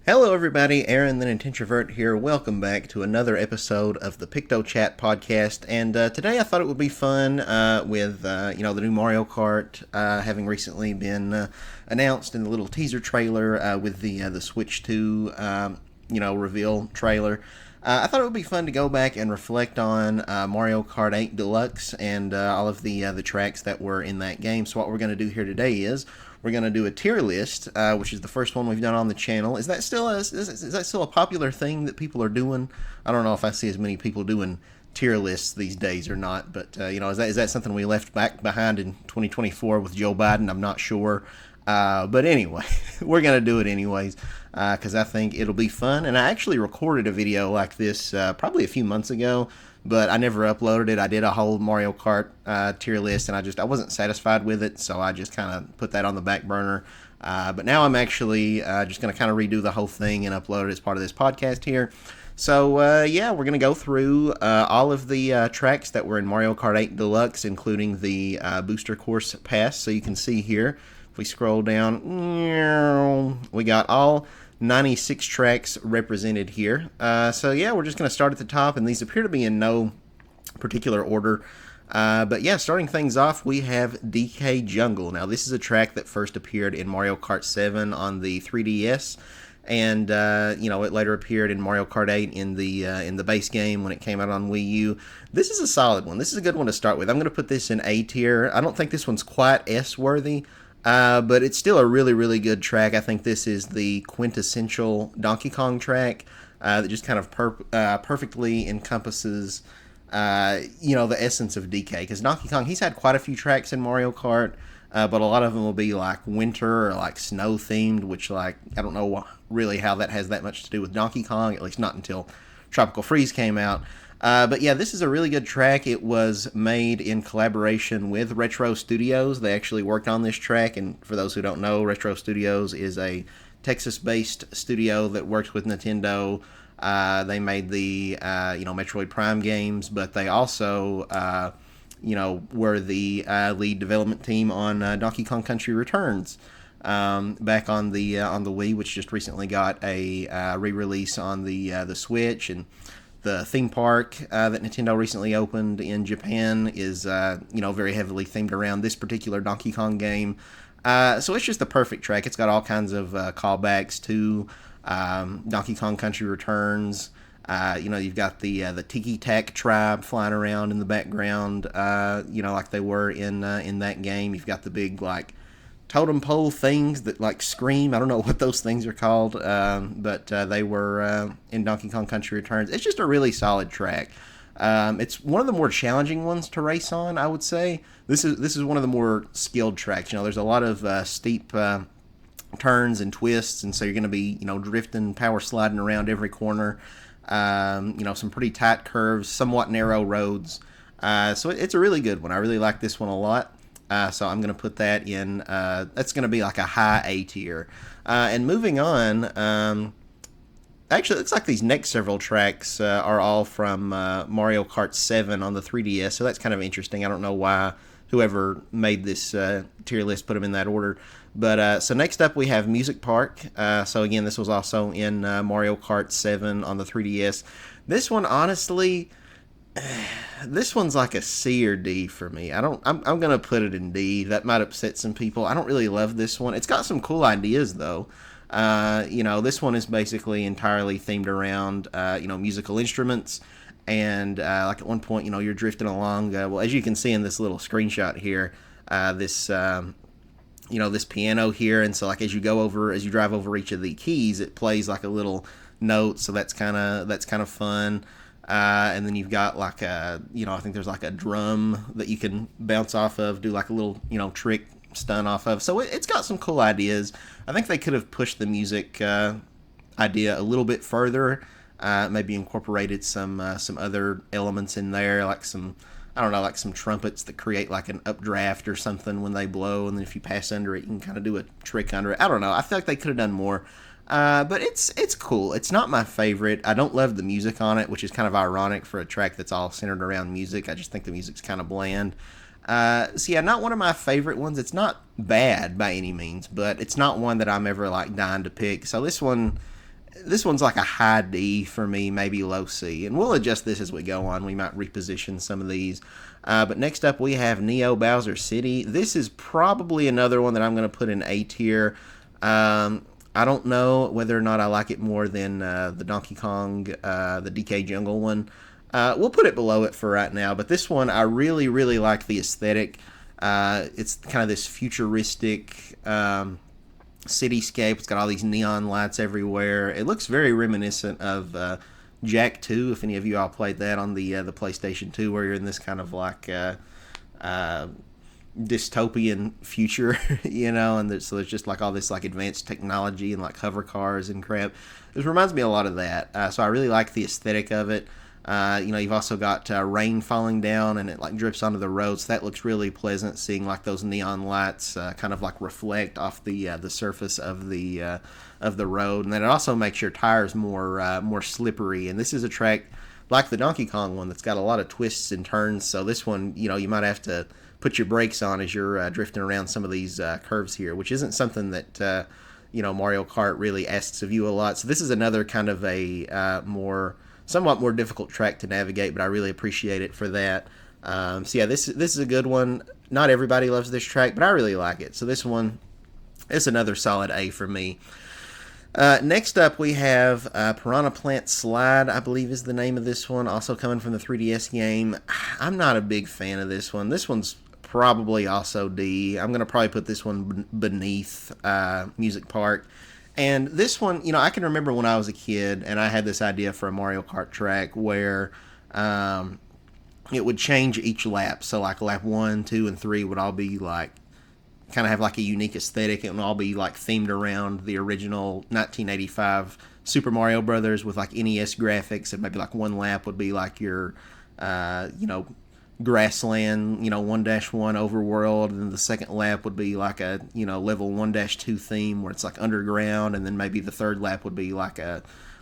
Hello, everybody. Aaron, the Introvert here. Welcome back to another episode of the Pictochat podcast. And today I thought it would be fun with the new Mario Kart having recently been announced in the little teaser trailer with the Switch 2 reveal trailer. I thought it would be fun to go back and reflect on Mario Kart 8 Deluxe and all of the tracks that were in that game. So what we're going to do here today is we're going to do a tier list, which is the first one we've done on the channel. Is that still a popular thing that people are doing? I don't know if I see as many people doing tier lists these days or not, but is that something we left back behind in 2024 with Joe Biden? I'm not sure. But anyway, we're going to do it anyways because I think it'll be fun. And I actually recorded a video like this probably a few months ago, but I never uploaded it. I did a whole Mario Kart tier list, and I wasn't satisfied with it, so I just kind of put that on the back burner. But now I'm actually just going to kind of redo the whole thing and upload it as part of this podcast here. So, we're going to go through all of the tracks that were in Mario Kart 8 Deluxe, including the Booster Course Pass. So you can see here, if we scroll down, we got all 96 tracks represented here. We're just going to start at the top, and these appear to be in no particular order. Starting things off, we have DK Jungle. Now, this is a track that first appeared in Mario Kart 7 on the 3DS, and it later appeared in Mario Kart 8 in the base game when it came out on Wii U. This is a solid one. This is a good one to start with. I'm going to put this in A tier. I don't think this one's quite S-worthy. But it's still a really, really good track. I think this is the quintessential Donkey Kong track that just kind of perfectly encompasses, the essence of DK. Because Donkey Kong, he's had quite a few tracks in Mario Kart, but a lot of them will be like winter or like snow themed, which I don't know really how that has that much to do with Donkey Kong, at least not until Tropical Freeze came out. This is a really good track. It was made in collaboration with Retro Studios. They actually worked on this track, and for those who don't know, Retro Studios is a Texas-based studio that works with Nintendo. They made the Metroid Prime games, but they also were the lead development team on Donkey Kong Country Returns. Back on the Wii, which just recently got a re-release on the Switch, and the theme park that Nintendo recently opened in Japan is, very heavily themed around this particular Donkey Kong game. So it's just the perfect track. It's got all kinds of callbacks to Donkey Kong Country Returns. You've got the Tiki Tak tribe flying around in the background, like they were in that game. You've got the big, totem pole things that scream. I don't know what those things are called, but they were in Donkey Kong Country Returns. It's just a really solid track. It's one of the more challenging ones to race on, I would say. This is one of the more skilled tracks. There's a lot of steep turns and twists, and so you're going to be drifting, power sliding around every corner. Some pretty tight curves, somewhat narrow roads. So it's a really good one. I really like this one a lot. So I'm going to put that in, that's going to be like a high A tier. And moving on, actually, it looks like these next several tracks are all from Mario Kart 7 on the 3DS, so that's kind of interesting. I don't know why whoever made this tier list put them in that order. But so next up we have Music Park. So again, this was also in Mario Kart 7 on the 3DS. This one, honestly, this one's like a C or D for me. I'm gonna put it in D. That might upset some people. I don't really love this one. It's got some cool ideas though. This one is basically entirely themed around musical instruments, and at one point, you're drifting along. As you can see in this little screenshot here, this piano here, and so as you drive over each of the keys, it plays like a little note. So that's kind of fun. And then you've got I think there's a drum that you can bounce off of, do a little, trick stun off of. So it's got some cool ideas. I think they could have pushed the music idea a little bit further, maybe incorporated some other elements in there, some trumpets that create an updraft or something when they blow, and then if you pass under it, you can kind of do a trick under it. I don't know. I feel like they could have done more. But it's cool. It's not my favorite. I don't love the music on it, which is kind of ironic for a track that's all centered around music. I just think the music's kind of bland. Not one of my favorite ones. It's not bad by any means, but it's not one that I'm ever dying to pick. So this one, This one's like a high D for me, maybe low C. And we'll adjust this as we go on. We might reposition some of these. But next up, we have Neo Bowser City. This is probably another one that I'm going to put in A tier. I don't know whether or not I like it more than the Donkey Kong, the DK Jungle one. We'll put it below it for right now. But this one, I really, really like the aesthetic. It's kind of this futuristic cityscape. It's got all these neon lights everywhere. It looks very reminiscent of Jack 2, if any of you all played that on the PlayStation 2, where you're in this kind of like dystopian future, and so there's just like all this like advanced technology and like hover cars and crap. This reminds me a lot of that. So I really like the aesthetic of it. You've also got rain falling down and it like drips onto the road, so that looks really pleasant. Seeing like those neon lights kind of like reflect off the surface of the road, and then it also makes your tires more slippery. And this is a track like the Donkey Kong one that's got a lot of twists and turns. So this one, you might have to put your brakes on as you're drifting around some of these curves here, which isn't something that Mario Kart really asks of you a lot. So this is another kind of a somewhat more difficult track to navigate, but I really appreciate it for that. So yeah, this is a good one. Not everybody loves this track, but I really like it. So this one is another solid A for me. Next up, we have Piranha Plant Slide, I believe is the name of this one, also coming from the 3DS game. I'm not a big fan of this one. This one's probably also D. I'm going to probably put this one beneath Music Park. And this one, I can remember when I was a kid and I had this idea for a Mario Kart track where it would change each lap. So like lap 1, 2, and 3 would all be like, kind of have like a unique aesthetic. It would all be like themed around the original 1985 Super Mario Brothers with like NES graphics. And maybe like one lap would be like your, grassland, 1-1 overworld, and then the second lap would be like a, level 1-2 theme where it's like underground, and then maybe the third lap would be like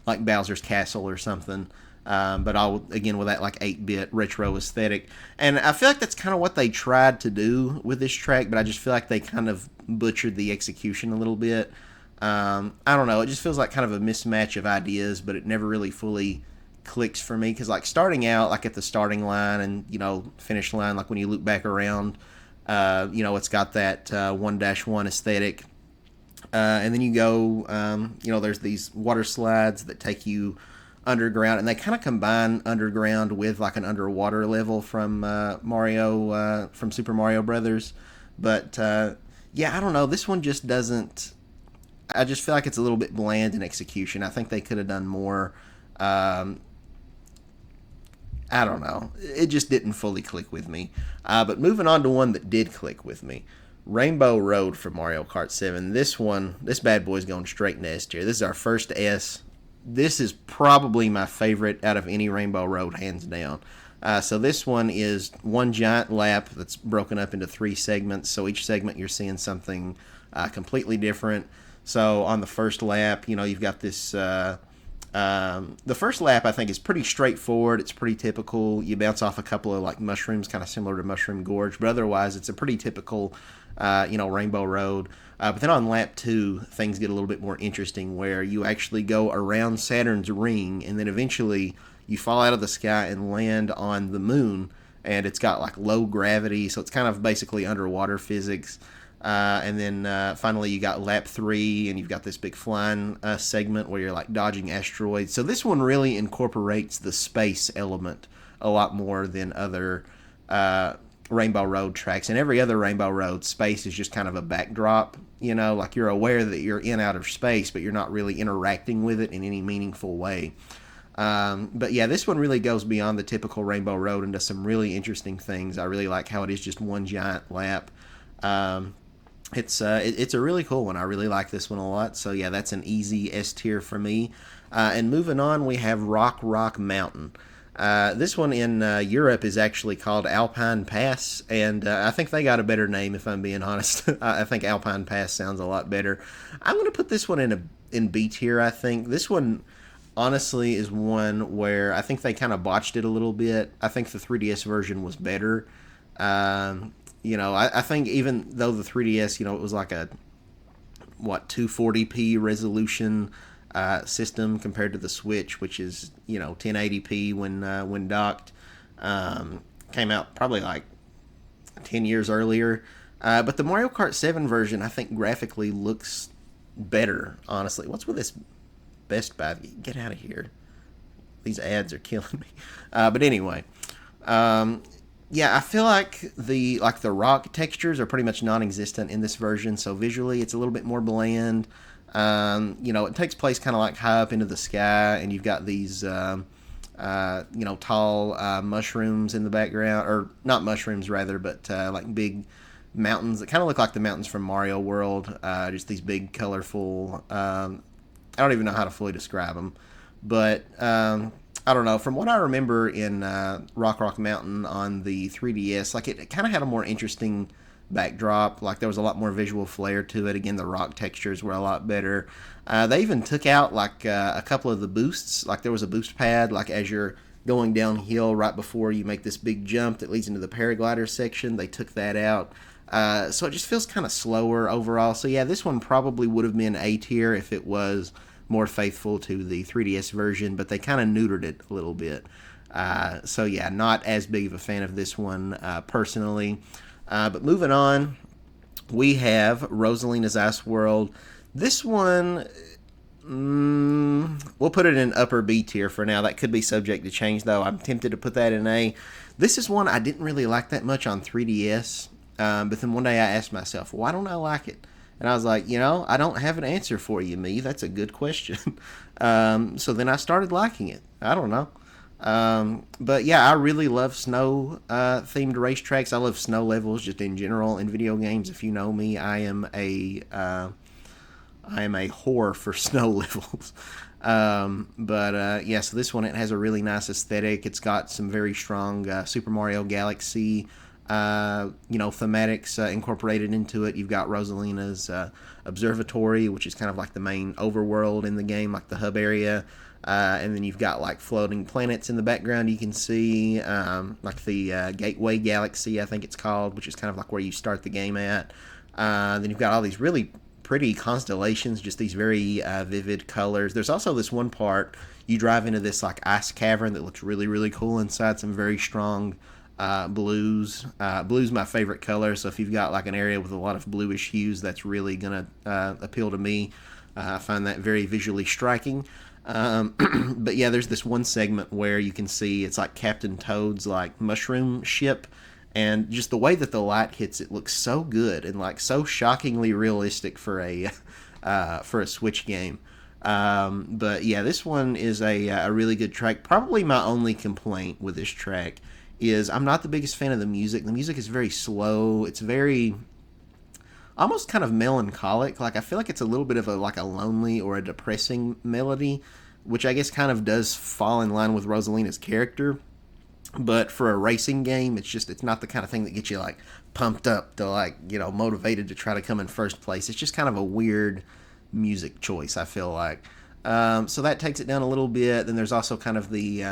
Bowser's Castle or something. But all again with that like 8-bit retro aesthetic, and I feel like that's kind of what they tried to do with this track, but I just feel like they kind of butchered the execution a little bit. I don't know, it just feels like kind of a mismatch of ideas, but it never really fully clicks for me, because like starting out like at the starting line and finish line, like when you loop back around, it's got that 1-1 aesthetic, and then you go there's these water slides that take you underground, and they kind of combine underground with like an underwater level from from Super Mario Brothers. But I don't know, this one just doesn't, I just feel like it's a little bit bland in execution. I think they could have done more. I don't know. It just didn't fully click with me. But moving on to one that did click with me. Rainbow Road from Mario Kart 7. This bad boy's going straight in S tier. This is our first S. This is probably my favorite out of any Rainbow Road, hands down. So this one is one giant lap that's broken up into 3 segments. So each segment you're seeing something completely different. So on the first lap, you've got this... the first lap, I think, is pretty straightforward. It's pretty typical. You bounce off a couple of like mushrooms, kind of similar to Mushroom Gorge, but otherwise it's a pretty typical, Rainbow Road. But then on lap 2, things get a little bit more interesting, where you actually go around Saturn's ring, and then eventually you fall out of the sky and land on the moon, and it's got like low gravity, so it's kind of basically underwater physics. And then finally you got lap 3, and you've got this big flying segment where you're like dodging asteroids. So this one really incorporates the space element a lot more than other Rainbow Road tracks. And every other Rainbow Road, space is just kind of a backdrop. Like you're aware that you're in outer space, but you're not really interacting with it in any meaningful way. But yeah, this one really goes beyond the typical Rainbow Road and does some really interesting things. I really like how it is just one giant lap. It's a really cool one. I really like this one a lot. So yeah, that's an easy S tier for me. And moving on, we have Rock Mountain. This one in Europe is actually called Alpine Pass, and I think they got a better name, if I'm being honest. I think Alpine Pass sounds a lot better. I'm going to put this one in B tier, I think. This one, honestly, is one where I think they kind of botched it a little bit. I think the 3DS version was better. I think even though the 3DS, it was like a 240p resolution, system compared to the Switch, which is 1080p when docked. Came out probably like 10 years earlier. But the Mario Kart 7 version, I think graphically looks better, honestly. What's with this Best Buy? Get out of here. These ads are killing me. But anyway, yeah, I feel like the rock textures are pretty much non-existent in this version. So visually, it's a little bit more bland. It takes place kind of like high up into the sky, and you've got these tall mushrooms in the background, or not mushrooms rather, but like big mountains that kind of look like the mountains from Mario World. Just these big, colorful. I don't even know how to fully describe them, but I don't know. From what I remember in Rock Mountain on the 3DS, like it kind of had a more interesting backdrop. Like there was a lot more visual flair to it. Again, the rock textures were a lot better. They even took out like a couple of the boosts. Like there was a boost pad, like as you're going downhill right before you make this big jump that leads into the paraglider section. They took that out. So it just feels kind of slower overall. So yeah, this one probably would have been A tier if it was more faithful to the 3DS version, but they kind of neutered it a little bit. So yeah, not as big of a fan of this one personally. But moving on, we have Rosalina's Ice World. This one, we'll put it in upper B tier for now. That could be subject to change, though. I'm tempted to put that in A. This is one I didn't really like that much on 3DS. But then one day I asked myself, why don't I like it? And I was like, I don't have an answer for you, me. That's a good question. So then I started liking it. I don't know. But yeah, I really love snow themed racetracks. I love snow levels just in general in video games. If you know me, I am a whore for snow levels. Yeah, so this one, it has a really nice aesthetic. It's got some very strong Super Mario Galaxy thematics incorporated into it. You've got Rosalina's observatory, which is kind of like the main overworld in the game, like the hub area. And then you've got like floating planets in the background you can see, like the Gateway Galaxy, I think it's called, which is kind of like where you start the game at. Then you've got all these really pretty constellations, just these very vivid colors. There's also this one part you drive into this like ice cavern that looks really, really cool inside. Some very strong blues. Blue's my favorite color, so if you've got like an area with a lot of bluish hues, that's really gonna appeal to me. I find that very visually striking. But yeah, there's this one segment where you can see it's like Captain Toad's like mushroom ship, and just the way that the light hits it looks so good and like so shockingly realistic for a Switch game. But yeah, this one is a really good track. Probably my only complaint with this track is I'm not the biggest fan of the music. The music is very slow. It's very almost kind of melancholic. Like I feel like it's a little bit of a lonely or a depressing melody, which I guess kind of does fall in line with Rosalina's character. But for a racing game, it's not the kind of thing that gets you like pumped up to motivated to try to come in first place. It's just kind of a weird music choice, I feel like. So that takes it down a little bit. Then there's also kind of the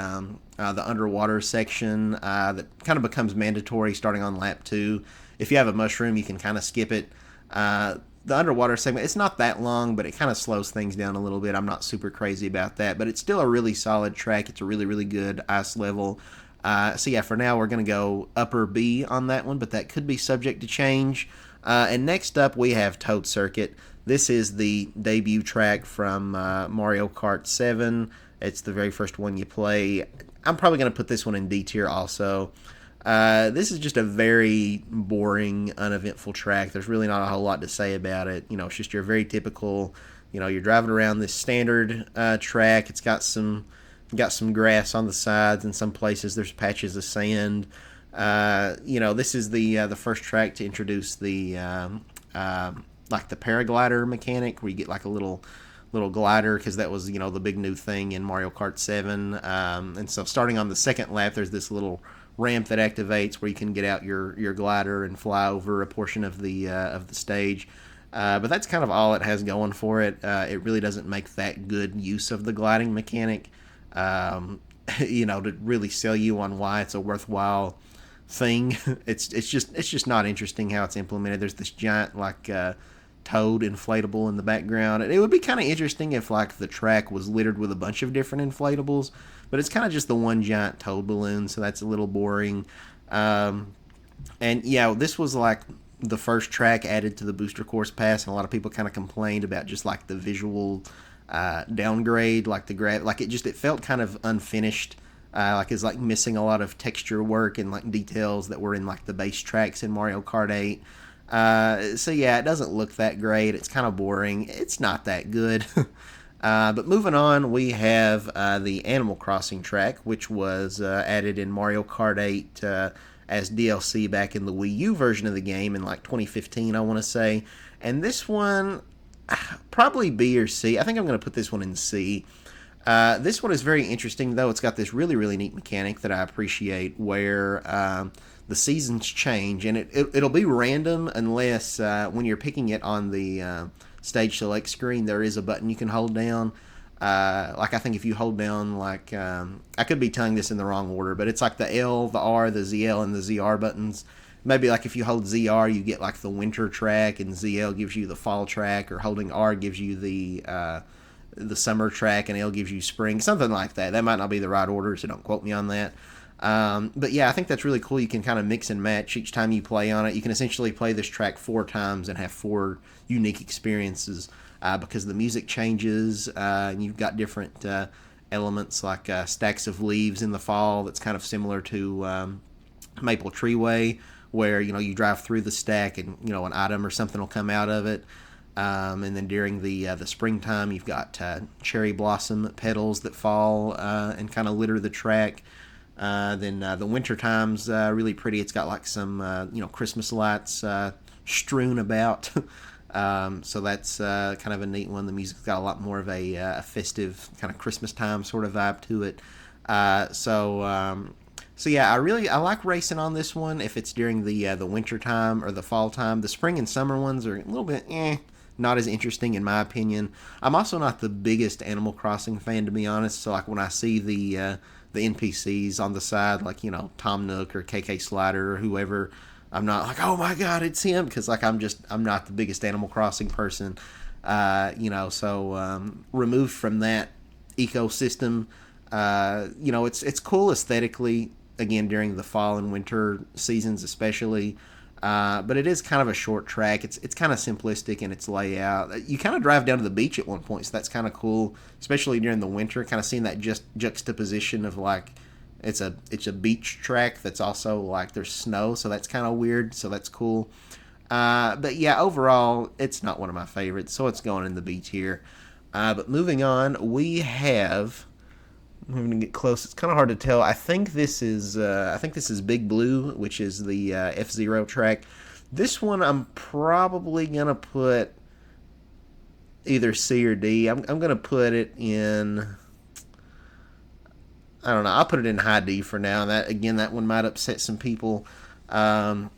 underwater section that kind of becomes mandatory starting on lap 2. If you have a mushroom, you can kind of skip it. The underwater segment, it's not that long, but it kind of slows things down a little bit. I'm not super crazy about that, but it's still a really solid track. It's a really, really good ice level. So yeah, for now we're going to go upper B on that one, but that could be subject to change. And next up we have Toad Circuit. This is the debut track from Mario Kart 7. It's the very first one you play. I'm probably going to put this one in D tier also. This is just a very boring, uneventful track. There's really not a whole lot to say about it. It's just your very typical, you're driving around this standard track. It's got some grass on the sides. In some places there's patches of sand. This is the first track to introduce the like the paraglider mechanic, where you get like a little glider, because that was the big new thing in Mario Kart 7. And so starting on the second lap, there's this little ramp that activates where you can get out your glider and fly over a portion of the stage. But that's kind of all it has going for it. It really doesn't make that good use of the gliding mechanic, to really sell you on why it's a worthwhile thing. It's just not interesting how it's implemented. There's this giant Toad inflatable in the background. And it would be kind of interesting if like the track was littered with a bunch of different inflatables, but it's kind of just the one giant Toad balloon, so that's a little boring. Um, and yeah, this was like the first track added to the Booster Course Pass, and a lot of people kind of complained about just like the visual downgrade, like like it felt kind of unfinished. Like it's like missing a lot of texture work and like details that were in like the base tracks in Mario Kart 8. So yeah, it doesn't look that great. It's kind of boring. It's not that good. But moving on, we have the Animal Crossing track, which was added in Mario Kart 8 as DLC back in the Wii U version of the game in like 2015, I want to say. And this one, probably B or C. I think I'm going to put this one in C. This one is very interesting, though. It's got this really, really neat mechanic that I appreciate where the seasons change, and it'll be random unless when you're picking it on the stage select screen, there is a button you can hold down. Like I think if you hold down, like I could be telling this in the wrong order, but it's like the L, the R, the ZL, and the ZR buttons. Maybe like if you hold ZR, you get like the winter track, and ZL gives you the fall track, or holding R gives you the summer track, and L gives you spring, something like that. That might not be the right order, so don't quote me on that. But yeah, I think that's really cool. You can kind of mix and match each time you play on it. You can essentially play this track 4 times and have 4 unique experiences because the music changes, and you've got different elements like stacks of leaves in the fall that's kind of similar to Maple Treeway, where you drive through the stack and an item or something will come out of it. And then during the springtime, you've got cherry blossom petals that fall and kind of litter the track. Then the winter time's really pretty. It's got like some Christmas lights strewn about. So that's kind of a neat one. The music's got a lot more of a festive kind of Christmas time sort of vibe to it. So yeah, I like racing on this one if it's during the winter time or the fall time. The spring and summer ones are a little bit not as interesting in my opinion. I'm also not the biggest Animal Crossing fan, to be honest. So like when I see the NPCs on the side, like Tom Nook or KK Slider or whoever, I'm not like, oh my god, it's him, because like I'm not the biggest Animal Crossing person. So removed from that ecosystem, it's cool aesthetically again during the fall and winter seasons especially. But it is kind of a short track. It's kind of simplistic in its layout. You kind of drive down to the beach at one point, so that's kind of cool, especially during the winter. Kind of seeing that just juxtaposition of like it's a beach track that's also like there's snow, so that's kind of weird. So that's cool. But yeah, overall, it's not one of my favorites, so it's going in the B tier. But moving on, we have. I'm going to get close. It's kind of hard to tell. I think this is Big Blue, which is the F-Zero track. This one I'm probably going to put either C or D. I'm going to put it in, I don't know. I'll put it in high D for now. That one might upset some people. Kind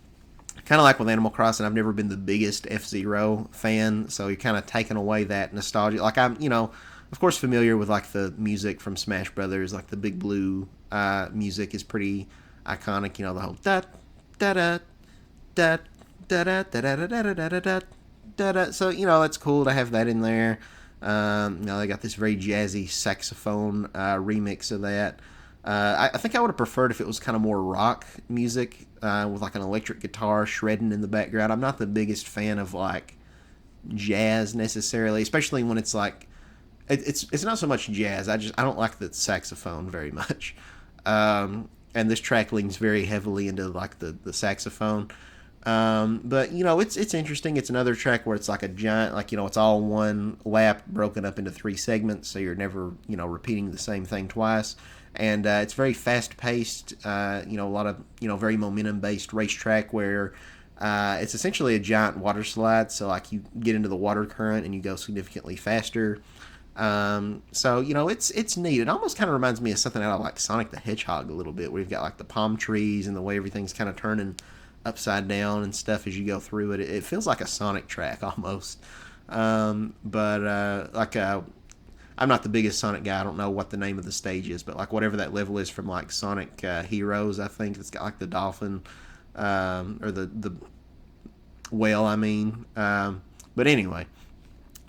of like with Animal Crossing, I've never been the biggest F-Zero fan, so you're kind of taking away that nostalgia. Like I'm, of course, familiar with like the music from Smash Brothers, like the Big Blue music is pretty iconic. The whole da da da da da da da da da da da da da da. So it's cool to have that in there. They got this very jazzy saxophone remix of that. I think I would have preferred if it was kind of more rock music with like an electric guitar shredding in the background. I'm not the biggest fan of like jazz necessarily, especially when it's like. It's not so much jazz. I don't like the saxophone very much, and this track leans very heavily into like the saxophone. But it's interesting. It's another track where it's like a giant, like it's all one lap broken up into 3 segments, so you're never repeating the same thing twice. And it's very fast paced. A lot of very momentum based racetrack where. It's essentially a giant water slide, so like you get into the water current and you go significantly faster. So it's neat. It almost kind of reminds me of something out of like Sonic the Hedgehog a little bit, where you've got like the palm trees and the way everything's kind of turning upside down and stuff as you go through it. It feels like a Sonic track almost. I'm not the biggest Sonic guy. I don't know what the name of the stage is, but like whatever that level is from like Sonic Heroes, I think it's got like the dolphin or the whale. But anyway,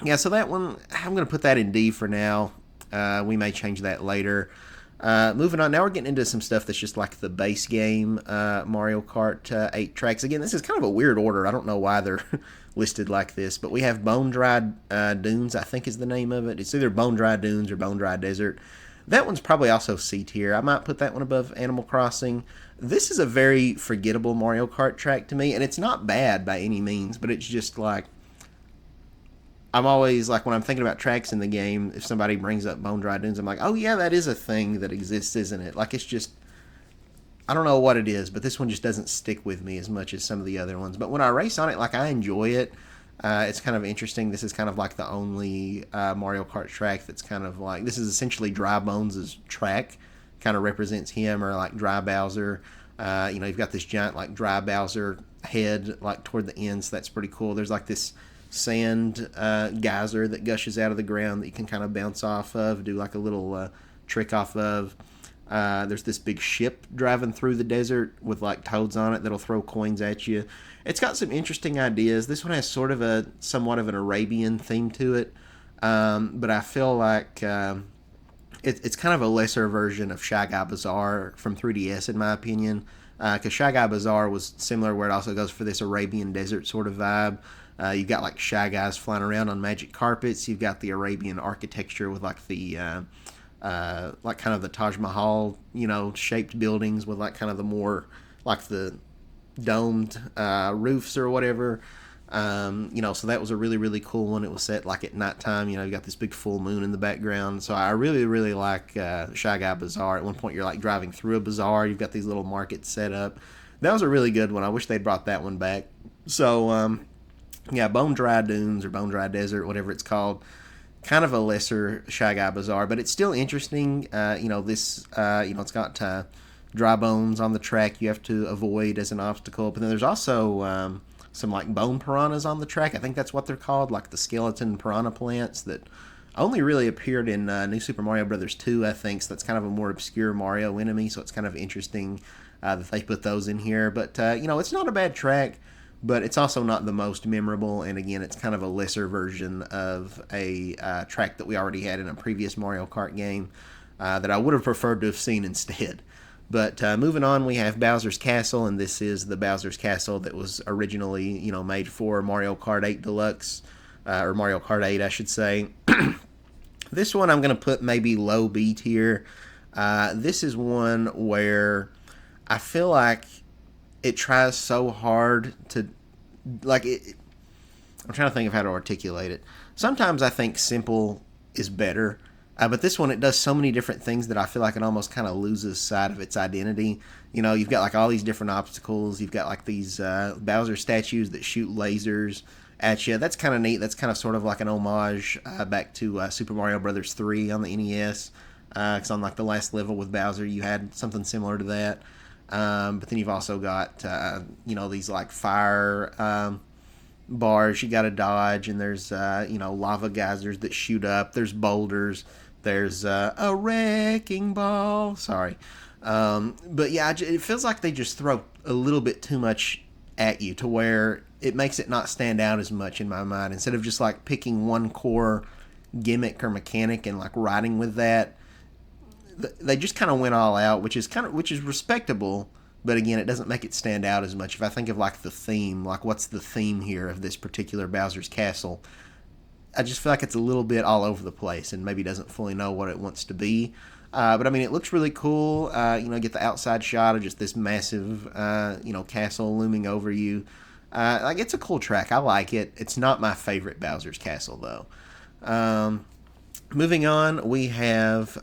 yeah, so that one, I'm going to put that in D for now. We may change that later. Moving on, now we're getting into some stuff that's just like the base game Mario Kart 8 tracks. Again, this is kind of a weird order. I don't know why they're listed like this, but we have Bone Dry Dunes, I think is the name of it. It's either Bone Dry Dunes or Bone Dry Desert. That one's probably also C tier. I might put that one above Animal Crossing. This is a very forgettable Mario Kart track to me, and it's not bad by any means, but it's just like, I'm always like, when I'm thinking about tracks in the game, if somebody brings up Bone Dry Dunes, I'm like, oh yeah, that is a thing that exists, isn't it? Like, it's just, I don't know what it is, but this one just doesn't stick with me as much as some of the other ones. But when I race on it, like, I enjoy it. It's kind of interesting. This is kind of like the only Mario Kart track that's kind of like, this is essentially Dry Bones' track, kind of represents him, or like Dry Bowser. You've got this giant like Dry Bowser head like toward the end, so that's pretty cool. There's like this sand geyser that gushes out of the ground that you can kind of bounce off of, do like a little trick off of. There's this big ship driving through the desert with like toads on it that'll throw coins at you. It's got some interesting ideas. This one has sort of a somewhat of an Arabian theme to it, but I feel like it's kind of a lesser version of Shy Guy Bazaar from 3DS in my opinion, because Shy Guy Bazaar was similar, where it also goes for this Arabian desert sort of vibe. You've got like Shy Guys flying around on magic carpets. You've got the Arabian architecture with like the like kind of the Taj Mahal, shaped buildings with like kind of the more like the domed roofs or whatever. So that was a really, really cool one. It was set like at nighttime. You got this big full moon in the background. So I really, really like Shy Guy Bazaar. At one point, you're like driving through a bazaar. You've got these little markets set up. That was a really good one. I wish they'd brought that one back. So, yeah, Bone Dry Dunes or Bone Dry Desert, whatever it's called. Kind of a lesser Shy Guy Bazaar, but it's still interesting. It's got dry bones on the track you have to avoid as an obstacle. But then there's also some like bone piranhas on the track. I think that's what they're called, like the skeleton piranha plants that only really appeared in New Super Mario Bros. 2, I think. So that's kind of a more obscure Mario enemy. So it's kind of interesting that they put those in here. But it's not a bad track, but it's also not the most memorable. And again, it's kind of a lesser version of a track that we already had in a previous Mario Kart game that I would have preferred to have seen instead. But moving on, we have Bowser's Castle, and this is the Bowser's Castle that was originally, made for Mario Kart 8 Deluxe, or Mario Kart 8, I should say. This one I'm going to put maybe low B tier. This is one where I feel like it tries so hard to, like, I'm trying to think of how to articulate it. Sometimes I think simple is better. But this one, it does so many different things that I feel like it almost kind of loses sight of its identity. You've got like all these different obstacles. You've got like these Bowser statues that shoot lasers at you. That's kind of neat. That's kind of sort of like an homage back to Super Mario Bros. 3 on the NES. Because on like the last level with Bowser, you had something similar to that. But then you've also got, these like fire bars you got to dodge. And there's, lava geysers that shoot up. There's boulders. There's a wrecking ball. Sorry. But yeah, it feels like they just throw a little bit too much at you to where it makes it not stand out as much in my mind. Instead of just like picking one core gimmick or mechanic and like riding with that, they just kind of went all out, which is respectable. But again, it doesn't make it stand out as much. If I think of like the theme, like what's the theme here of this particular Bowser's Castle, I just feel like it's a little bit all over the place and maybe doesn't fully know what it wants to be. But I mean, it looks really cool. Get the outside shot of just this massive, castle looming over you. It's a cool track. I like it. It's not my favorite Bowser's Castle though. Moving on, we have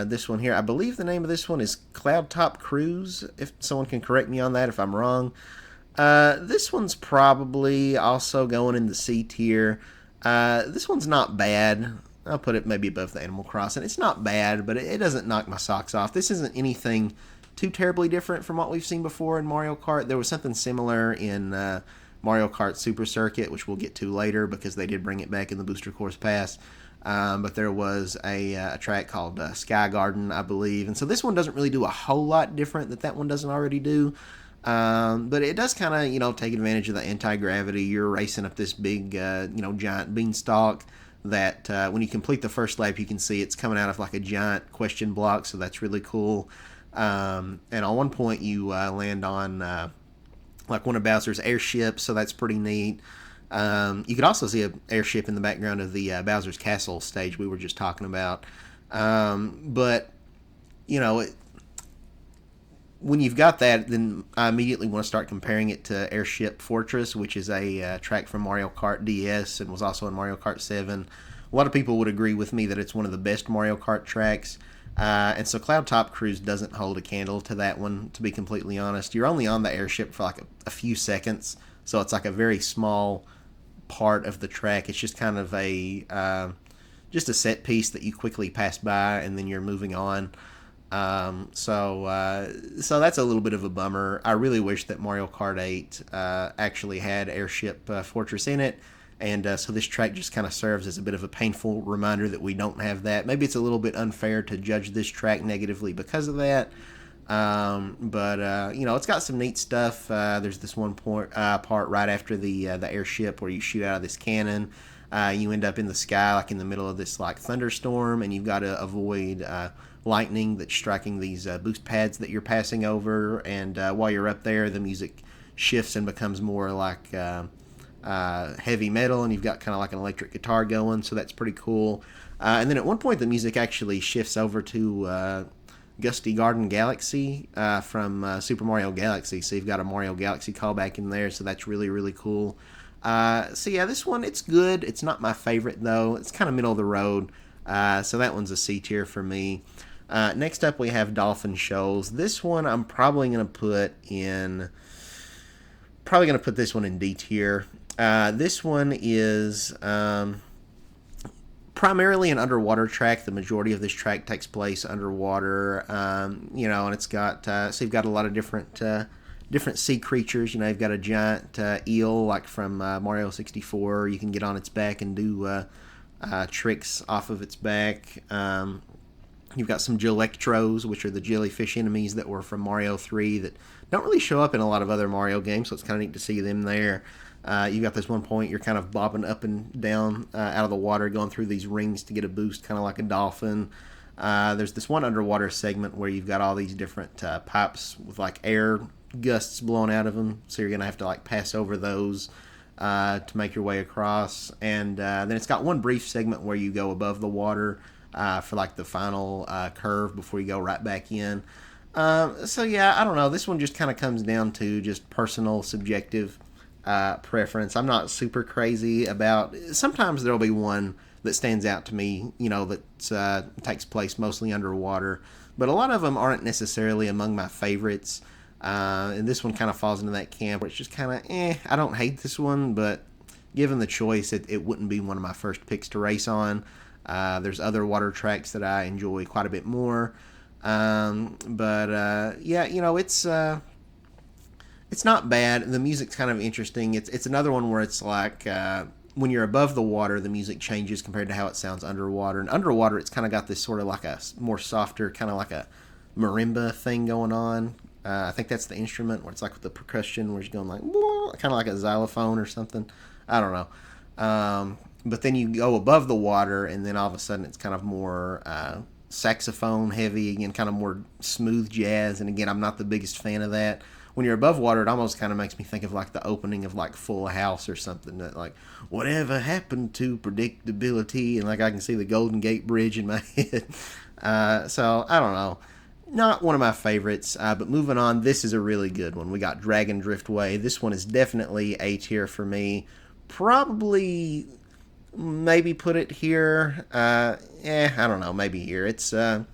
this one here. I believe the name of this one is Cloud Top Cruise. If someone can correct me on that if I'm wrong. This one's probably also going in the C tier. This one's not bad. I'll put it maybe above the Animal Crossing. It's not bad, but it doesn't knock my socks off. This isn't anything too terribly different from what we've seen before in Mario Kart. There was something similar in Mario Kart Super Circuit, which we'll get to later because they did bring it back in the Booster Course Pass. But there was a track called Sky Garden, I believe. And so this one doesn't really do a whole lot different that one doesn't already do. But it does kind of, take advantage of the anti-gravity. You're racing up this big, giant beanstalk that when you complete the first lap, you can see it's coming out of like a giant question block, so that's really cool. And on one point, you land on like one of Bowser's airships, so that's pretty neat. You could also see an airship in the background of the Bowser's Castle stage we were just talking about. But, you know, it, when you've got that, then I immediately want to start comparing it to Airship Fortress, which is a track from Mario Kart DS and was also in Mario Kart 7. A lot of people would agree with me that it's one of the best Mario Kart tracks. And so Cloud Top Cruise doesn't hold a candle to that one, to be completely honest. You're only on the airship for like a few seconds, so it's like a very small part of the track. It's just kind of just a set piece that you quickly pass by and then you're moving on. So that's a little bit of a bummer. I really wish that Mario Kart 8 actually had Airship Fortress in it, and so this track just kind of serves as a bit of a painful reminder that we don't have that. Maybe it's a little bit unfair to judge this track negatively because of that. But it's got some neat stuff. There's this one part right after the airship where you shoot out of this cannon. You end up in the sky, like in the middle of this like thunderstorm, and you've got to avoid lightning that's striking these boost pads that you're passing over. And while you're up there, the music shifts and becomes more like heavy metal, and you've got kind of like an electric guitar going, so that's pretty cool. And then at one point, the music actually shifts over to Gusty Garden Galaxy from Super Mario Galaxy, so you've got a Mario Galaxy callback in there, so that's really, really cool. So yeah, this one, it's good. It's not my favorite, though. It's kind of middle of the road, so that one's a C tier for me. Next up, we have Dolphin Shoals. This one, I'm probably going to put this one in D tier. This one is primarily an underwater track. The majority of this track takes place underwater, and it's got so you've got a lot of different sea creatures. You've got a giant eel like from Mario 64. You can get on its back and do tricks off of its back. You've got some Gelectros, which are the jellyfish enemies that were from Mario 3 that don't really show up in a lot of other Mario games, so it's kind of neat to see them there. You've got this one point you're kind of bobbing up and down out of the water, going through these rings to get a boost, kind of like a dolphin. There's this one underwater segment where you've got all these different pipes with like air gusts blowing out of them, so you're going to have to like pass over those to make your way across. And then it's got one brief segment where you go above the water for like the final curve before you go right back in. So yeah, I don't know. This one just kind of comes down to just personal, subjective preference. I'm not super crazy about. Sometimes there'll be one that stands out to me, that takes place mostly underwater, but a lot of them aren't necessarily among my favorites. And this one kind of falls into that camp where it's just kind of, I don't hate this one, but given the choice, it wouldn't be one of my first picks to race on. There's other water tracks that I enjoy quite a bit more. But it's not bad. The music's kind of interesting. It's another one where it's like when you're above the water, the music changes compared to how it sounds underwater. And underwater, it's kind of got this sort of like a more softer, kind of like a marimba thing going on. I think that's the instrument where it's like with the percussion where it's going like kind of like a xylophone or something. I don't know. But then you go above the water, and then all of a sudden it's kind of more saxophone heavy, again, kind of more smooth jazz. And again, I'm not the biggest fan of that. When you're above water, it almost kind of makes me think of like the opening of like Full House or something, that like, whatever happened to predictability, and like I can see the Golden Gate Bridge in my head. So I don't know. Not one of my favorites, but moving on, this is a really good one. We got Dragon Driftway. This one is definitely A tier for me. Probably, maybe put it here. I don't know, maybe here. It's a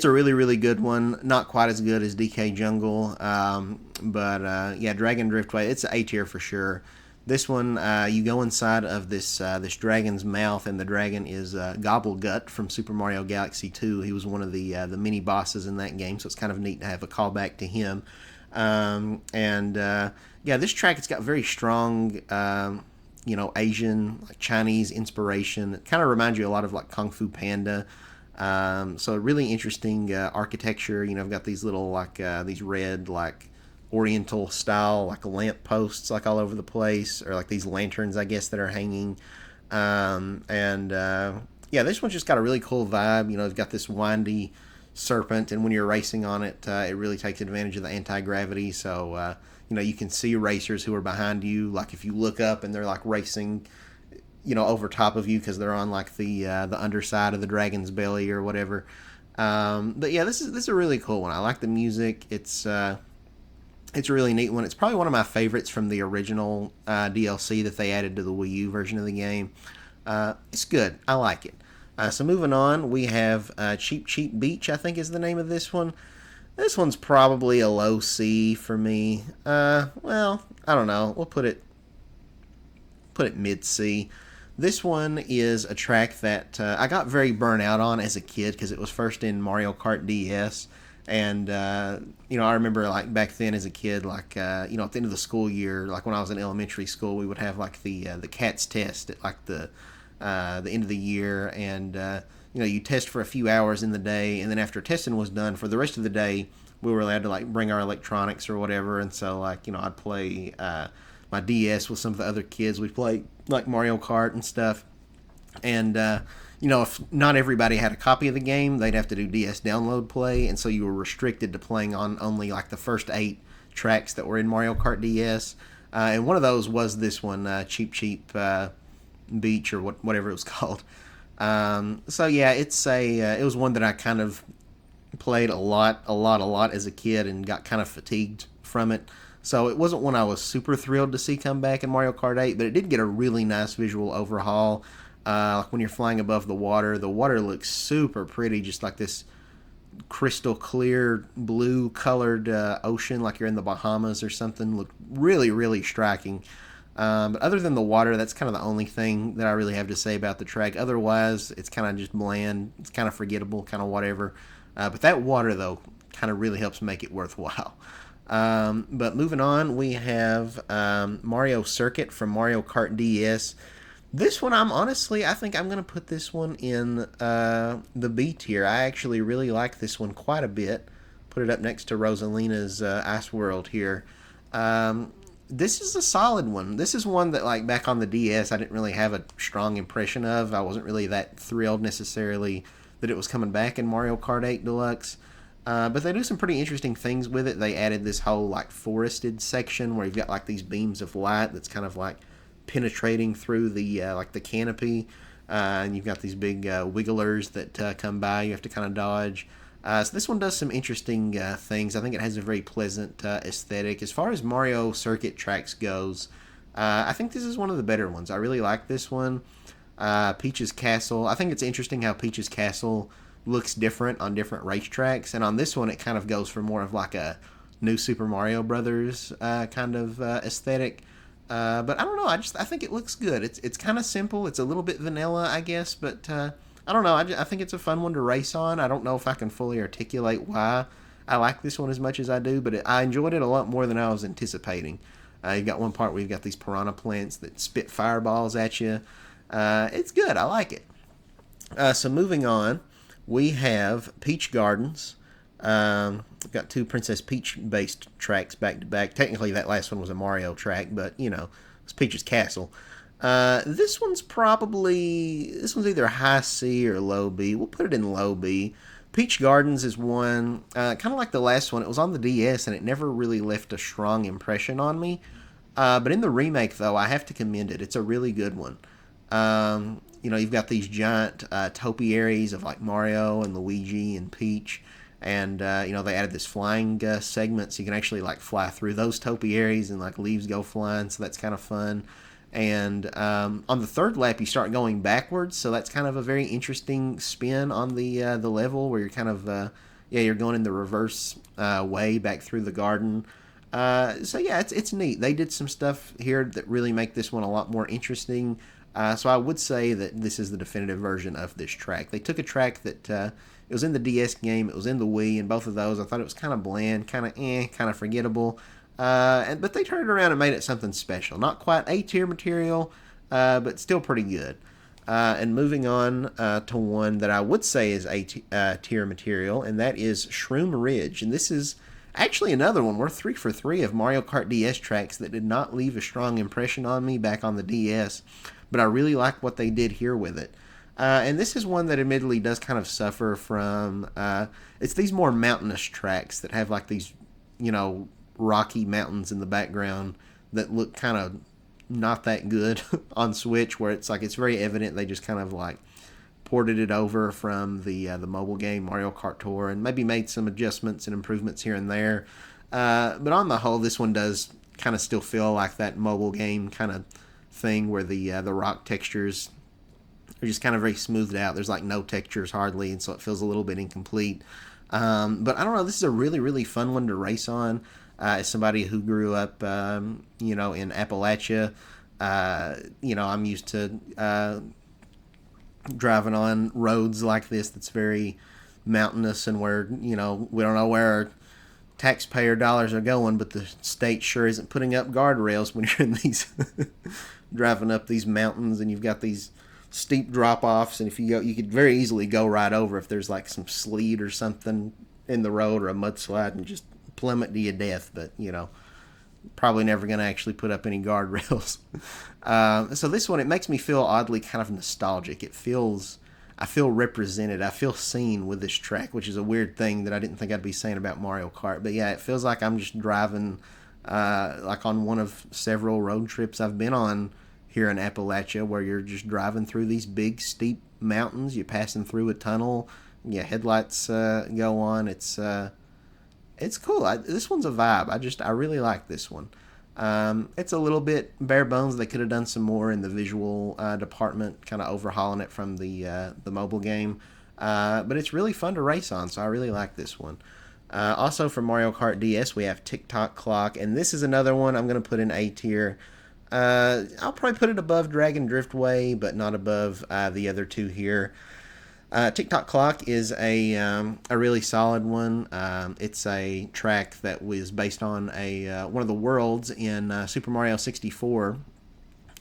really, really good one. Not quite as good as DK Jungle, but Dragon Driftway, it's A tier for sure. This one, you go inside of this dragon's mouth, and the dragon is Gobblegut from Super Mario Galaxy 2. He was one of the mini bosses in that game, so it's kind of neat to have a callback to him. This track, it's got very strong, Asian, like Chinese inspiration. It kind of reminds you a lot of like Kung Fu Panda. So really interesting architecture. You know, I've got these little these red Oriental style lamp posts all over the place, or these lanterns, I guess, that are hanging. And Yeah, this one's just got a really cool vibe. You know, it's got this windy serpent, and when you're racing on it, it really takes advantage of the anti-gravity. So you know, you can see racers who are behind you. Like if you look up and they're racing, you know, over top of you because they're on the underside of the dragon's belly or whatever. But yeah, this is a really cool one. I like the music. It's a really neat one. It's probably one of my favorites from the original DLC that they added to the Wii U version of the game. It's good. I like it. So moving on, we have Cheap Cheap Beach, I think is the name of this one. This one's probably a low C for me. Well, I don't know. We'll put it mid C. This one is a track that I got very burnt out on as a kid because it was first in Mario Kart DS. And you know, I remember back then as a kid, you know, at the end of the school year, when I was in elementary school, we would have the CATS test at the end of the year, and you know, you test for a few hours in the day, and then after testing was done, for the rest of the day, we were allowed to bring our electronics or whatever, and so you know, I'd play my DS with some of the other kids. We'd play Mario Kart and stuff, and you know, if not everybody had a copy of the game, they'd have to do DS download play, and so you were restricted to playing on only the first 8 tracks that were in Mario Kart DS. And one of those was this one, Cheap Cheap Beach, or whatever it was called. So yeah, it was one that I kind of played a lot as a kid and got kind of fatigued from it. So it wasn't one I was super thrilled to see come back in Mario Kart 8, but it did get a really nice visual overhaul. When you're flying above the water looks super pretty, just like this crystal clear blue colored ocean, like you're in the Bahamas or something. Looked really, really striking. But other than the water, that's kind of the only thing that I really have to say about the track. Otherwise, it's kind of just bland. It's kind of forgettable, kind of whatever. But that water, though, kind of really helps make it worthwhile. But moving on, we have Mario Circuit from Mario Kart DS. This one, I think I'm going to put this one in the B tier. I actually really like this one quite a bit. Put it up next to Rosalina's Ice World here. This is a solid one. This is one that, back on the DS, I didn't really have a strong impression of. I wasn't really that thrilled necessarily that it was coming back in Mario Kart 8 Deluxe. But they do some pretty interesting things with it. They added this whole, forested section where you've got, these beams of light that's kind of, penetrating through the the canopy, and you've got these big wigglers that come by. You have to kind of dodge. So this one does some interesting things. I think it has a very pleasant aesthetic. As far as Mario Circuit tracks goes, I think this is one of the better ones. I really like this one. Peach's Castle. I think it's interesting how Peach's Castle looks different on different racetracks, and on this one it kind of goes for more of a new Super Mario Brothers kind of aesthetic. But I don't know. I think it looks good. It's kind of simple. It's a little bit vanilla, I guess. But I don't know. I think it's a fun one to race on. I don't know if I can fully articulate why I like this one as much as I do. But I enjoyed it a lot more than I was anticipating. You've got one part where you've got these piranha plants that spit fireballs at you. It's good. I like it. So moving on, we have Peach Gardens. We've got 2 Princess Peach based tracks back to back. Technically that last one was a Mario track, but you know, it's Peach's Castle. This one's either high C or low B. We'll put it in low B. Peach Gardens is one, kind of like the last one. It was on the DS and it never really left a strong impression on me. But in the remake, though, I have to commend it. It's a really good one. You know, you've got these giant topiaries of Mario and Luigi and Peach. And, you know, they added this flying segment, so you can actually, fly through those topiaries and, leaves go flying, so that's kind of fun. And on the third lap, you start going backwards, so that's kind of a very interesting spin on the level where you're kind of, you're going in the reverse way back through the garden. So, yeah, it's neat. They did some stuff here that really make this one a lot more interesting. So I would say that this is the definitive version of this track. They took a track that... it was in the DS game, it was in the Wii, and both of those I thought it was kind of bland, kind of forgettable. But they turned it around and made it something special. Not quite A-tier material, but still pretty good. And moving on to one that I would say is tier material, and that is Shroom Ridge. And this is actually another one. We're 3 for 3 of Mario Kart DS tracks that did not leave a strong impression on me back on the DS, but I really like what they did here with it. And this is one that admittedly does kind of suffer from, it's these more mountainous tracks that have like these, rocky mountains in the background that look kind of not that good on Switch, where it's like it's very evident they just kind of like ported it over from the mobile game Mario Kart Tour and maybe made some adjustments and improvements here and there. But on the whole, this one does kind of still feel like that mobile game kind of thing where the rock textures are just kind of very smoothed out. There's like no textures hardly, and so it feels a little bit incomplete. But I don't know. This is a really, really fun one to race on. As somebody who grew up, in Appalachia, I'm used to driving on roads like this that's very mountainous and where, we don't know where our taxpayer dollars are going, but the state sure isn't putting up guardrails when you're in these driving up these mountains and you've got these steep drop-offs, and if you go, you could very easily go right over if there's like some sleet or something in the road or a mudslide and just plummet to your death, but probably never going to actually put up any guardrails. So this one, it makes me feel oddly kind of nostalgic. I feel represented. I feel seen with this track, which is a weird thing that I didn't think I'd be saying about Mario Kart. But yeah, it feels like I'm just driving like on one of several road trips I've been on here in Appalachia, where you're just driving through these big steep mountains. You're passing through a tunnel. Yeah, headlights go on. It's cool. This one's a vibe. I really like this one. It's a little bit bare bones. They could have done some more in the visual department, kind of overhauling it from the mobile game. But it's really fun to race on, so I really like this one. Also for Mario Kart DS, we have Tick-Tock Clock, and this is another one I'm going to put in A tier. I'll probably put it above Dragon Driftway, but not above the other two here. Tick-Tock Clock is a really solid one. It's a track that was based on one of the worlds in Super Mario 64.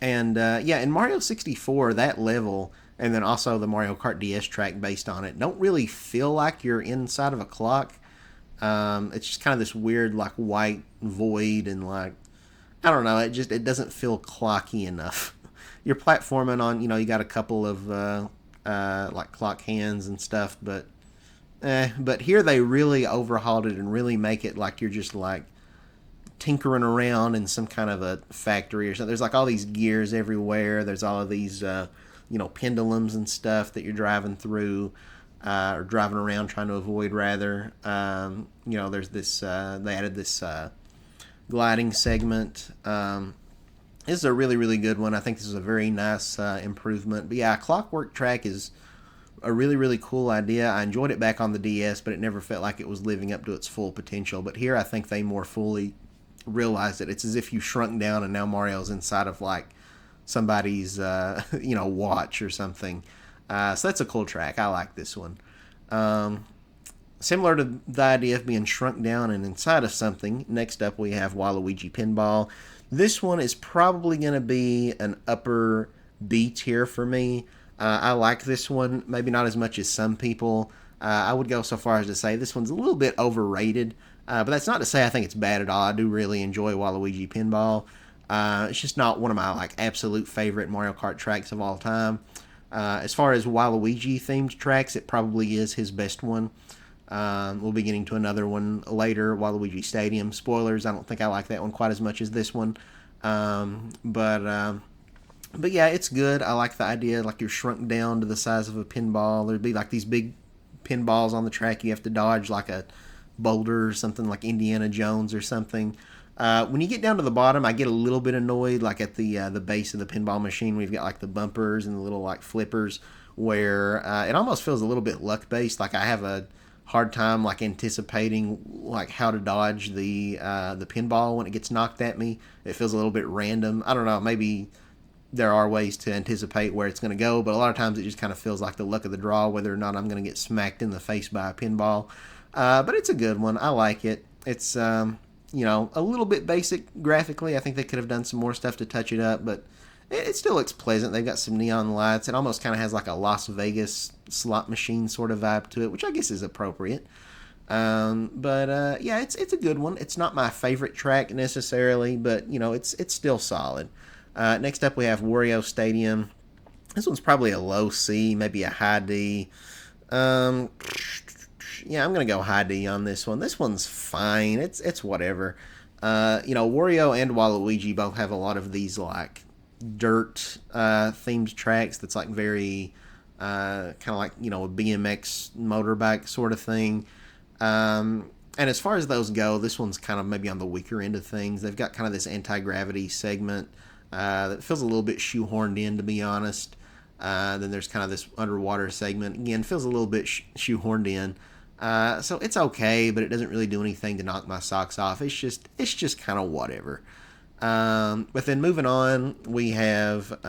And in Mario 64, that level, and then also the Mario Kart DS track based on it, don't really feel like you're inside of a clock. It's just kind of this weird like white void, and like, I don't know, it doesn't feel clocky enough. You're platforming on, you got a couple of like clock hands and stuff, but here they really overhauled it and really make it like you're just like tinkering around in some kind of a factory or something. There's like all these gears everywhere. There's all of these pendulums and stuff that you're driving through or driving around trying to avoid rather. There's this they added this gliding segment. This is a really, really good one. I think this is a very nice improvement. But yeah, Clockwork Track is a really, really cool idea. I enjoyed it back on the DS, but it never felt like it was living up to its full potential. But here I think they more fully realized it. It's as if you shrunk down and now Mario's inside of like somebody's watch or something. So that's a cool track. I like this one. Similar to the idea of being shrunk down and inside of something, next up we have Waluigi Pinball. This one is probably going to be an upper B tier for me. I like this one, maybe not as much as some people. I would go so far as to say this one's a little bit overrated, but that's not to say I think it's bad at all. I do really enjoy Waluigi Pinball. It's just not one of my like absolute favorite Mario Kart tracks of all time. As far as Waluigi themed tracks, it probably is his best one. We'll be getting to another one later, Waluigi Stadium. Spoilers, I don't think I like that one quite as much as this one. But yeah, it's good. I like the idea, like you're shrunk down to the size of a pinball. There'd be like these big pinballs on the track you have to dodge, like a boulder or something, like Indiana Jones or something. When you get down to the bottom, I get a little bit annoyed, like at the base of the pinball machine. We've got like the bumpers and the little like flippers, where it almost feels a little bit luck based. Like I have a hard time like anticipating like how to dodge the pinball when it gets knocked at me. It feels a little bit random. I don't know, maybe there are ways to anticipate where it's going to go, but a lot of times it just kind of feels like the luck of the draw whether or not I'm going to get smacked in the face by a pinball. But it's a good one. I like it. It's a little bit basic graphically. I think they could have done some more stuff to touch it up, but it still looks pleasant. They've got some neon lights. It almost kind of has like a Las Vegas slot machine sort of vibe to it, which I guess is appropriate. But yeah, it's a good one. It's not my favorite track necessarily, but it's still solid. Next up, we have Wario Stadium. This one's probably a low C, maybe a high D. Um, yeah, I'm gonna go high D on this one. This one's fine. It's whatever. Wario and Waluigi both have a lot of these like dirt themed tracks. That's like very kind of like a BMX motorbike sort of thing. And as far as those go, this one's kind of maybe on the weaker end of things. They've got kind of this anti-gravity segment that feels a little bit shoehorned in, to be honest. Then there's kind of this underwater segment. Again, feels a little bit shoehorned in. So it's okay, but it doesn't really do anything to knock my socks off. It's just kind of whatever. But then moving on, we have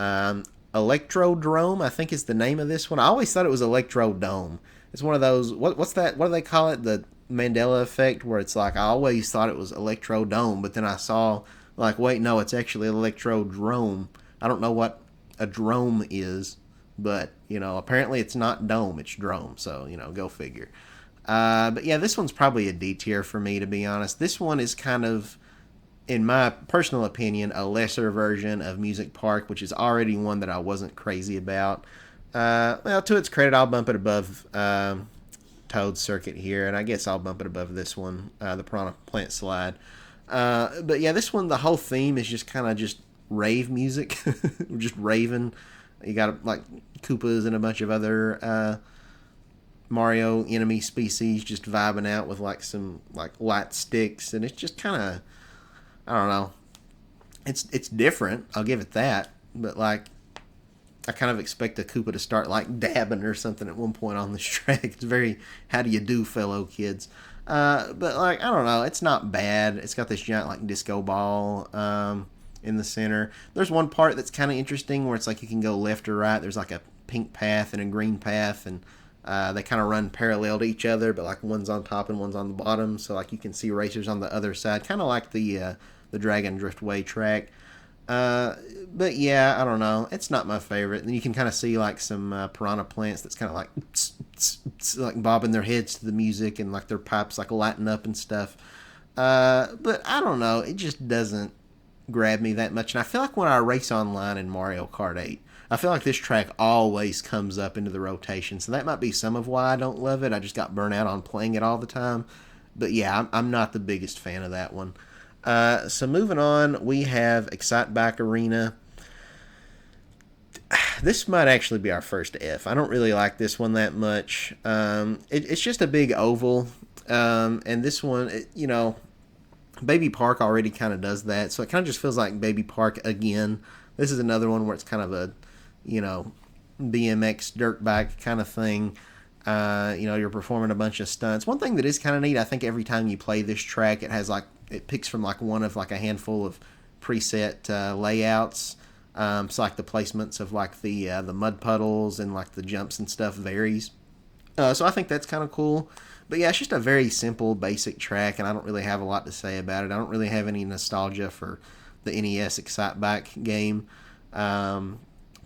Electrodrome, I think is the name of this one. I always thought it was Electrodome. It's one of those, what's that? What do they call it? The Mandela effect, where it's like I always thought it was Electrodome, but then I saw like, wait, no, it's actually Electrodrome. I don't know what a drome is, but apparently it's not dome, it's drome. So go figure. But yeah, this one's probably a D tier for me, to be honest. This one is kind of, in my personal opinion, a lesser version of Music Park, which is already one that I wasn't crazy about. Well, to its credit, I'll bump it above Toad Circuit here, and I guess I'll bump it above this one, the Piranha Plant Slide. But yeah, this one, the whole theme is just kind of just rave music. Just raving. You got like Koopas and a bunch of other Mario enemy species just vibing out with like some like light sticks, and it's just kind of, I don't know. It's different, I'll give it that, but like I kind of expect a Koopa to start like dabbing or something at one point on this track. It's very, how do you do, fellow kids? But like, I don't know, it's not bad. It's got this giant like disco ball in the center. There's one part that's kind of interesting where it's like you can go left or right. There's like a pink path and a green path, and they kind of run parallel to each other, but like one's on top and one's on the bottom. So like you can see racers on the other side, kind of like the Dragon Driftway track. But yeah, I don't know. It's not my favorite. And you can kind of see like some piranha plants that's kind of like like bobbing their heads to the music, and like their pipes like lighting up and stuff. But I don't know. It just doesn't grab me that much. And I feel like when I race online in Mario Kart 8, I feel like this track always comes up into the rotation. So that might be some of why I don't love it. I just got burnt out on playing it all the time. But yeah, I'm not the biggest fan of that one. So moving on, we have Excite Bike Arena. This might actually be our first F. I don't really like this one that much. It's just a big oval. And this one, Baby Park already kind of does that. So it kind of just feels like Baby Park again. This is another one where it's kind of a, BMX dirt bike kind of thing. You're performing a bunch of stunts. One thing that is kind of neat, I think every time you play this track, it picks from like one of like a handful of preset layouts. So like the placements of like the mud puddles and like the jumps and stuff varies. So I think that's kind of cool. But yeah, it's just a very simple, basic track, and I don't really have a lot to say about it. I don't really have any nostalgia for the NES Excite Bike game.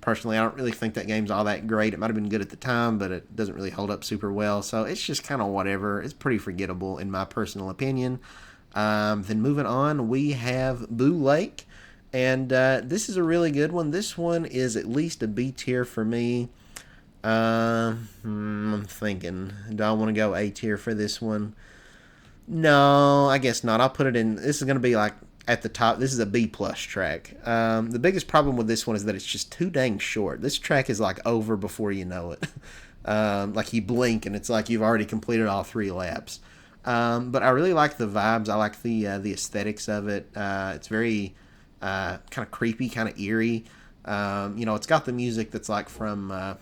Personally, I don't really think that game's all that great. It might have been good at the time, but it doesn't really hold up super well. So it's just kind of whatever. It's pretty forgettable in my personal opinion. Then moving on, we have Boo Lake. And this is a really good one. This one is at least a B tier for me. I'm thinking, do I want to go A tier for this one? No, I guess not. I'll put it in. This is going to be like at the top. This is a B plus track. The biggest problem with this one is that it's just too dang short. This track is like over before you know it. Like you blink and it's like you've already completed all 3 laps. But I really like the vibes. I like the aesthetics of it. It's very kind of creepy, kind of eerie. It's got the music that's like from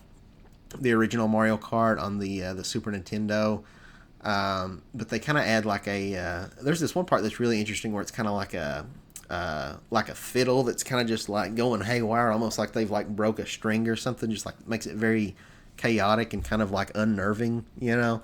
the original Mario Kart on the Super Nintendo. But they kind of add like there's this one part that's really interesting where it's kind of like a fiddle that's kind of just like going haywire, almost like they've like broke a string or something. Just like makes it very chaotic and kind of like unnerving, So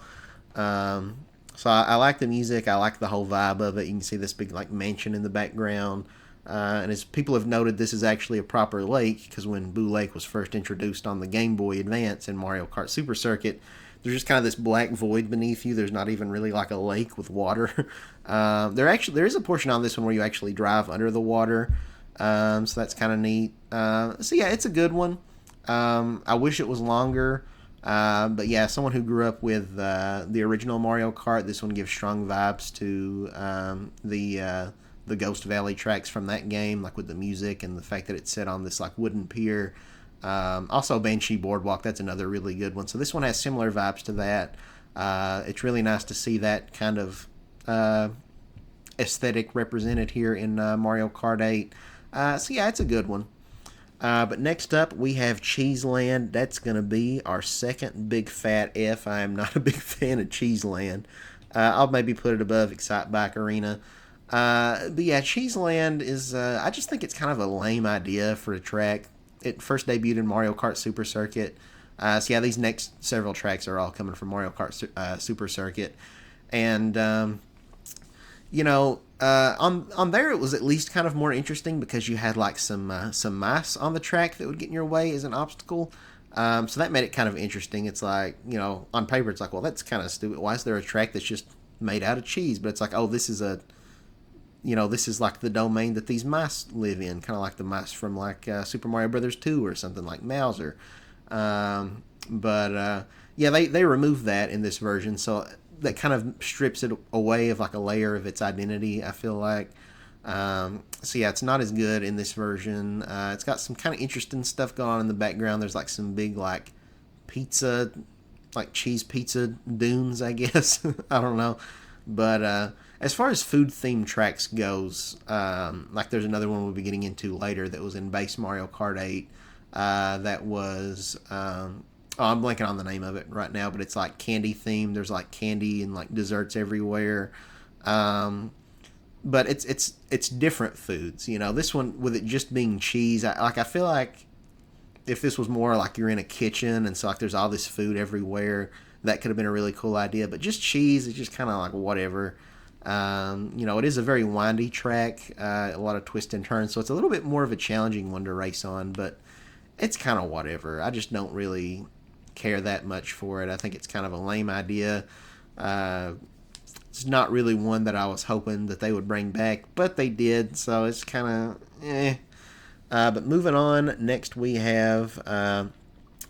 I like the music. I like the whole vibe of it. You can see this big like mansion in the background. And as people have noted, this is actually a proper lake because when Boo Lake was first introduced on the Game Boy Advance in Mario Kart Super Circuit, there's just kind of this black void beneath you. There's not even really like a lake with water. There is a portion on this one where you actually drive under the water, so that's kind of neat. So yeah, it's a good one. I wish it was longer, but yeah, someone who grew up with the original Mario Kart, this one gives strong vibes to the Ghost Valley tracks from that game, like with the music and the fact that it's set on this like wooden pier. Also, Banshee Boardwalk, that's another really good one. So this one has similar vibes to that. It's really nice to see that kind of aesthetic represented here in Mario Kart 8. So yeah, it's a good one. But next up, we have Cheeseland. That's going to be our second big fat F. I am not a big fan of Cheeseland. I'll maybe put it above Excite Bike Arena. But yeah, Cheeseland is, I just think it's kind of a lame idea for a track. It first debuted in Mario Kart Super Circuit. So yeah, these next several tracks are all coming from Mario Kart Super Circuit. And, on there it was at least kind of more interesting because you had like some mice on the track that would get in your way as an obstacle. So that made it kind of interesting. It's like, on paper it's like, well, that's kind of stupid. Why is there a track that's just made out of cheese? But it's like, oh, this is like the domain that these mice live in, kind of like the mice from like Super Mario Brothers 2 or something like Mauser. Yeah, they removed that in this version, so that kind of strips it away of like a layer of its identity, I feel like. So yeah, it's not as good in this version. It's got some kind of interesting stuff going on in the background. There's like some big like pizza, like cheese pizza dunes, I guess. I don't know. But as far as food themed tracks goes, like there's another one we'll be getting into later that was in base Mario Kart 8. That was I'm blanking on the name of it right now, but it's like candy themed. There's like candy and like desserts everywhere. But it's different foods. This one with it just being cheese. I feel like if this was more like you're in a kitchen and so like there's all this food everywhere, that could have been a really cool idea. But just cheese is just kind of like whatever. It is a very windy track, a lot of twists and turns, so it's a little bit more of a challenging one to race on, but it's kind of whatever. I just don't really care that much for it. I think it's kind of a lame idea. It's not really one that I was hoping that they would bring back, but they did, so it's kind of But moving on, next we have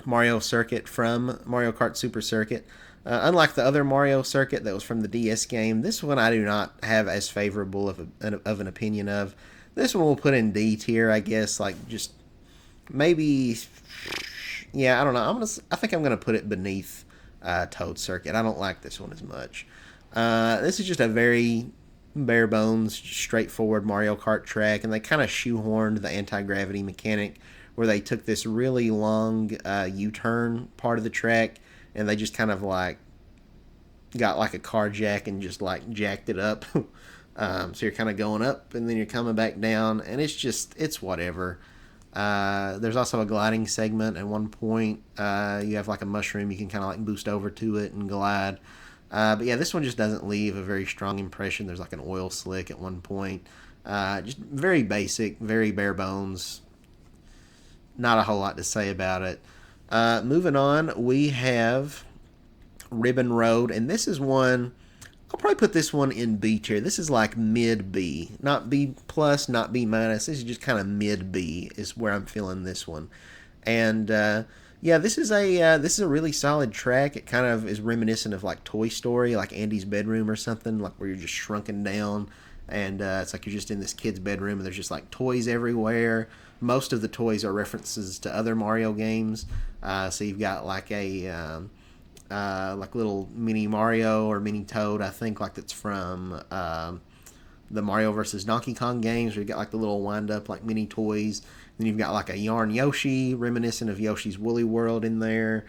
Mario Circuit from Mario Kart Super Circuit. Unlike the other Mario Circuit that was from the DS game, this one I do not have as favorable of an opinion of. This one we'll put in D tier, I guess. Like just maybe, yeah, I don't know. I think I'm gonna put it beneath Toad Circuit. I don't like this one as much. This is just a very bare bones, straightforward Mario Kart track, and they kind of shoehorned the anti-gravity mechanic where they took this really long U-turn part of the track and they just kind of like got like a car jack and just like jacked it up. So you're kind of going up and then you're coming back down, and it's whatever. There's also a gliding segment at one point. You have like a mushroom, you can kind of like boost over to it and glide. But yeah, this one just doesn't leave a very strong impression. There's like an oil slick at one point. Just very basic, very bare bones. Not a whole lot to say about it. Moving on, we have Ribbon Road, and this is one, I'll probably put this one in B tier. This is like mid B, not B plus, not B minus. This is just kind of mid B is where I'm feeling this one. And yeah, this is a really solid track. It kind of is reminiscent of like Toy Story, like Andy's bedroom or something, like where you're just shrunken down, and it's like you're just in this kid's bedroom and there's just like toys everywhere. Most of the toys are references to other Mario games. So you've got like a like little mini Mario or mini Toad, I think, like that's from the Mario versus Donkey Kong games, where you got like the little wind up like mini toys. Then you've got like a yarn Yoshi, reminiscent of Yoshi's Woolly World in there.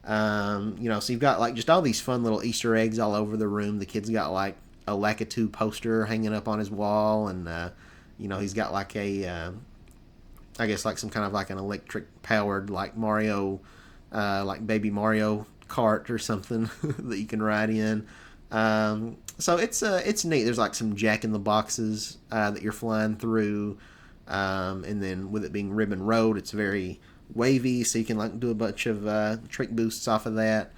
So you've got like just all these fun little Easter eggs all over the room. The kid's got like a Lakitu poster hanging up on his wall, and he's got like a I guess like some kind of like an electric powered like Mario, like Baby Mario Kart or something that you can ride in. So it's neat. There's like some Jack in the Boxes that you're flying through. And then with it being ribbon road, it's very wavy, so you can like do a bunch of trick boosts off of that.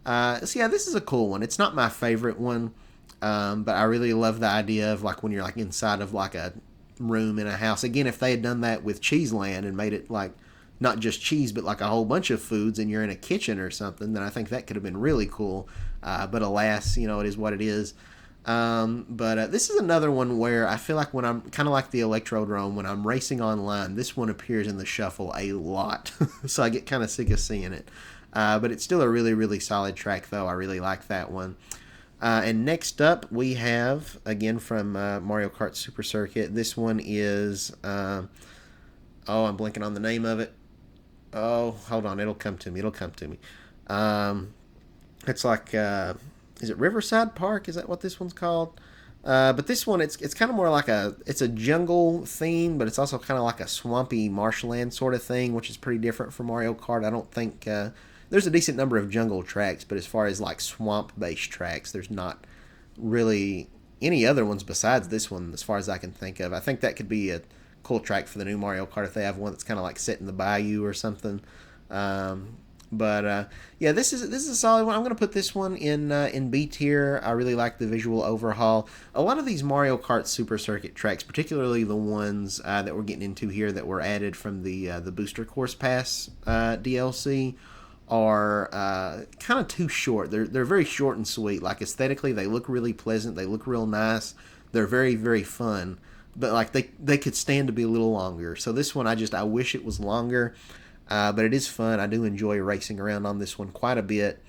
So yeah, this is a cool one. It's not my favorite one, but I really love the idea of like when you're like inside of like a room in a house. Again, if they had done that with Cheeseland and made it like not just cheese, but like a whole bunch of foods, and you're in a kitchen or something, then I think that could have been really cool. But alas, it is what it is. But this is another one where I feel like when I'm kind of like the Electrodrome, when I'm racing online, this one appears in the shuffle a lot. So I get kind of sick of seeing it. But it's still a really, really solid track, though. I really like that one. And next up, we have, again, from Mario Kart Super Circuit. This one is, I'm blanking on the name of it. Oh, hold on. It'll come to me. It's like, is it Riverside Park? Is that what this one's called? But this one, it's kind of more like it's a jungle theme, but it's also kind of like a swampy marshland sort of thing, which is pretty different from Mario Kart. I don't think, there's a decent number of jungle tracks, but as far as like swamp-based tracks, there's not really any other ones besides this one, as far as I can think of. I think that could be a cool track for the new Mario Kart if they have one that's kind of like set in the bayou or something. But yeah, this is a solid one. I'm going to put this one in B tier. I really like the visual overhaul. A lot of these Mario Kart Super Circuit tracks, particularly the ones that we're getting into here that were added from the Booster Course Pass DLC, are kind of too short. They're very short and sweet. Like aesthetically, they look really pleasant. They look real nice. They're very, very fun. But like they could stand to be a little longer. So this one, I wish it was longer. But it is fun. I do enjoy racing around on this one quite a bit.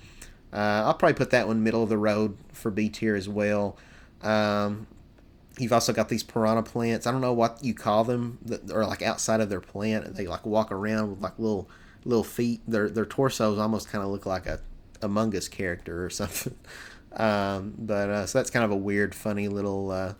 I'll probably put that one middle of the road for B tier as well. You've also got these piranha plants. I don't know what you call them, that are like outside of their plant. They like walk around with like little feet. Their torsos almost kind of look like a Among Us character or something. So that's kind of a weird, funny little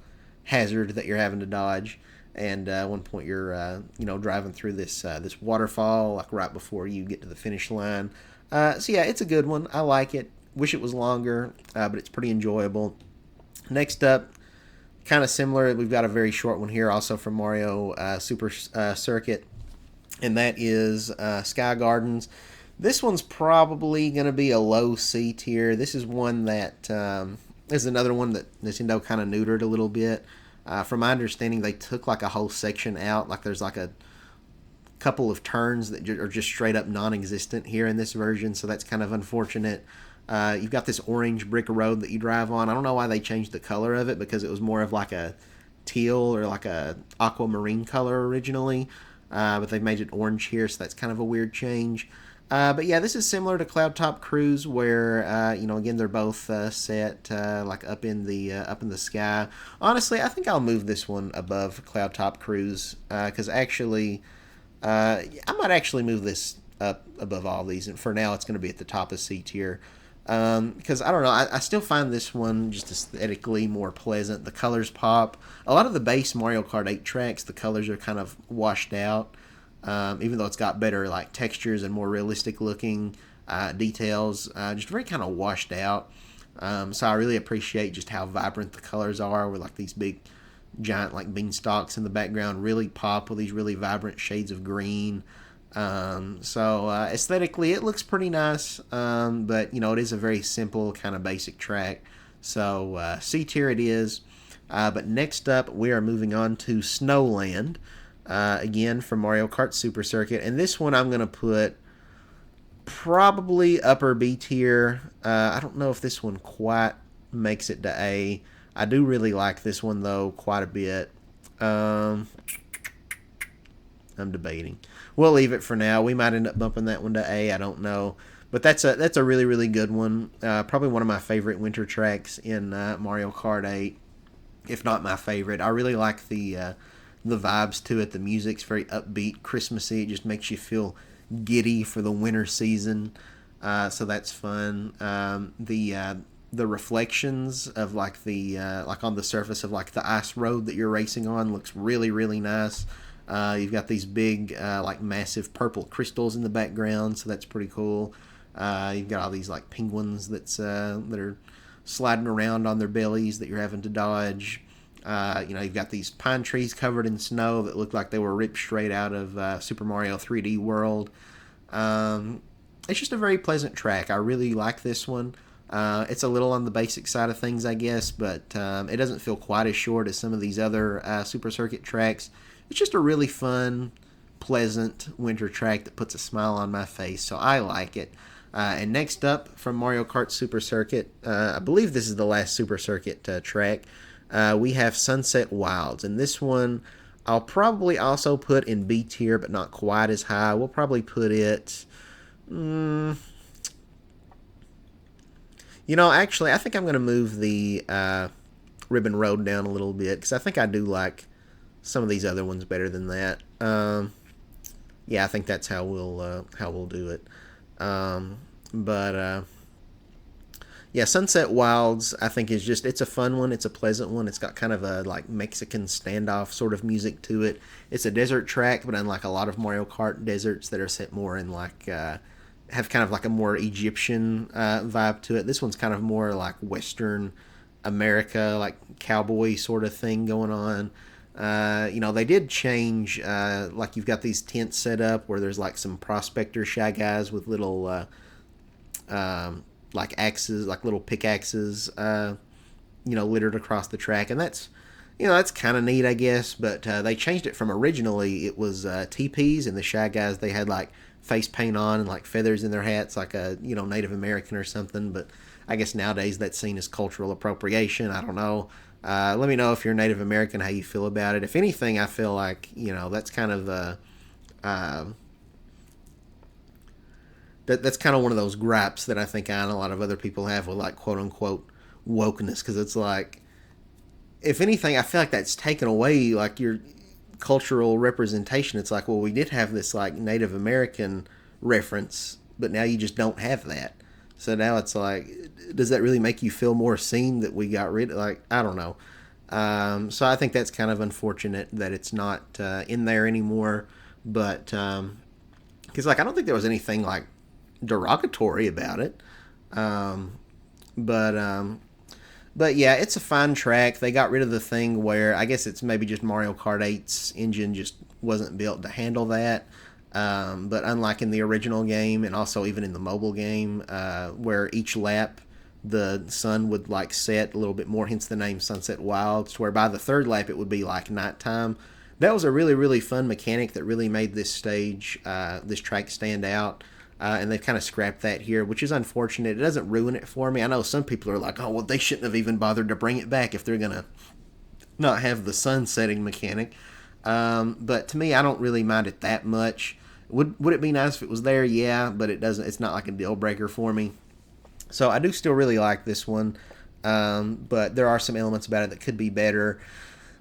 hazard that you're having to dodge. And at one point you're driving through this waterfall like right before you get to the finish line. So yeah, it's a good one. I like it. Wish it was longer, but it's pretty enjoyable. Next up, kind of similar. We've got a very short one here, also from Mario Super Circuit, and that is Sky Gardens. This one's probably going to be a low C tier. This is one that is another one that Nintendo kind of neutered a little bit. From my understanding, they took like a whole section out. Like there's like a couple of turns that are just straight up non-existent here in this version, so that's kind of unfortunate. You've got this orange brick road that you drive on. I don't know why they changed the color of it, because it was more of like a teal or like a aquamarine color originally, but they've made it orange here, so that's kind of a weird change. But yeah, this is similar to Cloud Top Cruise, where again they're both set like up in the sky. Honestly, I think I'll move this one above Cloud Top Cruise, because actually, I might actually move this up above all these, and for now it's going to be at the top of C tier. Because I don't know, I still find this one just aesthetically more pleasant. The colors pop. A lot of the base Mario Kart 8 tracks, the colors are kind of washed out. Even though it's got better like textures and more realistic looking details, just very kind of washed out. So I really appreciate just how vibrant the colors are, with like these big giant like beanstalks in the background really pop with these really vibrant shades of green. So aesthetically it looks pretty nice, but it is a very simple kind of basic track. So C tier it is. But next up we are moving on to Snowland. Again, from Mario Kart Super Circuit. And this one I'm going to put probably upper B tier. I don't know if this one quite makes it to A. I do really like this one, though, quite a bit. I'm debating. We'll leave it for now. We might end up bumping that one to A. I don't know. But that's a really, really good one. Probably one of my favorite winter tracks in Mario Kart 8, if not my favorite. I really like the vibes to it. The music's very upbeat, Christmassy. It just makes you feel giddy for the winter season. So that's fun. The reflections of like like on the surface of like the ice road that you're racing on looks really, really nice. You've got these big like massive purple crystals in the background, so that's pretty cool. You've got all these like penguins that are sliding around on their bellies that you're having to dodge. You've got these pine trees covered in snow that look like they were ripped straight out of Super Mario 3D World. Um, it's just a very pleasant track. I really like this one. It's a little on the basic side of things, I guess, but it doesn't feel quite as short as some of these other Super Circuit tracks. It's just a really fun, pleasant winter track that puts a smile on my face, so I like it. And next up from Mario Kart Super Circuit, I believe this is the last Super Circuit track, we have Sunset Wilds. And this one I'll probably also put in B tier, but not quite as high. We'll probably put it... actually, I think I'm going to move the Ribbon Road down a little bit, because I think I do like some of these other ones better than that. Yeah, I think that's how we'll do it. But yeah, Sunset Wilds, I think it's a fun one. It's a pleasant one. It's got kind of a like Mexican standoff sort of music to it. It's a desert track, but unlike a lot of Mario Kart deserts that are set more in like have kind of like a more Egyptian vibe to it, this one's kind of more like Western America, like cowboy sort of thing going on. They did change, like you've got these tents set up where there's like some prospector shy guys with little like axes, like little pickaxes, littered across the track, and that's kind of neat, I guess. But they changed it from originally it was teepees, and the shy guys they had like face paint on and like feathers in their hats, like a Native American or something. But I guess nowadays that's seen as cultural appropriation. I don't know. Let me know if you're Native American how you feel about it. If anything, I feel like that's kind of that's kind of one of those gripes that I think I and a lot of other people have with like quote unquote wokeness, because it's like, if anything, I feel like that's taken away like your cultural representation. It's like, well, we did have this like Native American reference, but now you just don't have that. So now it's like, does that really make you feel more seen that we got rid of? Like, I don't know. So I think that's kind of unfortunate that it's not in there anymore. But because like I don't think there was anything like derogatory about it. But yeah, it's a fine track. They got rid of the thing where I guess it's maybe just Mario Kart 8's engine just wasn't built to handle that. But unlike in the original game, and also even in the mobile game, where each lap the sun would like set a little bit more, hence the name Sunset Wilds, to where by the third lap it would be like nighttime. That was a really, really fun mechanic that really made this this track stand out. And they've kind of scrapped that here, which is unfortunate. It doesn't ruin it for me. I know some people are like, oh, well, they shouldn't have even bothered to bring it back if they're going to not have the sun setting mechanic. But to me, I don't really mind it that much. Would it be nice if it was there? Yeah, but it doesn't. It's not like a deal breaker for me. So I do still really like this one, but there are some elements about it that could be better.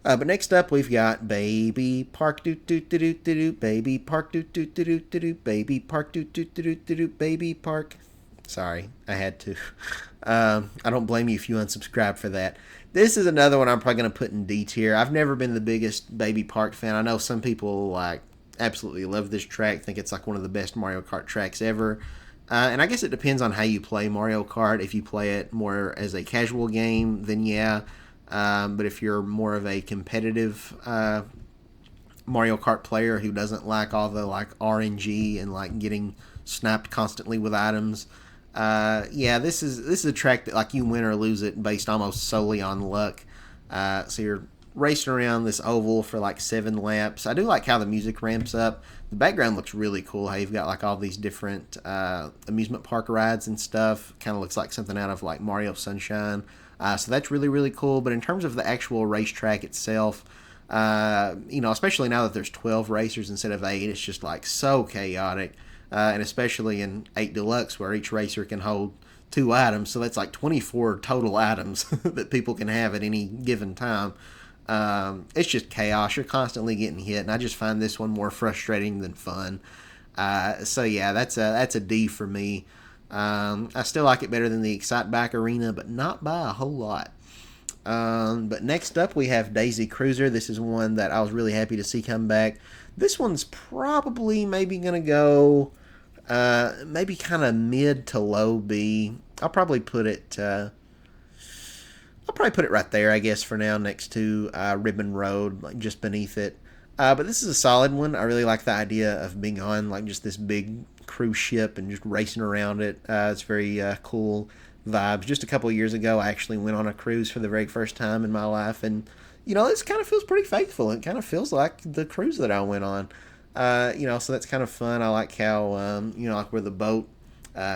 But next up, we've got Baby Park doo doo doo doo doo, Baby Park doo doo doo doo doo, Baby Park doo doo doo doo doo, Baby Park. Sorry, I had to. I don't blame you if you unsubscribe for that. This is another one I'm probably going to put in D tier. I've never been the biggest Baby Park fan. I know some people like absolutely love this track, think it's like one of the best Mario Kart tracks ever. And I guess it depends on how you play Mario Kart. If you play it more as a casual game, then yeah. But if you're more of a competitive Mario Kart player who doesn't like all the like RNG and like getting sniped constantly with items, yeah, this is a track that like you win or lose it based almost solely on luck. So you're racing around this oval for like 7 laps. I do like how the music ramps up. The background looks really cool. How you've got like all these different amusement park rides and stuff. Kind of looks like something out of like Mario Sunshine. So that's really, really cool. But in terms of the actual racetrack itself, especially now that there's 12 racers instead of 8, it's just like so chaotic. And especially in 8 Deluxe, where each racer can hold 2 items. So that's like 24 total items that people can have at any given time. It's just chaos. You're constantly getting hit. And I just find this one more frustrating than fun. So yeah, that's a D for me. I still like it better than the Excite Bike Arena, but not by a whole lot. But next up, we have Daisy Cruiser. This is one that I was really happy to see come back. This one's probably maybe going to go maybe kind of mid to low B. I'll probably put it I'll probably put it right there, I guess, for now, next to Ribbon Road, like just beneath it. But this is a solid one. I really like the idea of being on like just this big cruise ship and just racing around it. It's very cool vibes. Just a couple of years ago, I actually went on a cruise for the very first time in my life, and this kind of feels pretty faithful. It kind of feels like the cruise that I went on. So that's kind of fun. I like how like where the boat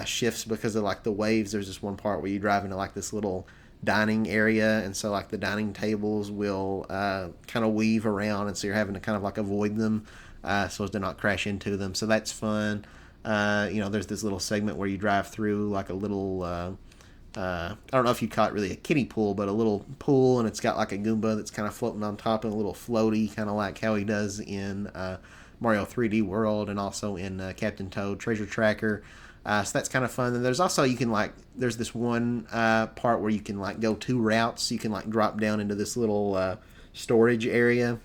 shifts because of like the waves. There's this one part where you drive into like this little dining area, and so like the dining tables will kind of weave around, and so you're having to kind of like avoid them so as to not crash into them. So that's fun. There's this little segment where you drive through like a little I don't know if you'd call it really a kiddie pool, but a little pool, and it's got like a Goomba that's kind of floating on top and a little floaty, kind of like how he does in Mario 3D World and also in Captain Toad Treasure Tracker. So that's kind of fun. And there's also, there's this one part where you can like go two routes. You can like drop down into this little storage area.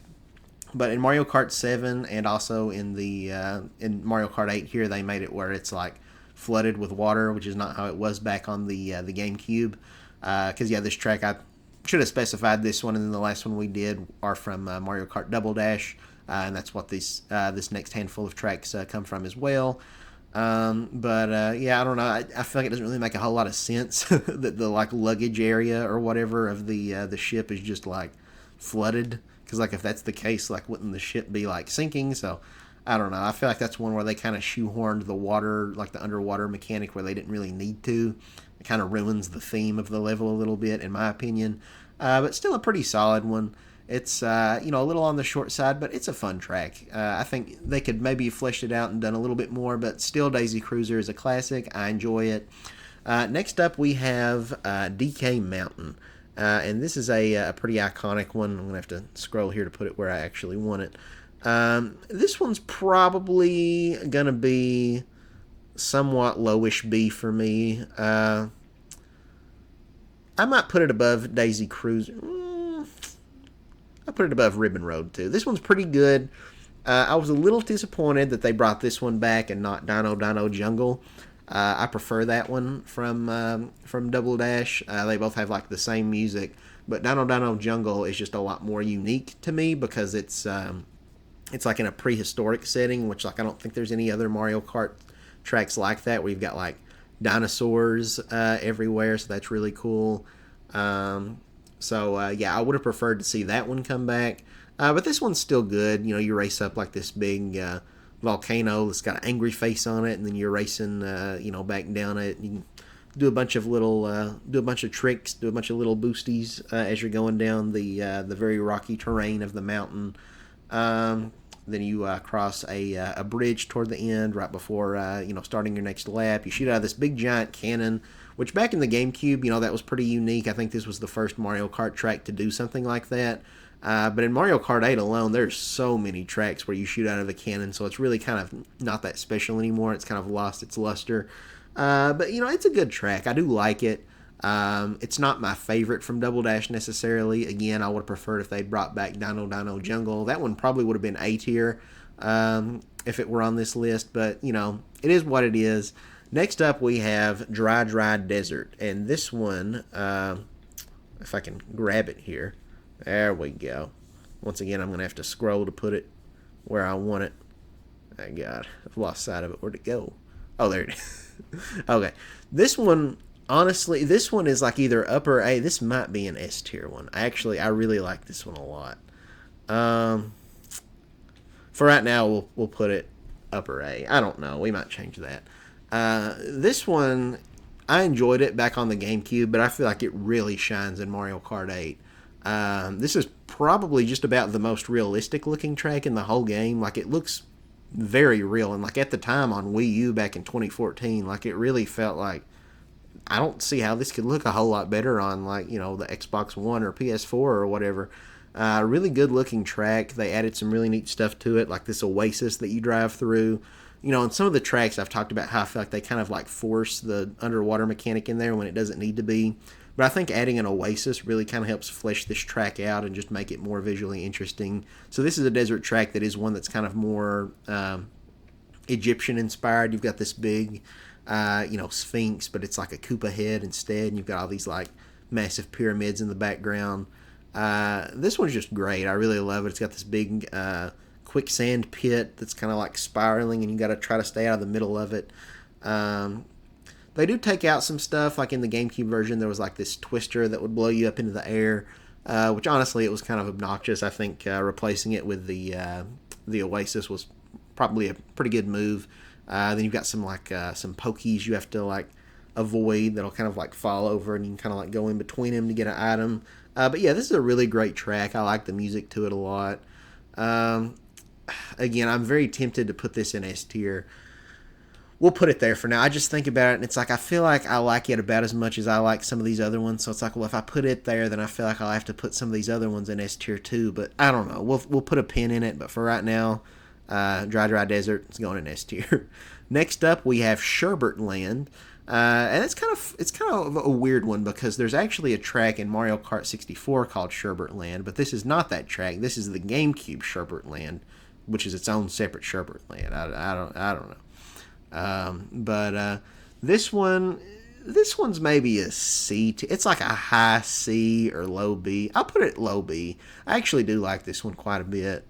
But in Mario Kart 7 and also in in Mario Kart 8 here, they made it where it's like flooded with water, which is not how it was back on the GameCube. Because this track, I should have specified this one, and then the last one we did are from Mario Kart Double Dash, and that's what this next handful of tracks come from as well. I don't know. I feel like it doesn't really make a whole lot of sense that the like luggage area or whatever of the ship is just like flooded. Because like if that's the case, like wouldn't the ship be like sinking? So I don't know. I feel like that's one where they kind of shoehorned the water, like the underwater mechanic, where they didn't really need to. It kind of ruins the theme of the level a little bit, in my opinion. But still a pretty solid one. It's a little on the short side, but it's a fun track. I think they could maybe have fleshed it out and done a little bit more, but still Daisy Cruiser is a classic. I enjoy it. Next up we have DK Mountain. And this is a pretty iconic one. I'm going to have to scroll here to put it where I actually want it. This one's probably going to be somewhat lowish B for me. I might put it above Daisy Cruiser. I put it above Ribbon Road too. This one's pretty good. I was a little disappointed that they brought this one back and not Dino Dino Jungle. I prefer that one from Double Dash. They both have like the same music, but Dino Dino Jungle is just a lot more unique to me because it's like in a prehistoric setting, which like I don't think there's any other Mario Kart tracks like that where you've got like dinosaurs everywhere. So that's really cool. I would have preferred to see that one come back. But this one's still good. You race up like this big volcano that's got an angry face on it, and then you're racing, back down it. You can do a bunch of tricks, do a bunch of little boosties as you're going down the very rocky terrain of the mountain. Then you cross a bridge toward the end right before starting your next lap. You shoot out of this big giant cannon, which back in the GameCube, that was pretty unique. I think this was the first Mario Kart track to do something like that. But in Mario Kart 8 alone, there's so many tracks where you shoot out of a cannon, so it's really kind of not that special anymore. It's kind of lost its luster. But it's a good track. I do like it. It's not my favorite from Double Dash necessarily. Again, I would have preferred if they'd brought back Dino Dino Jungle. That one probably would have been A tier if it were on this list, but it is what it is. Next up, we have Dry Dry Desert, and this one, if I can grab it here, there we go. Once again, I'm going to have to scroll to put it where I want it. Oh, God, I've lost sight of it. Where'd it go? Oh, there it is. Okay, this one, honestly, this one is like either up or A. This might be an S tier one. I really like this one a lot. For right now, we'll put it up or A. I don't know. We might change that. This one, I enjoyed it back on the GameCube, but I feel like it really shines in Mario Kart 8. This is probably just about the most realistic looking track in the whole game. Like, it looks very real, and like at the time on Wii U back in 2014, like it really felt like I don't see how this could look a whole lot better on like the Xbox One or PS4 or whatever. Really good looking track. They added some really neat stuff to it, like this oasis that you drive through. On some of the tracks I've talked about how I feel like they kind of like force the underwater mechanic in there when it doesn't need to be. But I think adding an oasis really kind of helps flesh this track out and just make it more visually interesting. So this is a desert track that is one that's kind of more Egyptian inspired. You've got this big, sphinx, but it's like a Koopa head instead. And you've got all these like massive pyramids in the background. This one's just great. I really love it. It's got this big quicksand pit that's kind of like spiraling, and you got to try to stay out of the middle of it. They do take out some stuff, like in the GameCube version, there was like this twister that would blow you up into the air, which honestly it was kind of obnoxious. I think replacing it with the Oasis was probably a pretty good move. Then you've got some like some pokies you have to like avoid that'll kind of like fall over, and you can kind of like go in between them to get an item. But yeah, this is a really great track. I like the music to it a lot. Again, I'm very tempted to put this in S tier. We'll put it there for now. I just think about it, and it's like I feel like I like it about as much as I like some of these other ones. So it's like, well, if I put it there, then I feel like I'll have to put some of these other ones in S tier too. But I don't know. We'll put a pin in it. But for right now, Dry Desert is going in S tier. Next up, we have Sherbert Land. And it's kind of a weird one because there's actually a track in Mario Kart 64 called Sherbert Land, but this is not that track. This is the GameCube Sherbert Land, which is its own separate Sherbert Land. I don't know. But this one's maybe a C. It's like a high C or low B. I'll put it low B. I actually do like this one quite a bit.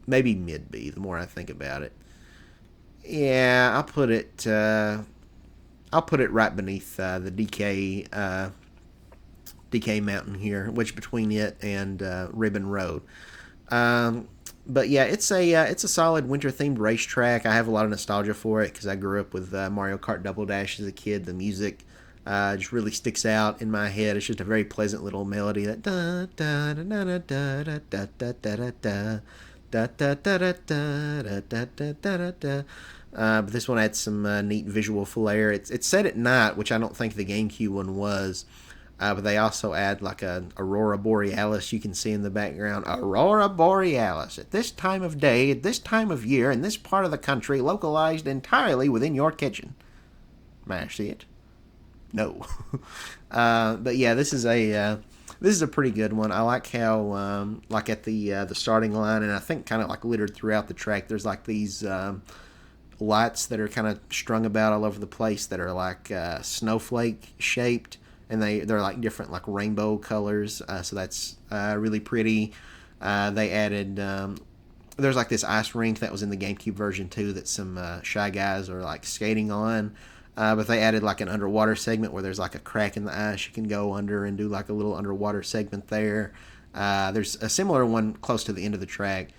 Maybe mid B. The more I think about it. Yeah, I'll put it right beneath the DK Mountain here, which between it and Ribbon Road. But yeah, it's a solid winter themed racetrack. I have a lot of nostalgia for it because I grew up with Mario Kart Double Dash as a kid. The music just really sticks out in my head. It's just a very pleasant little melody that da da da da da da da da da da da da da da da da da. But this one had some neat visual flair. It's set at night, which I don't think the GameCube one was. But they also add like a Aurora Borealis you can see in the background. Aurora Borealis at this time of day, at this time of year, in this part of the country, localized entirely within your kitchen. May I see it? No. But yeah, this is a pretty good one. I like how like at the starting line, and I think kind of like littered throughout the track, there's like these lights that are kind of strung about all over the place that are like snowflake shaped. And they're like different like rainbow colors, so that's really pretty. They added there's like this ice rink that was in the GameCube version too that some Shy Guys are like skating on, but they added like an underwater segment where there's like a crack in the ice you can go under and do like a little underwater segment there. There's a similar one close to the end of the track.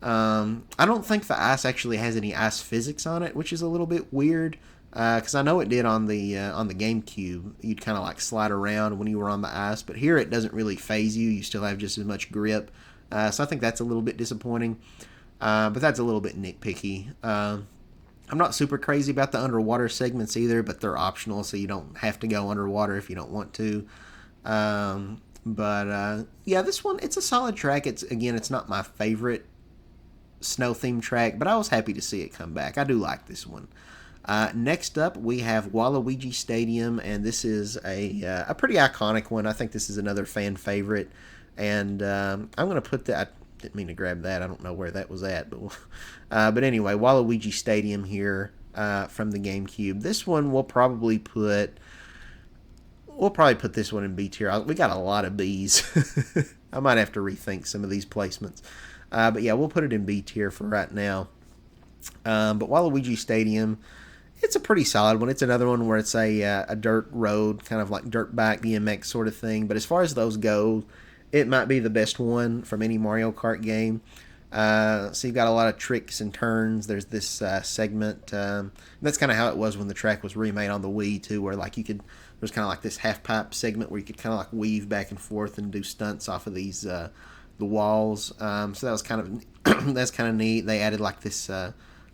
I don't think the ice actually has any ice physics on it, which is a little bit weird. Because I know it did on the GameCube. You'd kind of like slide around when you were on the ice, but here it doesn't really phase you. You still have just as much grip. So I think that's a little bit disappointing. But that's a little bit nitpicky. I'm not super crazy about the underwater segments either, but they're optional, so you don't have to go underwater if you don't want to. But yeah, this one, it's a solid track. It's not my favorite snow-themed track, but I was happy to see it come back. I do like this one. Next up, we have Waluigi Stadium, and this is a pretty iconic one. I think this is another fan favorite, and I'm going to put that. I didn't mean to grab that. I don't know where that was at, but anyway, Waluigi Stadium here from the GameCube. This one we'll probably put this one in B tier. We got a lot of Bs. I might have to rethink some of these placements, but yeah, we'll put it in B tier for right now. But Waluigi Stadium, it's a pretty solid one. It's another one where it's a dirt road, kind of like dirt bike BMX sort of thing. But as far as those go, it might be the best one from any Mario Kart game. So you've got a lot of tricks and turns. There's this segment. That's kind of how it was when the track was remade on the Wii too, where like there's kind of like this half pipe segment where you could kind of like weave back and forth and do stunts off of these the walls. So that was kind of that's kind of neat. They added like this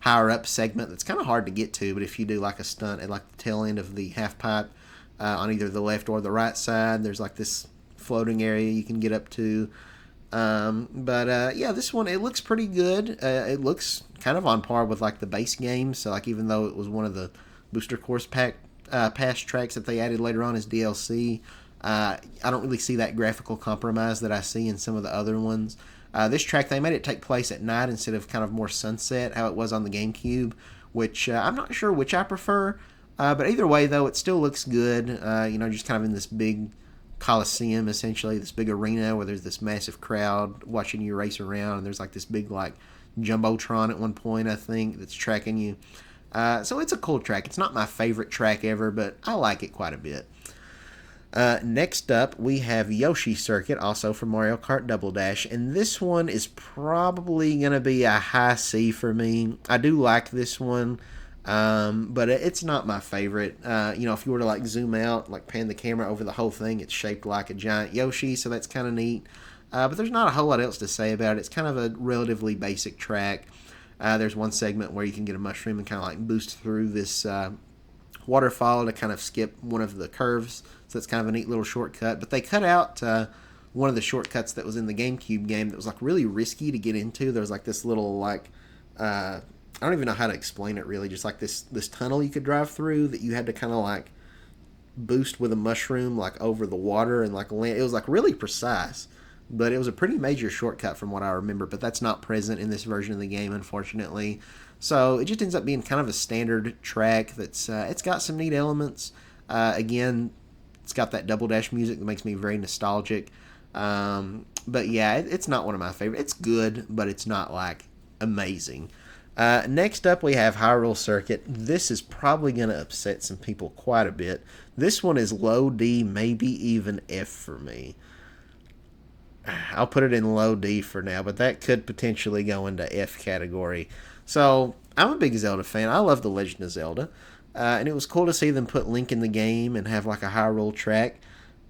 higher up segment that's kind of hard to get to, but if you do like a stunt at like the tail end of the half pipe on either the left or the right side, there's like this floating area you can get up to. But yeah, this one, it looks pretty good. It looks kind of on par with like the base game, so like even though it was one of the booster course pass tracks that they added later on as DLC, I don't really see that graphical compromise that I see in some of the other ones. This track, they made it take place at night instead of kind of more sunset, how it was on the GameCube, which I'm not sure which I prefer, But either way, though, it still looks good. Just kind of in this big coliseum, essentially, this big arena where there's this massive crowd watching you race around, and there's like this big like jumbotron at one point, I think, that's tracking you. So it's a cool track. It's not my favorite track ever, but I like it quite a bit. Next up, we have Yoshi Circuit, also from Mario Kart Double Dash, and this one is probably going to be a high C for me. I do like this one, but it's not my favorite. If you were to like zoom out, like pan the camera over the whole thing, it's shaped like a giant Yoshi, so that's kind of neat. But there's not a whole lot else to say about it. It's kind of a relatively basic track. There's one segment where you can get a mushroom and kind of like boost through this waterfall to kind of skip one of the curves. So it's kind of a neat little shortcut. But they cut out one of the shortcuts that was in the GameCube game that was like really risky to get into. There was like this little like I don't even know how to explain it really. Just like this tunnel you could drive through that you had to kind of like boost with a mushroom like over the water and like land. It was like really precise. But it was a pretty major shortcut from what I remember, but that's not present in this version of the game, unfortunately. So it just ends up being kind of a standard track that's it's got some neat elements. Again, it's got that double dash music that makes me very nostalgic. But yeah, it's not one of my favorites. It's good, but it's not like amazing. Next up, we have Hyrule Circuit. This is probably going to upset some people quite a bit. This one is low D, maybe even F for me. I'll put it in low D for now, but that could potentially go into F category. So, I'm a big Zelda fan. I love The Legend of Zelda. And it was cool to see them put Link in the game and have like a Hyrule track.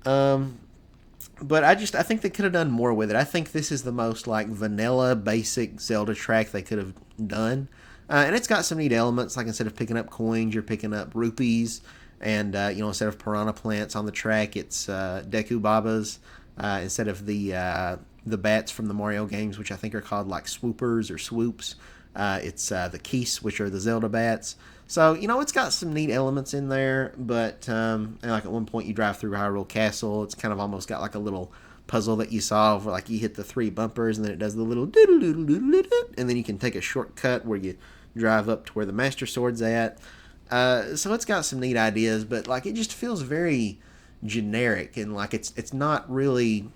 But I think they could have done more with it. I think this is the most like vanilla, basic Zelda track they could have done. And it's got some neat elements. Like instead of picking up coins, you're picking up rupees. And, instead of piranha plants on the track, it's Deku Babas. Instead of the bats from the Mario games, which I think are called like swoopers or swoops. It's the Keese, which are the Zelda bats. So, it's got some neat elements in there, but and like at one point you drive through Hyrule Castle. It's kind of almost got like a little puzzle that you solve where like you hit the 3 bumpers and then it does the little doodle-doodle-doodle-doodle, and then you can take a shortcut where you drive up to where the Master Sword's at. So it's got some neat ideas, but like it just feels very generic and like it's not really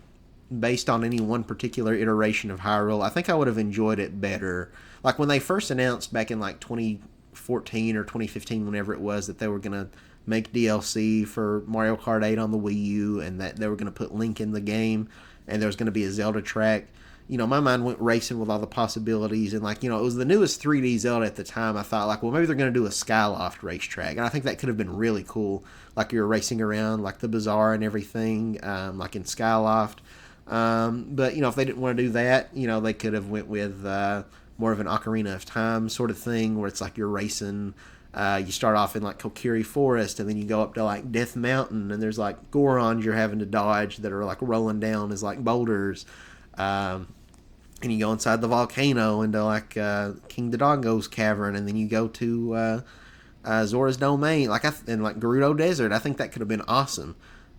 based on any one particular iteration of Hyrule. I think I would have enjoyed it better. Like when they first announced back in like 2014 or 2015, whenever it was, that they were going to make DLC for Mario Kart 8 on the Wii U and that they were going to put Link in the game and there was going to be a Zelda track. My mind went racing with all the possibilities, and like, it was the newest 3D Zelda at the time. I thought like, well, maybe they're going to do a Skyloft racetrack, and I think that could have been really cool. Like you're racing around like the bazaar and everything, like in Skyloft. But if they didn't want to do that, they could have went with more of an Ocarina of Time sort of thing, where it's like you're racing. You start off in like Kokiri Forest, and then you go up to like Death Mountain, and there's like Gorons you're having to dodge that are like rolling down as like boulders. And you go inside the volcano into like King Dodongo's cavern, and then you go to Zora's Domain, and like Gerudo Desert. I think that could have been awesome.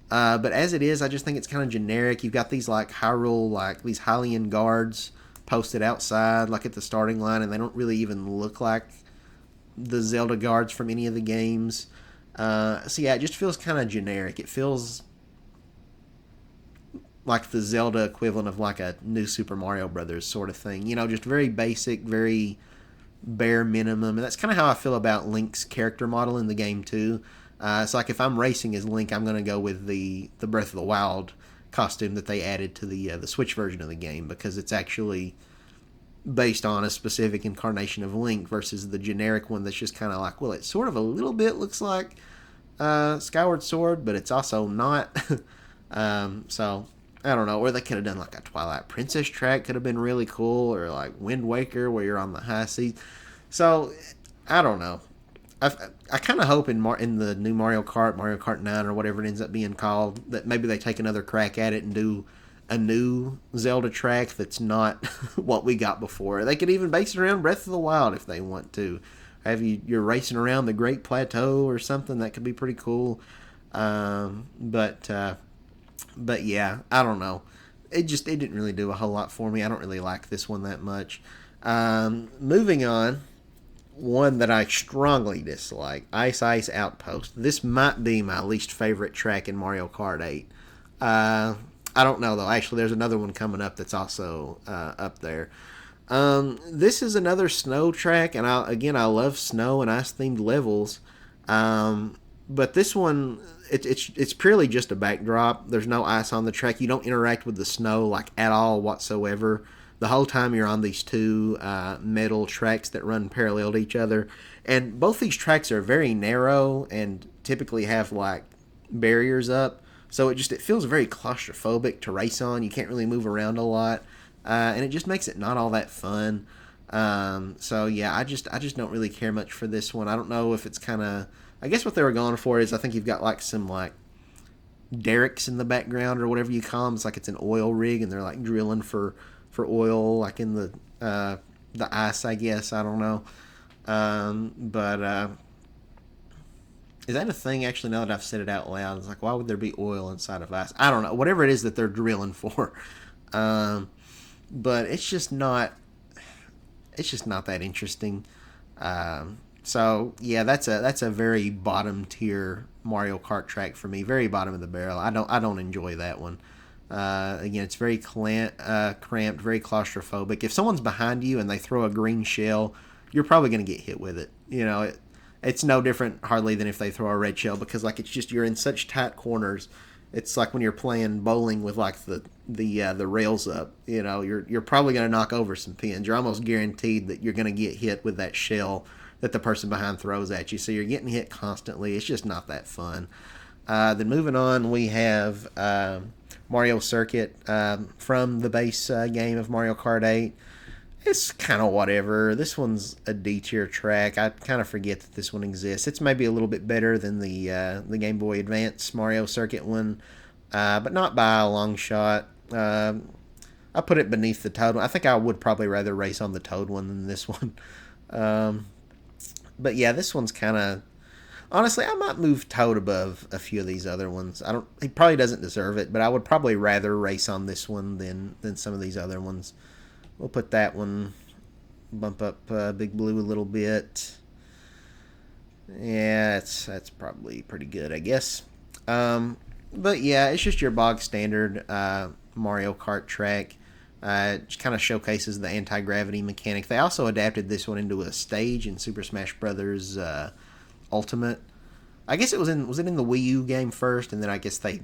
But as it is, I just think it's kind of generic. You've got these like Hyrule, like these Hylian guards posted outside, like at the starting line, and they don't really even look like the Zelda guards from any of the games. So yeah, it just feels kind of generic. It feels like the Zelda equivalent of like a new Super Mario Brothers sort of thing. Just very basic, very bare minimum. And that's kind of how I feel about Link's character model in the game too. It's like if I'm racing as Link, I'm going to go with the Breath of the Wild costume that they added to the Switch version of the game, because it's actually based on a specific incarnation of Link versus the generic one that's just kind of like, well, it sort of a little bit looks like Skyward Sword, but it's also not. So I don't know. Or they could have done like a Twilight Princess track, could have been really cool, or like Wind Waker where you're on the high seas. So I don't know. I kind of hope in the new Mario Kart 9, or whatever it ends up being called, that maybe they take another crack at it and do a new Zelda track that's not what we got before. They could even base it around Breath of the Wild if they want to. Have you're racing around the Great Plateau or something. That could be pretty cool. But yeah, I don't know. It didn't really do a whole lot for me. I don't really like this one that much. Moving on, one that I strongly dislike, Ice Ice Outpost. This might be my least favorite track in Mario Kart 8. Uh, I don't know though. Actually, there's another one coming up that's also up there. This is another snow track, and I love snow and ice themed levels. But this one, it's purely just a backdrop. There's no ice on the track. You don't interact with the snow like at all whatsoever. The whole time you're on these two metal tracks that run parallel to each other, and both these tracks are very narrow and typically have like barriers up. So it feels very claustrophobic to race on. You can't really move around a lot, and it just makes it not all that fun. So yeah, I just don't really care much for this one. I don't know if it's kind of. I guess what they were going for is I think you've got like some like derricks in the background or whatever you call them. It's like it's an oil rig and they're like drilling for oil like in the ice. I guess I don't know. But is that a thing? Actually, now that I've said it out loud, it's like why would there be oil inside of ice? I don't know. Whatever it is that they're drilling for. But it's just not. It's just not that interesting. So yeah, that's a very bottom tier Mario Kart track for me. Very bottom of the barrel. I don't enjoy that one. Again, it's very cramped, very claustrophobic. If someone's behind you and they throw a green shell, you're probably going to get hit with it. It's no different hardly than if they throw a red shell because like it's just you're in such tight corners. It's like when you're playing bowling with like the rails up. You're probably going to knock over some pins. You're almost guaranteed that you're going to get hit with that shell that the person behind throws at you. So you're getting hit constantly. It's just not that fun. Then moving on, we have Mario Circuit from the base game of Mario Kart 8. It's kind of whatever. This one's a D tier track. I kind of forget that this one exists. It's maybe a little bit better than the Game Boy Advance Mario Circuit one, but not by a long shot. I put it beneath the Toad one. I think I would probably rather race on the Toad one than this one. But yeah, this one's kind of. Honestly, I might move Toad above a few of these other ones. He probably doesn't deserve it, but I would probably rather race on this one than some of these other ones. We'll put that one, bump up Big Blue a little bit. Yeah, that's probably pretty good, I guess. But yeah, it's just your bog standard Mario Kart track. It kind of showcases the anti-gravity mechanic. They also adapted this one into a stage in Super Smash Brothers Ultimate. I guess it was in the Wii U game first, and then I guess they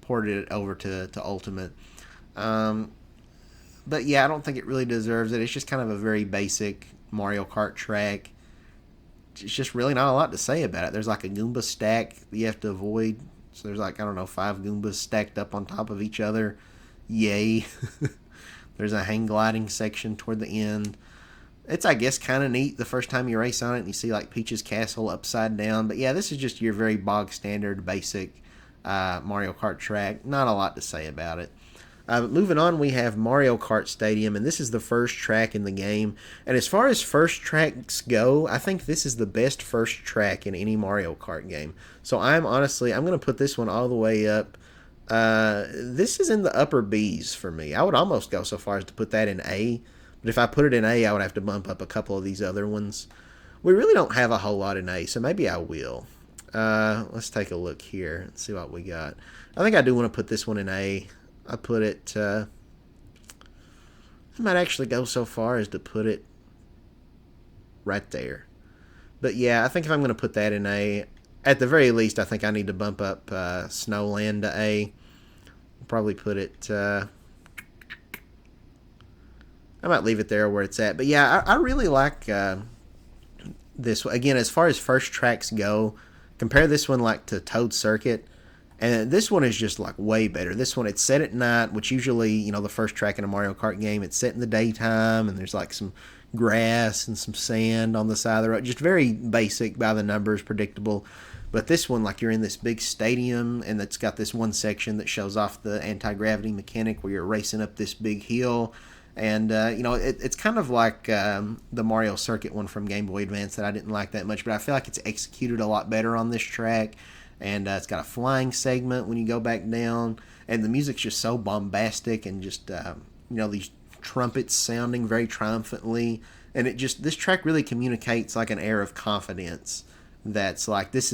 ported it over to Ultimate. But yeah, I don't think it really deserves it. It's just kind of a very basic Mario Kart track. It's just really not a lot to say about it. There's like a Goomba stack that you have to avoid. So there's like, I don't know, 5 Goombas stacked up on top of each other. Yay. There's a hang gliding section toward the end. It's, I guess, kind of neat the first time you race on it and you see like Peach's castle upside down. But yeah, this is just your very bog standard, basic Mario Kart track. Not a lot to say about it. But moving on, we have Mario Kart Stadium, and this is the first track in the game. And as far as first tracks go, I think this is the best first track in any Mario Kart game. So I'm going to put this one all the way up. This is in the upper B's for me. I would almost go so far as to put that in A. But if I put it in A, I would have to bump up a couple of these other ones. We really don't have a whole lot in A, so maybe I will. Let's take a look here and see what we got. I think I do want to put this one in A. I put it, I might actually go so far as to put it right there. But yeah, I think if I'm going to put that in A, at the very least, I think I need to bump up Snowland to A. Probably put it, I might leave it there where it's at. But yeah, I really like this. Again, as far as first tracks go, compare this one like to Toad Circuit. And this one is just like way better. This one, it's set at night, which usually, the first track in a Mario Kart game, it's set in the daytime, and there's like some grass and some sand on the side of the road. Just very basic, by the numbers, predictable. But this one, like you're in this big stadium, and it's got this one section that shows off the anti-gravity mechanic where you're racing up this big hill. And, it's kind of like the Mario Circuit one from Game Boy Advance that I didn't like that much, but I feel like it's executed a lot better on this track. And it's got a flying segment when you go back down. And the music's just so bombastic and just, these trumpets sounding very triumphantly. and this track really communicates like an air of confidence. That's like this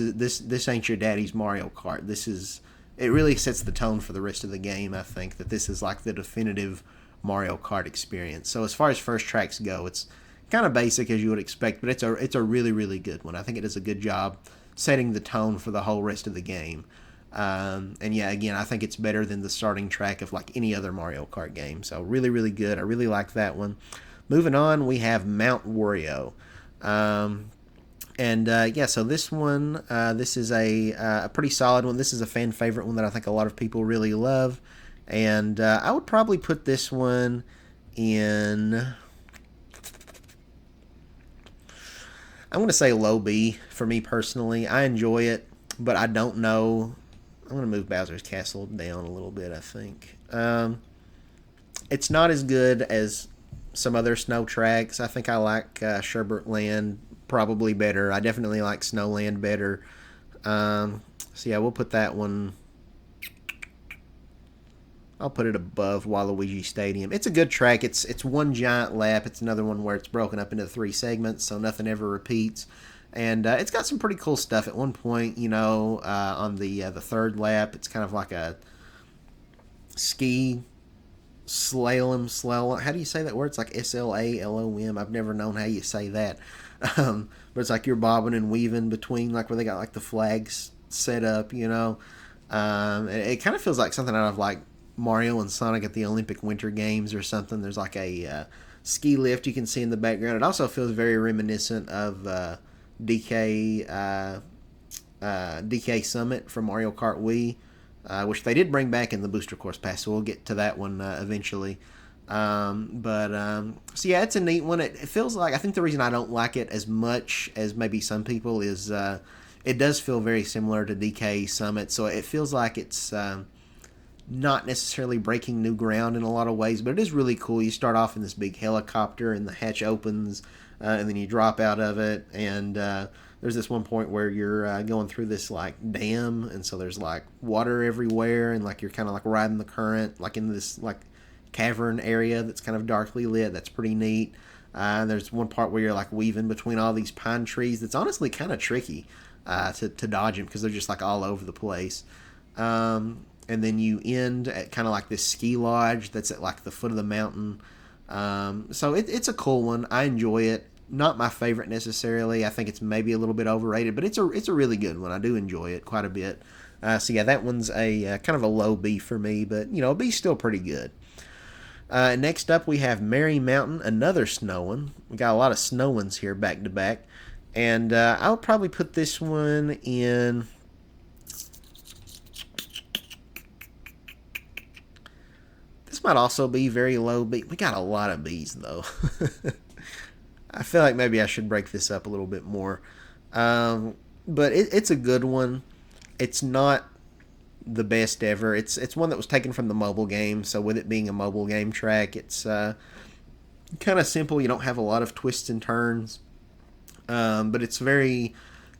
ain't your daddy's Mario Kart. It really sets the tone for the rest of the game. I think that this is like the definitive Mario Kart experience. So as far as first tracks go, it's kind of basic as you would expect, but it's a really really good one. I think it does a good job setting the tone for the whole rest of the game. And yeah, again, I think it's better than the starting track of like any other Mario Kart game. So really really good. I really like that one. Moving on, we have Mount Wario. And yeah, so this one, this is a pretty solid one. This is a fan favorite one that I think a lot of people really love. And I would probably put this one in, I'm going to say low B for me personally. I enjoy it, but I don't know. I'm going to move Bowser's Castle down a little bit, I think. It's not as good as some other snow tracks. I think I like Sherbert Land probably better. I definitely like Snowland better. So yeah, we'll put that one. I'll put it above Waluigi Stadium. It's a good track. It's one giant lap. It's another one where it's broken up into 3 segments, so nothing ever repeats. And it's got some pretty cool stuff. At one point, on the third lap, it's kind of like a ski slalom. How do you say that word? It's like SLALOM. I've never known how you say that. But it's like you're bobbing and weaving between, like where they got like the flags set up. It kind of feels like something out of like Mario and Sonic at the Olympic Winter Games or something. There's like a ski lift you can see in the background. It also feels very reminiscent of DK Summit from Mario Kart Wii, which they did bring back in the Booster Course Pass, so we'll get to that one eventually. So yeah, it's a neat one. It feels like, I think the reason I don't like it as much as maybe some people is it does feel very similar to DK Summit, so it feels like it's not necessarily breaking new ground in a lot of ways, but it is really cool. You start off in this big helicopter and the hatch opens, and then you drop out of it, and there's this one point where you're going through this like dam, and so there's like water everywhere, and like you're kind of like riding the current like in this like cavern area that's kind of darkly lit. That's pretty neat. There's one part where you're like weaving between all these pine trees. That's honestly kind of tricky to dodge them because they're just like all over the place. And then you end at kind of like this ski lodge that's at like the foot of the mountain. So it's a cool one. I enjoy it. Not my favorite necessarily. I think it's maybe a little bit overrated, but it's a really good one. I do enjoy it quite a bit. So yeah, that one's a kind of a low B for me, but a B's still pretty good. Next up, we have Merry Mountain, another snow one. We got a lot of snow ones here back to back. And I'll probably put this one in... This might also be very low B. We got a lot of B's, though. I feel like maybe I should break this up a little bit more. But it's a good one. It's not the best ever. It's one that was taken from the mobile game, so with it being a mobile game track, it's kind of simple. You don't have a lot of twists and turns, but it's very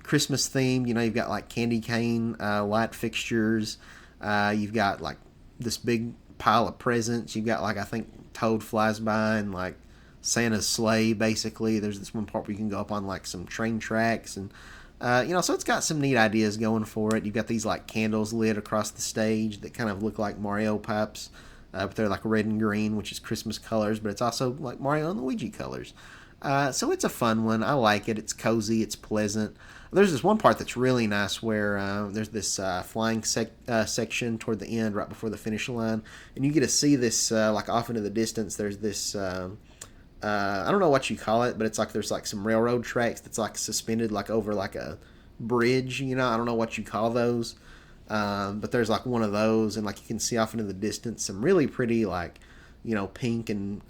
Christmas themed. You've got like candy cane light fixtures. You've got like this big pile of presents. You've got like, I think Toad flies by and like Santa's sleigh, basically. There's this one part where you can go up on like some train tracks, and so it's got some neat ideas going for it. You've got these like candles lit across the stage that kind of look like Mario pipes, but they're like red and green, which is Christmas colors, but it's also like Mario and Luigi colors. So it's a fun one. I like it. It's cozy. It's pleasant. There's this one part that's really nice where there's this flying section toward the end, right before the finish line, and you get to see this like off into the distance. There's this I don't know what you call it, but it's like there's like some railroad tracks that's like suspended like over like a bridge. I don't know what you call those, but there's like one of those, and like you can see off into the distance some really pretty like pink and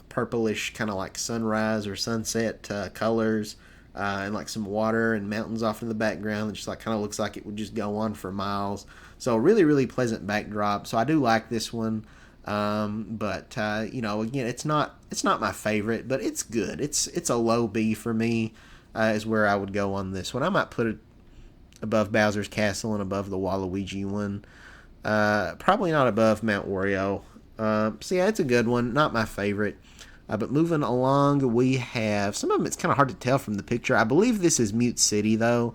purplish kind of like sunrise or sunset colors. And like some water and mountains off in the background that just like kind of looks like it would just go on for miles. So really, really pleasant backdrop. So I do like this one. But again, it's not my favorite, but it's good. It's a low B for me, is where I would go on this one. I might put it above Bowser's Castle and above the Waluigi one. Probably not above Mount Wario. So yeah, it's a good one. Not my favorite. But moving along, we have some of them. It's kind of hard to tell from the picture. I believe this is Mute City though,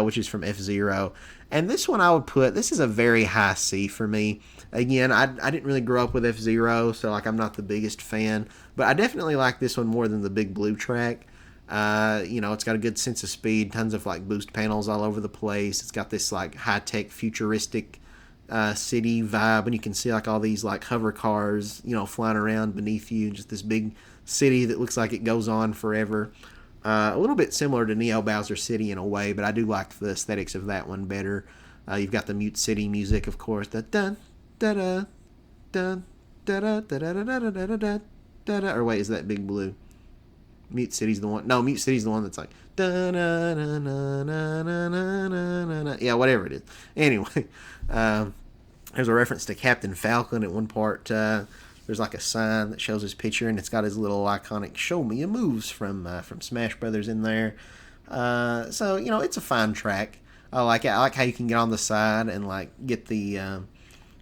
which is from F-Zero. And this one I would put. This is a very high C for me. Again, I didn't really grow up with F-Zero, so like I'm not the biggest fan. But I definitely like this one more than the Big Blue track. It's got a good sense of speed, tons of like boost panels all over the place. It's got this like high tech, futuristic city vibe, and you can see like all these like hover cars, flying around beneath you. Just this big city that looks like it goes on forever. A little bit similar to Neo Bowser City in a way, but I do like the aesthetics of that one better. You've got the Mute City music, of course. Da dun da da dun da da da da da da da da da. Or wait, is that Big Blue? Mute City's the one. No, Mute City's the one that's like da na na na na na na na. Yeah, whatever it is. Anyway, there's a reference to Captain Falcon at one part. There's like a sign that shows his picture, and it's got his little iconic "Show Me Your Moves" from Smash Brothers in there. So it's a fine track. I like it. I like how you can get on the side and like get the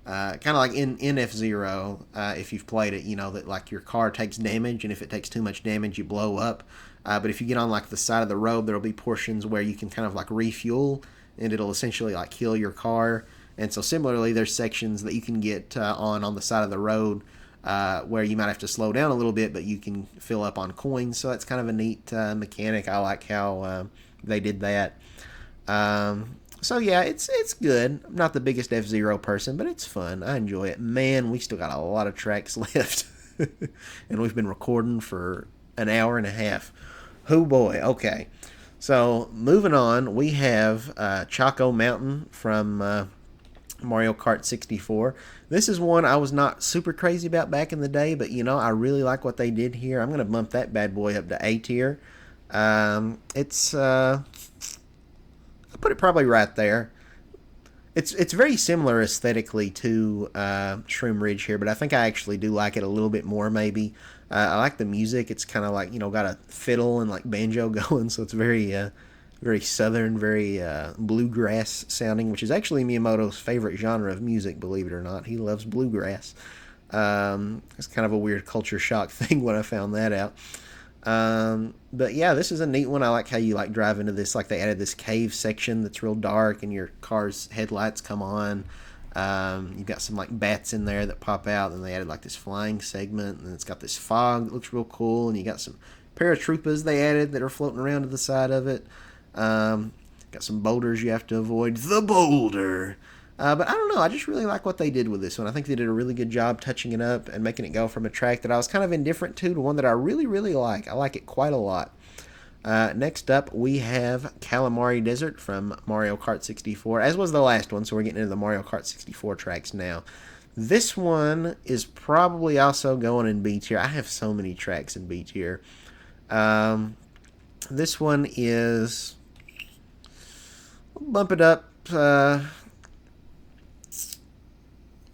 kind of like in F-Zero, if you've played it, that like your car takes damage, and if it takes too much damage, you blow up. But if you get on like the side of the road, there'll be portions where you can kind of like refuel, and it'll essentially like kill your car. And so similarly, there's sections that you can get on the side of the road where you might have to slow down a little bit, but you can fill up on coins. So that's kind of a neat mechanic. I like how they did that. So yeah, it's good. I'm not the biggest F-Zero person, but it's fun. I enjoy it. Man, we still got a lot of tracks left. And we've been recording for an hour and a half. Oh boy, okay. So moving on, we have Choco Mountain from Mario Kart 64. This is one I was not super crazy about back in the day, but I really like what they did here. I'm going to bump that bad boy up to A tier. It's I'll put it probably right there. It's very similar aesthetically to Shroom Ridge here, but I think I actually do like it a little bit more maybe. I like the music. It's kind of like, got a fiddle and like banjo going, so it's very very southern, very bluegrass sounding, which is actually Miyamoto's favorite genre of music, believe it or not. He loves bluegrass. It's kind of a weird culture shock thing when I found that out. But yeah, this is a neat one. I like how you like drive into this, like they added this cave section that's real dark and your car's headlights come on. You've got some like bats in there that pop out, and they added like this flying segment, and it's got this fog that looks real cool, and you got some paratroopers they added that are floating around to the side of it. Got some boulders you have to avoid. The boulder! But I don't know, I just really like what they did with this one. I think they did a really good job touching it up and making it go from a track that I was kind of indifferent to one that I really, really like. I like it quite a lot. Next up, we have Calamari Desert from Mario Kart 64, as was the last one, so we're getting into the Mario Kart 64 tracks now. This one is probably also going in B tier. I have so many tracks in B tier. This one is... We'll bump it up...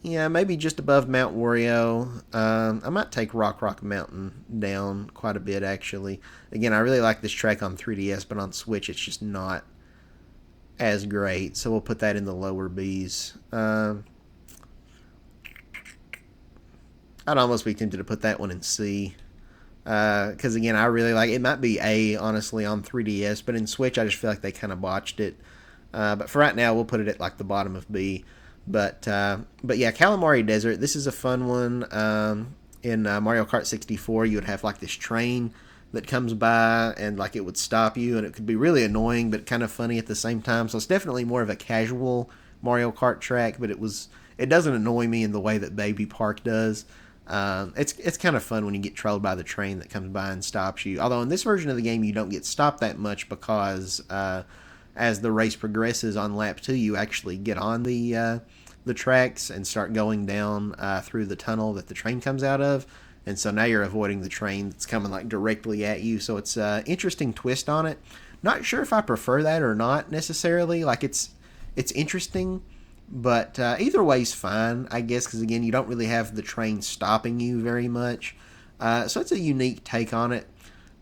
Yeah, maybe just above Mount Wario. I might take Rock Mountain down quite a bit, actually. Again, I really like this track on 3DS, but on Switch it's just not as great. So we'll put that in the lower Bs. I'd almost be tempted to put that one in C. Because, again, I really like it. It might be A, honestly, on 3DS, but in Switch I just feel like they kind of botched it. But for right now, we'll put it at like the bottom of B. But yeah, Calamari Desert, this is a fun one. In Mario Kart 64, you would have like this train that comes by, and like it would stop you, and it could be really annoying but kind of funny at the same time. So it's definitely more of a casual Mario Kart track, but it doesn't annoy me in the way that Baby Park does. It's kind of fun when you get trolled by the train that comes by and stops you. Although in this version of the game, you don't get stopped that much because as the race progresses on lap 2, you actually get on the tracks and start going down through the tunnel that the train comes out of, and so now you're avoiding the train that's coming like directly at you. So it's an interesting twist on it. Not sure if I prefer that or not necessarily. Like it's interesting, but either way's fine, I guess, because again, you don't really have the train stopping you very much. So it's a unique take on it.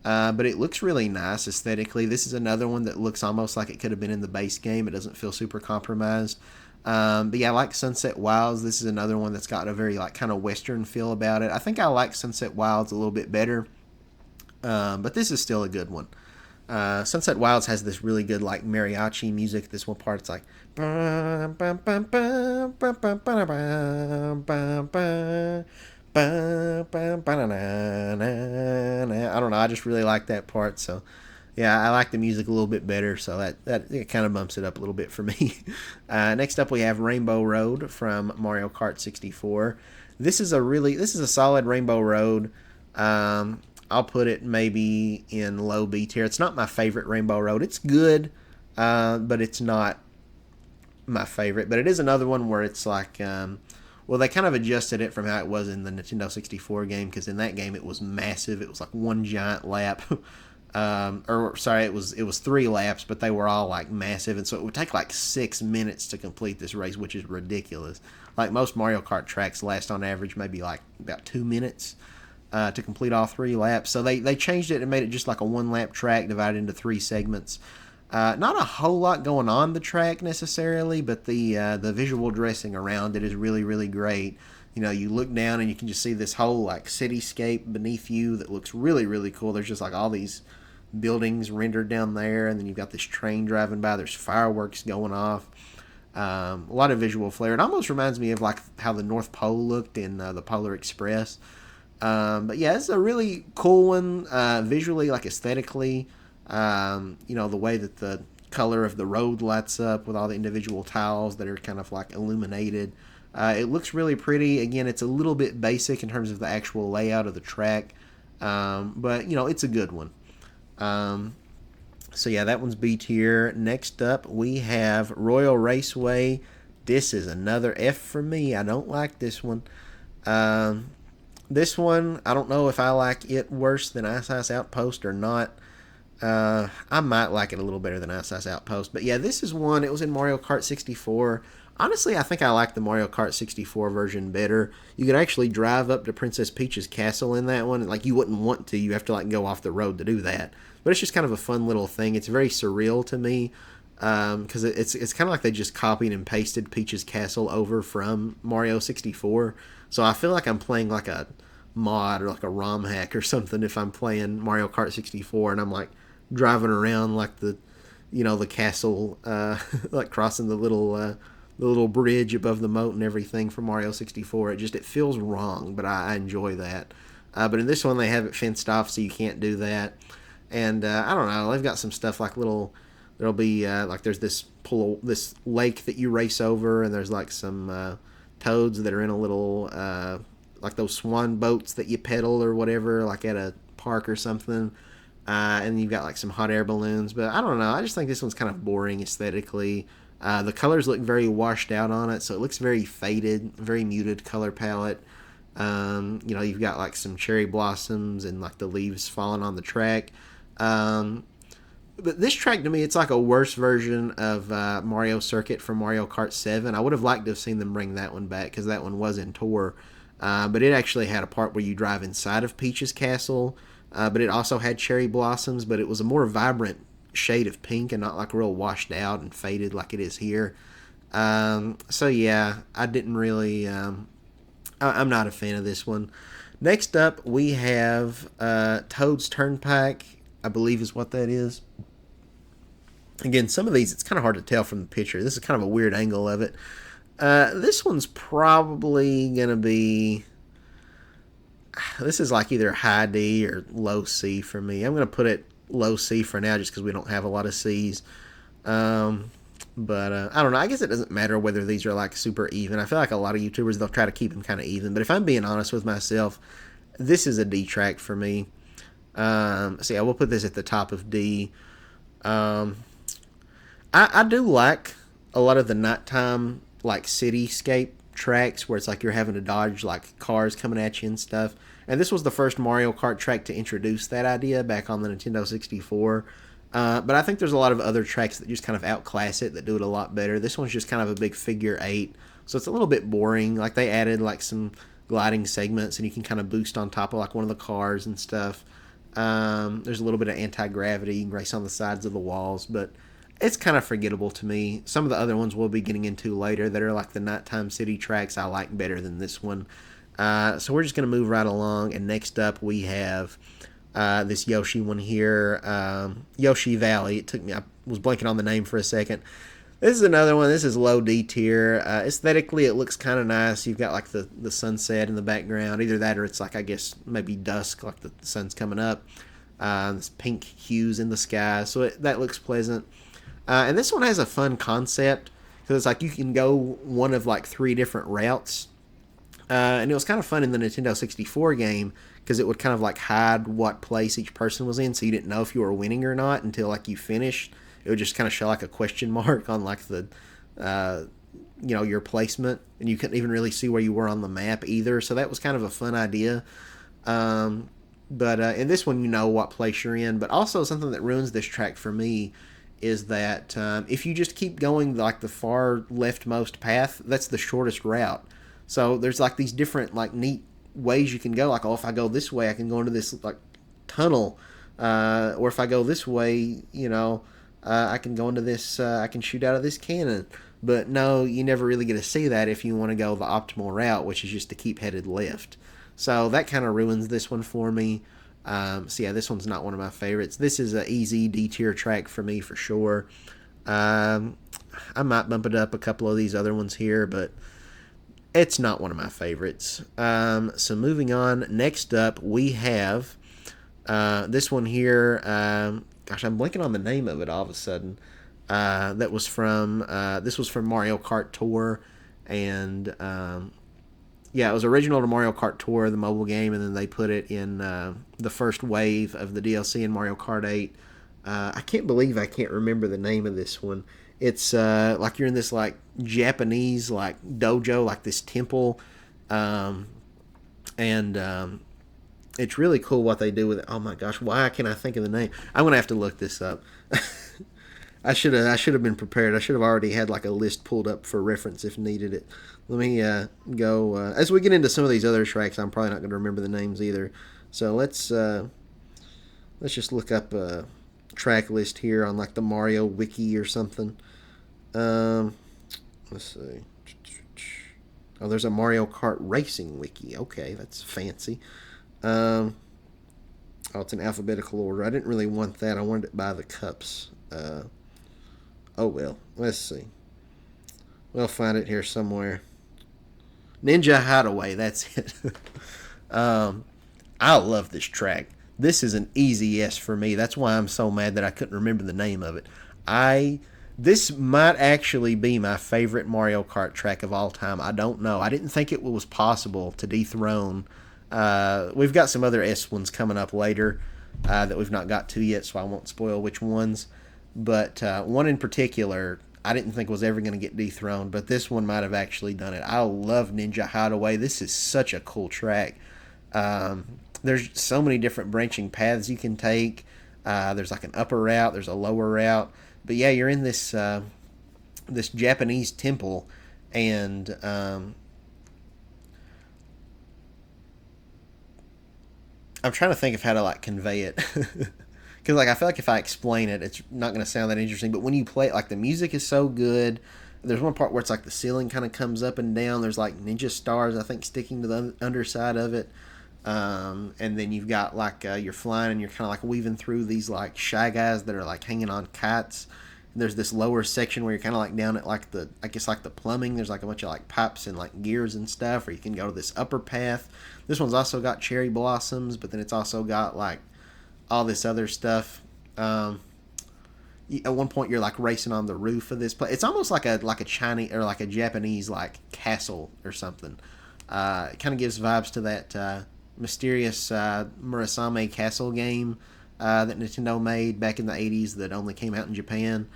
But it looks really nice aesthetically. This is another one that looks almost like it could have been in the base game. It doesn't feel super compromised. But yeah, I like Sunset Wilds. This is another one that's got a very like kind of Western feel about it. I think I like Sunset Wilds a little bit better, but this is still a good one. Sunset Wilds has this really good like mariachi music. This one part it's like I don't know. I just really like that part. So yeah, I like the music a little bit better. So that it kind of bumps it up a little bit for me. Next up, we have Rainbow Road from Mario Kart 64. This is a solid Rainbow Road. I'll put it maybe in low B tier. It's not my favorite Rainbow Road. It's good, but it's not my favorite. But it is another one where it's like, well, they kind of adjusted it from how it was in the Nintendo 64 game, because in that game it was massive. It was like one giant lap. Or sorry, it was 3 laps, but they were all like massive, and so it would take like 6 minutes to complete this race, which is ridiculous. Like most Mario Kart tracks last on average maybe like about 2 minutes. To complete all 3 laps. So they changed it and made it just like a 1-lap track divided into 3 segments. Not a whole lot going on the track necessarily, but the visual dressing around it is really, really great. You know, you look down and you can just see this whole like cityscape beneath you that looks really, really cool. There's just like all these buildings rendered down there, and then you've got this train driving by. There's fireworks going off. A lot of visual flair. It almost reminds me of like how the North Pole looked in the Polar Express. But yeah, it's a really cool one visually, like aesthetically. You know, the way that the color of the road lights up with all the individual tiles that are kind of like illuminated. It looks really pretty. Again, it's a little bit basic in terms of the actual layout of the track. But, you know, it's a good one. So yeah, that one's B tier. Next up, we have Royal Raceway. This is another F for me. I don't like this one. This one, I don't know if I like it worse than Ice Ice Outpost or not. I might like it a little better than Ice Ice Outpost. But yeah, this is one. It was in Mario Kart 64. Honestly, I think I like the Mario Kart 64 version better. You could actually drive up to Princess Peach's castle in that one. Like, you wouldn't want to. You have to, like, go off the road to do that. But it's just kind of a fun little thing. It's very surreal to me. Because it's kind of like they just copied and pasted Peach's castle over from Mario 64. So I feel like I'm playing like a mod or like a ROM hack or something if I'm playing Mario Kart 64 and I'm like driving around like the castle, like crossing the little bridge above the moat and everything from Mario 64. It feels wrong, but I enjoy that. But in this one they have it fenced off, so you can't do that. And I don't know, they've got some stuff like there'll be like there's this lake that you race over, and there's like some toads that are in a little like those swan boats that you pedal or whatever, like at a park or something. And you've got like some hot air balloons, but I don't know. I just think this one's kind of boring aesthetically. The colors look very washed out on it, so it looks very faded, very muted color palette. You've got like some cherry blossoms and like the leaves falling on the track. But this track to me, it's like a worse version of Mario Circuit from Mario Kart 7. I would have liked to have seen them bring that one back because that one was in Tour. But it actually had a part where you drive inside of Peach's castle. But it also had cherry blossoms, but it was a more vibrant shade of pink and not like real washed out and faded like it is here. So yeah, I didn't really... I'm not a fan of this one. Next up, we have Toad's Turnpike, I believe is what that is. Again, some of these, it's kind of hard to tell from the picture. This is kind of a weird angle of it. This one's probably going to be... This is like either high D or low C for me. I'm going to put it low C for now just because we don't have a lot of C's. But I don't know. I guess it doesn't matter whether these are like super even. I feel like a lot of YouTubers, they'll try to keep them kind of even. But if I'm being honest with myself, this is a D track for me. So yeah, we'll put this at the top of D. I do like a lot of the nighttime like cityscape tracks where it's like you're having to dodge like cars coming at you and stuff. And this was the first Mario Kart track to introduce that idea back on the Nintendo 64. But I think there's a lot of other tracks that just kind of outclass it, that do it a lot better. This one's just kind of a big figure 8, so it's a little bit boring. Like they added like some gliding segments, and you can kind of boost on top of like one of the cars and stuff. There's a little bit of anti-gravity. You can race on the sides of the walls, but it's kind of forgettable to me. Some of the other ones we'll be getting into later that are like the nighttime city tracks I like better than this one. So we're just going to move right along. And next up we have this Yoshi one here, Yoshi Valley. It took me, I was blanking on the name for a second. This is another one. This is low D tier. Aesthetically, it looks kind of nice. You've got like the sunset in the background. Either that or it's like, I guess, maybe dusk, like the sun's coming up. This pink hues in the sky. So that looks pleasant. And this one has a fun concept. Because it's like you can go one of like 3 different routes. And it was kind of fun in the Nintendo 64 game. Because it would kind of like hide what place each person was in. So you didn't know if you were winning or not until like you finished. It would just kind of show like a question mark on like the, your placement, and you couldn't even really see where you were on the map either. So that was kind of a fun idea. But in this one, you know what place you're in. But also something that ruins this track for me is that if you just keep going like the far leftmost path, that's the shortest route. So there's like these different like neat ways you can go. Like, oh, if I go this way, I can go into this like tunnel, or if I go this way, I can go into this, I can shoot out of this cannon. But no, you never really get to see that if you want to go the optimal route, which is just to keep headed left. So that kind of ruins this one for me. So yeah, this one's not one of my favorites. This is an easy D tier track for me for sure. I might bump it up a couple of these other ones here, but it's not one of my favorites. So moving on, next up we have this one here. Gosh, I'm blanking on the name of it all of a sudden. That was from this was from Mario Kart Tour, and it was original to Mario Kart Tour, the mobile game, and then they put it in the first wave of the DLC in Mario Kart 8. I can't believe I can't remember the name of this one. It's like you're in this like Japanese like dojo, like this temple, and it's really cool what they do with it. Oh my gosh, why can't I think of the name? I'm gonna have to look this up. I should have been prepared. I should have already had like a list pulled up for reference if needed it. Let me go as we get into some of these other tracks. I'm probably not going to remember the names either. So let's just look up a track list here on like the Mario Wiki or something. Let's see. Oh, there's a Mario Kart Racing Wiki. Okay, that's fancy. Oh, it's in alphabetical order. I didn't really want that. I wanted it by the cups. Oh well. Let's see. We'll find it here somewhere. Ninja Hideaway. That's it. I love this track. This is an easy yes for me. That's why I'm so mad that I couldn't remember the name of it. This might actually be my favorite Mario Kart track of all time. I don't know. I didn't think it was possible to dethrone. We've got some other S ones coming up later that we've not got to yet, so I won't spoil which ones. But one in particular, I didn't think was ever going to get dethroned, but this one might have actually done it. I love Ninja Hideaway. This is such a cool track. There's so many different branching paths you can take. There's like an upper route, there's a lower route. But yeah, you're in this this Japanese temple, and I'm trying to think of how to like convey it. Because like I feel like if I explain it, it's not going to sound that interesting. But when you play it, like the music is so good. There's one part where it's like the ceiling kind of comes up and down. There's like ninja stars, I think, sticking to the underside of it. And then you've got like you're flying and you're kind of like weaving through these like Shy Guys that are like hanging on kites. And there's this lower section where you're kind of like down at like the, I guess like the plumbing. There's like a bunch of like pipes and like gears and stuff. Or you can go to this upper path. This one's also got cherry blossoms, but then it's also got like all this other stuff. At one point, you're like racing on the roof of this place. It's almost like a Chinese or like a Japanese like castle or something. It kind of gives vibes to that mysterious Murasame Castle game that Nintendo made back in the 80s that only came out in Japan.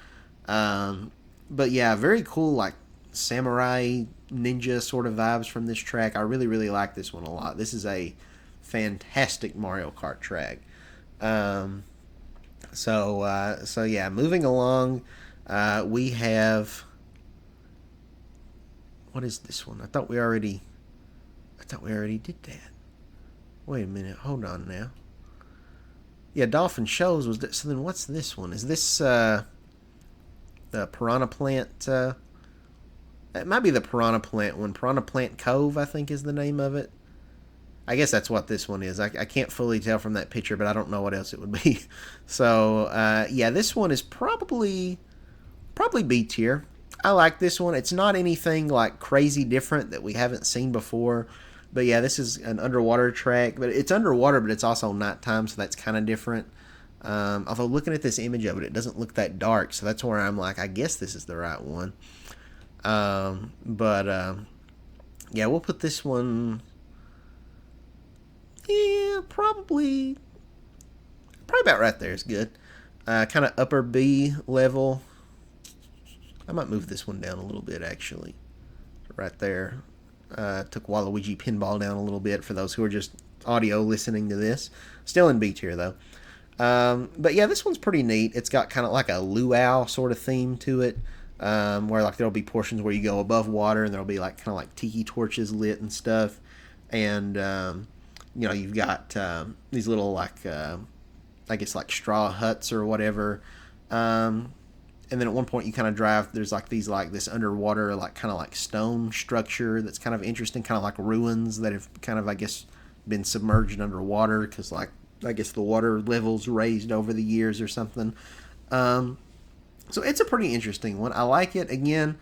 But yeah, very cool like samurai ninja sort of vibes from this track. I really, really like this one a lot. This is a fantastic Mario Kart track. So yeah, moving along, we have, what is this one? I thought we already did that. Wait a minute, hold on now. Yeah, Dolphin Shows was that, so then what's this one? Is this, the Piranha Plant. It might be the Piranha Plant one. Piranha Plant Cove, I think, is the name of it. I guess that's what this one is. I can't fully tell from that picture, but I don't know what else it would be. So yeah, this one is probably B tier. I like this one. It's not anything like crazy different that we haven't seen before. But yeah, this is an underwater track. But it's underwater, but it's also nighttime, so that's kind of different. Although looking at this image of it, it doesn't look that dark. So that's where I'm like, I guess this is the right one. But yeah, we'll put this one. Yeah, probably about right there is good. Kind of upper B level. I might move this one down a little bit, actually. Right there. Took Waluigi Pinball down a little bit for those who are just audio listening to this. Still in B tier, though. But yeah, this one's pretty neat. It's got kind of like a luau sort of theme to it. Where like there'll be portions where you go above water and there'll be like kind of like tiki torches lit and stuff. And, you know, you've got these little like, I guess like straw huts or whatever. And then at one point you kind of drive, there's like these like this underwater like kind of like stone structure that's kind of interesting, kind of like ruins that have kind of, I guess, been submerged underwater because like I guess the water levels raised over the years or something. So it's a pretty interesting one. I like it. Again,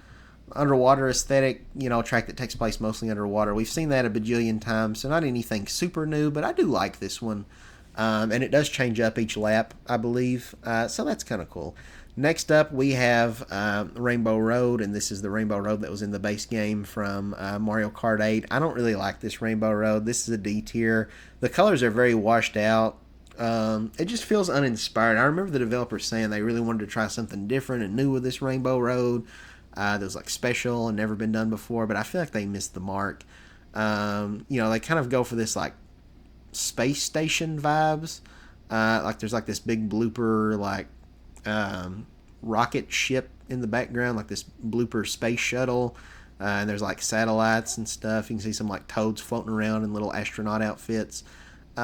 underwater aesthetic, you know, track that takes place mostly underwater. We've seen that a bajillion times, so not anything super new, but I do like this one. And it does change up each lap, I believe. So that's kind of cool. Next up, we have Rainbow Road, and this is the Rainbow Road that was in the base game from Mario Kart 8. I don't really like this Rainbow Road. This is a D tier. The colors are very washed out. It just feels uninspired. I remember the developers saying they really wanted to try something different and new with this Rainbow Road. That was like special and never been done before, but I feel like they missed the mark. You know, they kind of go for this like space station vibes. Like there's like this big blooper like rocket ship in the background, like this blooper space shuttle. And there's like satellites and stuff. You can see some like toads floating around in little astronaut outfits. But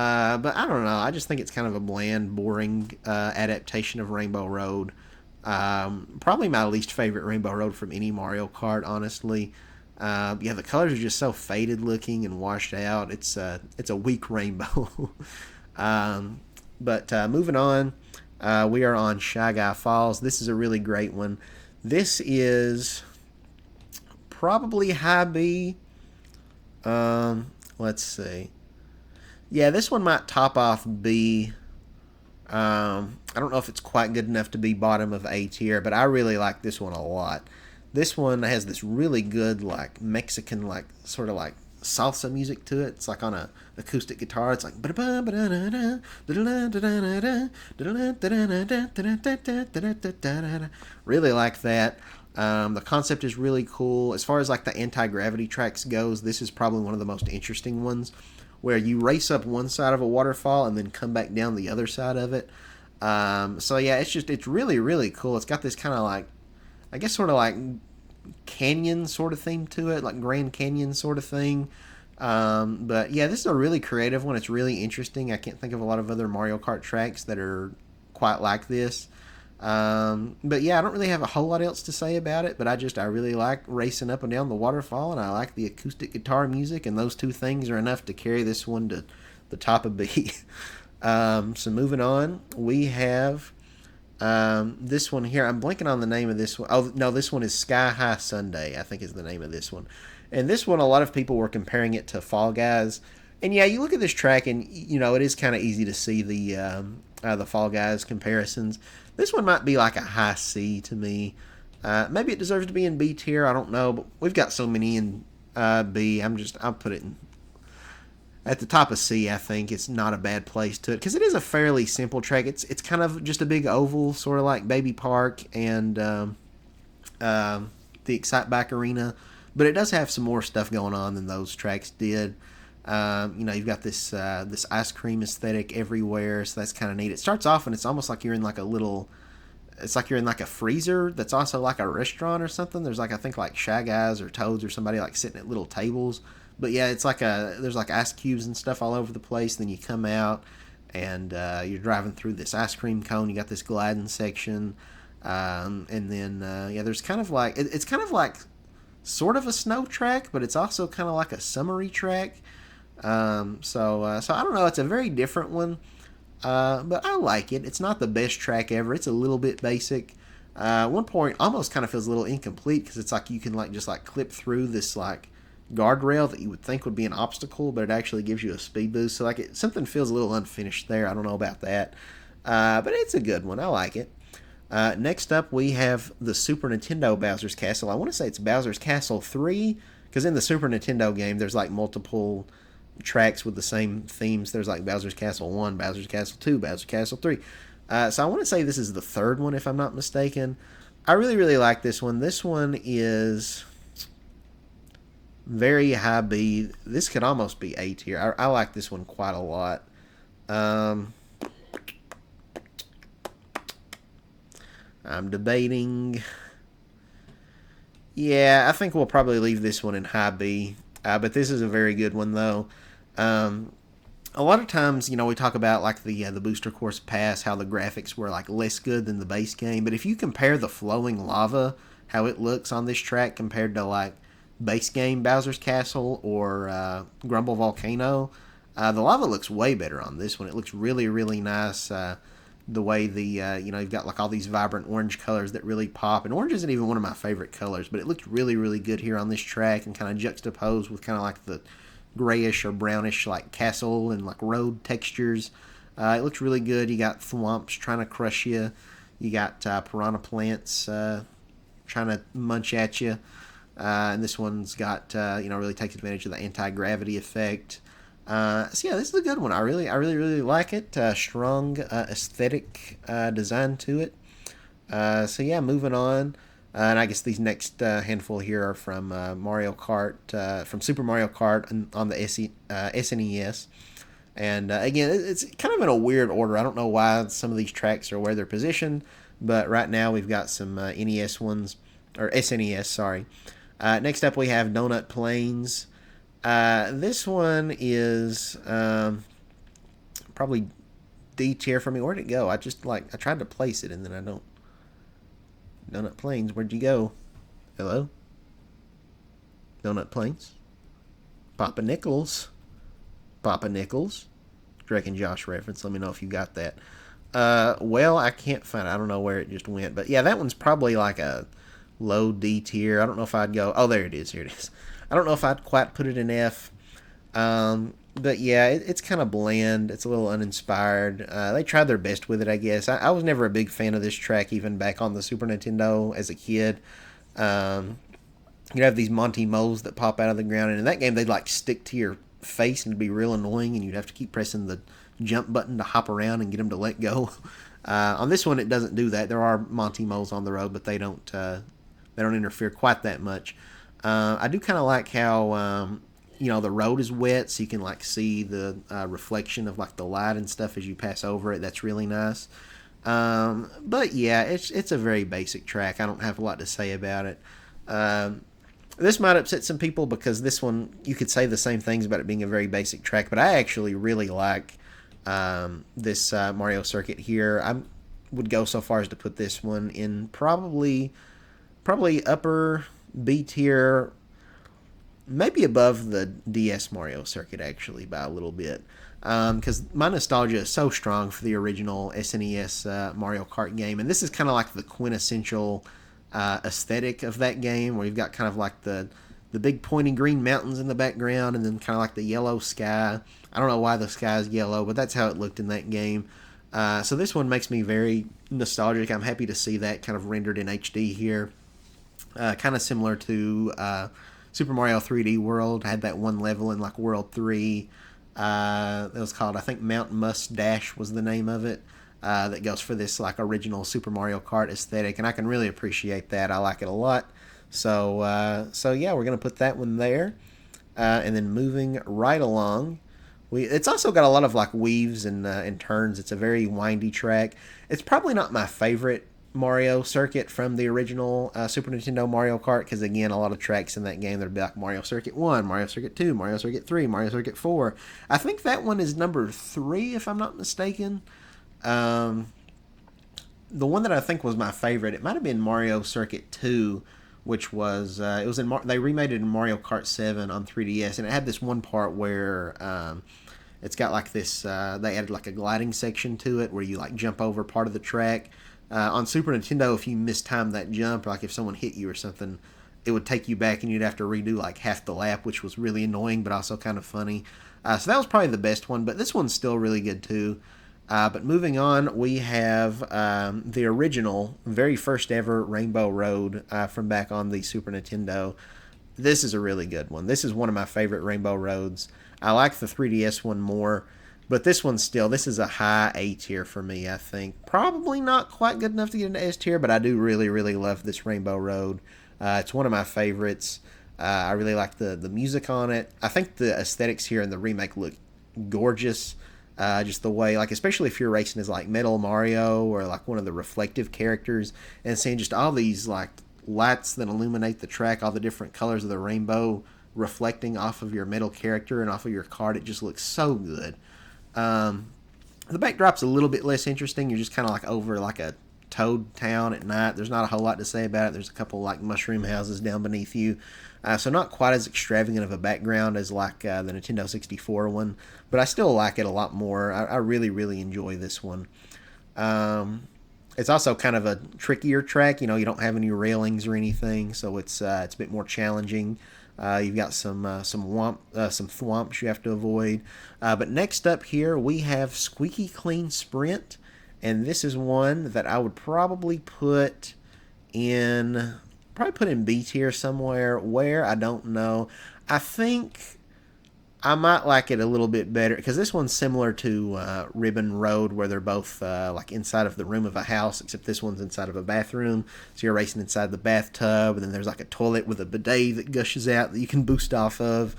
I don't know. I just think it's kind of a bland, boring adaptation of Rainbow Road. Probably my least favorite Rainbow Road from any Mario Kart, honestly. Yeah, the colors are just so faded looking and washed out. It's a weak rainbow. But moving on, we are on Shy Guy Falls. This is a really great one. This is probably high B. Let's see. Yeah, this one might top off B. I don't know if it's quite good enough to be bottom of A tier, but I really like this one a lot. This one has this really good, like, Mexican, like, sort of like salsa music to it. It's like on a acoustic guitar. It's like really like that. The concept is really cool. As far as like the anti-gravity tracks goes, this is probably one of the most interesting ones, where you race up one side of a waterfall and then come back down the other side of it. So yeah, it's really, really cool. It's got this kind of like, I guess sort of like canyon sort of theme to it, like Grand Canyon sort of thing. But yeah, this is a really creative one. It's really interesting. I can't think of a lot of other Mario Kart tracks that are quite like this. But yeah, I don't really have a whole lot else to say about it, but I really like racing up and down the waterfall, and I like the acoustic guitar music, and those two things are enough to carry this one to the top of B. So moving on, we have this one here. I'm blanking on the name of this one. Oh, no, this one is Sky High Sunday, I think is the name of this one. And this one, a lot of people were comparing it to Fall Guys. And yeah, you look at this track, and you know it is kind of easy to see the Fall Guys comparisons. This one might be like a high C to me. Maybe it deserves to be in B tier. I don't know, but we've got so many in B. I'll put it in at the top of C. I think it's not a bad place to it because it is a fairly simple track. It's kind of just a big oval, sort of like Baby Park and the Excite Bike Arena, but it does have some more stuff going on than those tracks did. You know, you've got this ice cream aesthetic everywhere, so that's kind of neat. It starts off and it's almost like you're in like it's like you're in like a freezer that's also like a restaurant or something. There's like, I think like Shy Guys or Toads or somebody like sitting at little tables. But yeah, it's like there's like ice cubes and stuff all over the place. Then you come out and you're driving through this ice cream cone. You got this gliding section. And then yeah, there's kind of like it's kind of like sort of a snow track, but it's also kind of like a summery track. So I don't know. It's a very different one, but I like it. It's not the best track ever. It's a little bit basic. One point almost kind of feels a little incomplete because it's like you can like just like clip through this like guardrail that you would think would be an obstacle, but it actually gives you a speed boost. So like something feels a little unfinished there. I don't know about that, but it's a good one. I like it. Next up, we have the Super Nintendo Bowser's Castle. I want to say it's Bowser's Castle 3, because in the Super Nintendo game, there's like multiple tracks with the same themes. There's like Bowser's Castle 1, Bowser's Castle 2, Bowser's Castle 3. So I want to say this is the third one, if I'm not mistaken. I really, really like this one. This one is very high B. This could almost be A tier. I like this one quite a lot. I'm debating. Yeah, I think we'll probably leave this one in high B. But this is a very good one, though. A lot of times, we talk about like the Booster Course Pass, how the graphics were like less good than the base game. But if you compare the flowing lava, how it looks on this track compared to like base game Bowser's Castle or Grumble Volcano, the lava looks way better on this one. It looks really, really nice. The way you've got like all these vibrant orange colors that really pop, and orange isn't even one of my favorite colors, but it looked really, really good here on this track and kind of juxtaposed with kind of like the grayish or brownish like castle and like road textures. It looks really good. You got thwomps trying to crush you. You got piranha plants trying to munch at you. And this one's got really takes advantage of the anti-gravity effect. So yeah, this is a good one. I really, really like it. Strong aesthetic design to it. So yeah, moving on. And I guess these next handful here are from Mario Kart, from Super Mario Kart on the SNES. And again, it's kind of in a weird order. I don't know why some of these tracks are where they're positioned, but right now we've got some NES ones, or SNES, sorry. Next up we have Donut Plains. This one is probably D tier for me. Where'd it go? I tried to place it and then I don't. Donut Plains, where'd you go? Hello? Donut Plains? Papa Nichols? Drake and Josh reference. Let me know if you got that. Well, I can't find it. I don't know where it just went. But yeah, that one's probably like a low D tier. I don't know if I'd go. Oh, there it is. Here it is. I don't know if I'd quite put it in F. But yeah, it's kind of bland. It's a little uninspired. They tried their best with it, I guess. I was never a big fan of this track, even back on the Super Nintendo as a kid. You'd have these Monty moles that pop out of the ground, and in that game, they'd like stick to your face and it'd be real annoying, and you'd have to keep pressing the jump button to hop around and get them to let go. On this one, it doesn't do that. There are Monty moles on the road, but they don't interfere quite that much. I do kind of like how the road is wet, so you can like see the reflection of like the light and stuff as you pass over it. That's really nice. But yeah, it's a very basic track. I don't have a lot to say about it. This might upset some people because this one, you could say the same things about it being a very basic track, but I actually really like this Mario circuit here. I would go so far as to put this one in probably upper B tier, maybe above the DS Mario circuit, actually, by a little bit. Because my nostalgia is so strong for the original SNES Mario Kart game, and this is kind of like the quintessential aesthetic of that game, where you've got kind of like the big pointy green mountains in the background, and then kind of like the yellow sky. I don't know why the sky is yellow, but that's how it looked in that game. So this one makes me very nostalgic. I'm happy to see that kind of rendered in HD here. Kind of similar to Super Mario 3D World. Had that one level in like World 3. That was called, I think, Mount Mustache was the name of it. That goes for this like original Super Mario Kart aesthetic, and I can really appreciate that. I like it a lot. So yeah, we're gonna put that one there, and then moving right along. It's also got a lot of like weaves and turns. It's a very windy track. It's probably not my favorite Mario circuit from the original Super Nintendo Mario Kart, because again, a lot of tracks in that game, there'd be like Mario Circuit 1, Mario Circuit 2, Mario Circuit 3, Mario Circuit 4. I think that one is number 3, if I'm not mistaken. the one that I think was my favorite, it might have been Mario Circuit 2, which was it was in they remade it in Mario Kart 7 on 3DS, and it had this one part where it's got like this. They added like a gliding section to it where you like jump over part of the track. On Super Nintendo, if you mistimed that jump, like if someone hit you or something, it would take you back and you'd have to redo like half the lap, which was really annoying but also kind of funny. So that was probably the best one, but this one's still really good too. But moving on, we have the original, very first ever Rainbow Road from back on the Super Nintendo. This is a really good one. This is one of my favorite Rainbow Roads. I like the 3DS one more, but this one's still, this is a high A tier for me, I think. Probably not quite good enough to get into S tier, but I do really, really love this Rainbow Road. It's one of my favorites. I really like the music on it. I think the aesthetics here in the remake look gorgeous. Just the way, like, especially if you're racing as like Metal Mario or like one of the reflective characters, and seeing just all these like lights that illuminate the track, all the different colors of the rainbow reflecting off of your metal character and off of your card, it just looks so good. The backdrop's a little bit less interesting. You're just kind of like over like a Toad Town at night. There's not a whole lot to say about it. There's a couple like mushroom houses down beneath you. So not quite as extravagant of a background as like the Nintendo 64 one, but I still like it a lot more. I really, really enjoy this one. It's also kind of a trickier track. You know, you don't have any railings or anything, so it's a bit more challenging. You've got some thwomps you have to avoid. But next up here we have Squeaky Clean Sprint, and this is one that I would probably put in B tier somewhere. Where, I don't know. I think I might like it a little bit better because this one's similar to Ribbon Road, where they're both like inside of the room of a house, except this one's inside of a bathroom. So you're racing inside the bathtub, and then there's like a toilet with a bidet that gushes out that you can boost off of,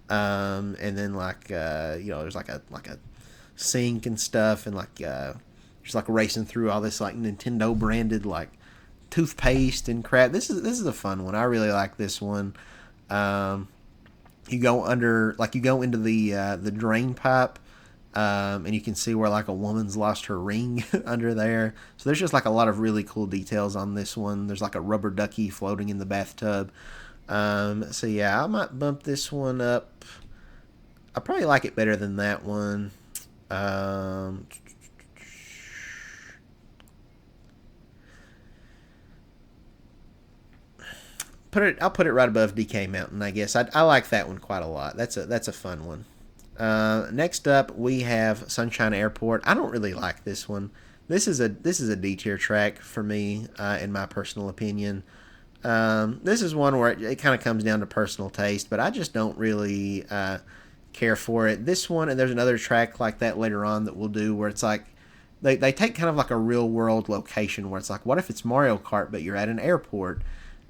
and then like there's like a sink and stuff, and like just like racing through all this like Nintendo branded like toothpaste and crap. This is a fun one. I really like this one. You go into the drain pipe, and you can see where like a woman's lost her ring under there. So there's just like a lot of really cool details on this one. There's like a rubber ducky floating in the bathtub. So yeah, I might bump this one up. I probably like it better than that one. I'll put it right above DK Mountain, I guess. I like that one quite a lot. That's a fun one. Next up, we have Sunshine Airport. I don't really like this one. This is a D tier track for me, in my personal opinion. This is one where it kind of comes down to personal taste, but I just don't really care for it. This one, and there's another track like that later on that we'll do, where it's like they take kind of like a real world location where it's like, what if it's Mario Kart but you're at an airport?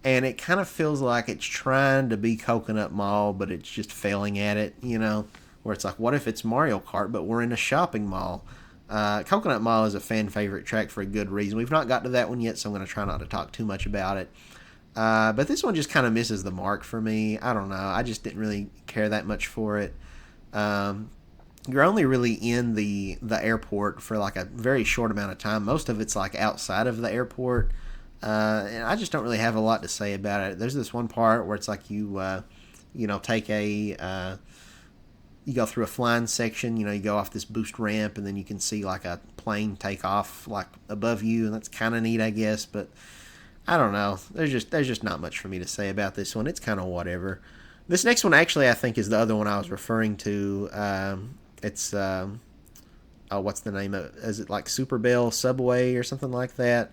And it kind of feels like it's trying to be Coconut Mall, but it's just failing at it, you know? Where it's like, what if it's Mario Kart, but we're in a shopping mall? Coconut Mall is a fan favorite track for a good reason. We've not got to that one yet, so I'm going to try not to talk too much about it. But this one just kind of misses the mark for me. I don't know. I just didn't really care that much for it. You're only really in the airport for like a very short amount of time. Most of it's like outside of the airport. And I just don't really have a lot to say about it. There's this one part where it's like you take you go through a flying section. You go off this boost ramp, and then you can see like a plane take off like above you, and that's kind of neat, I guess. But I don't know. There's just not much for me to say about this one. It's kind of whatever. This next one actually I think is the other one I was referring to. It's what's the name of it? Is it like Super Bell Subway or something like that?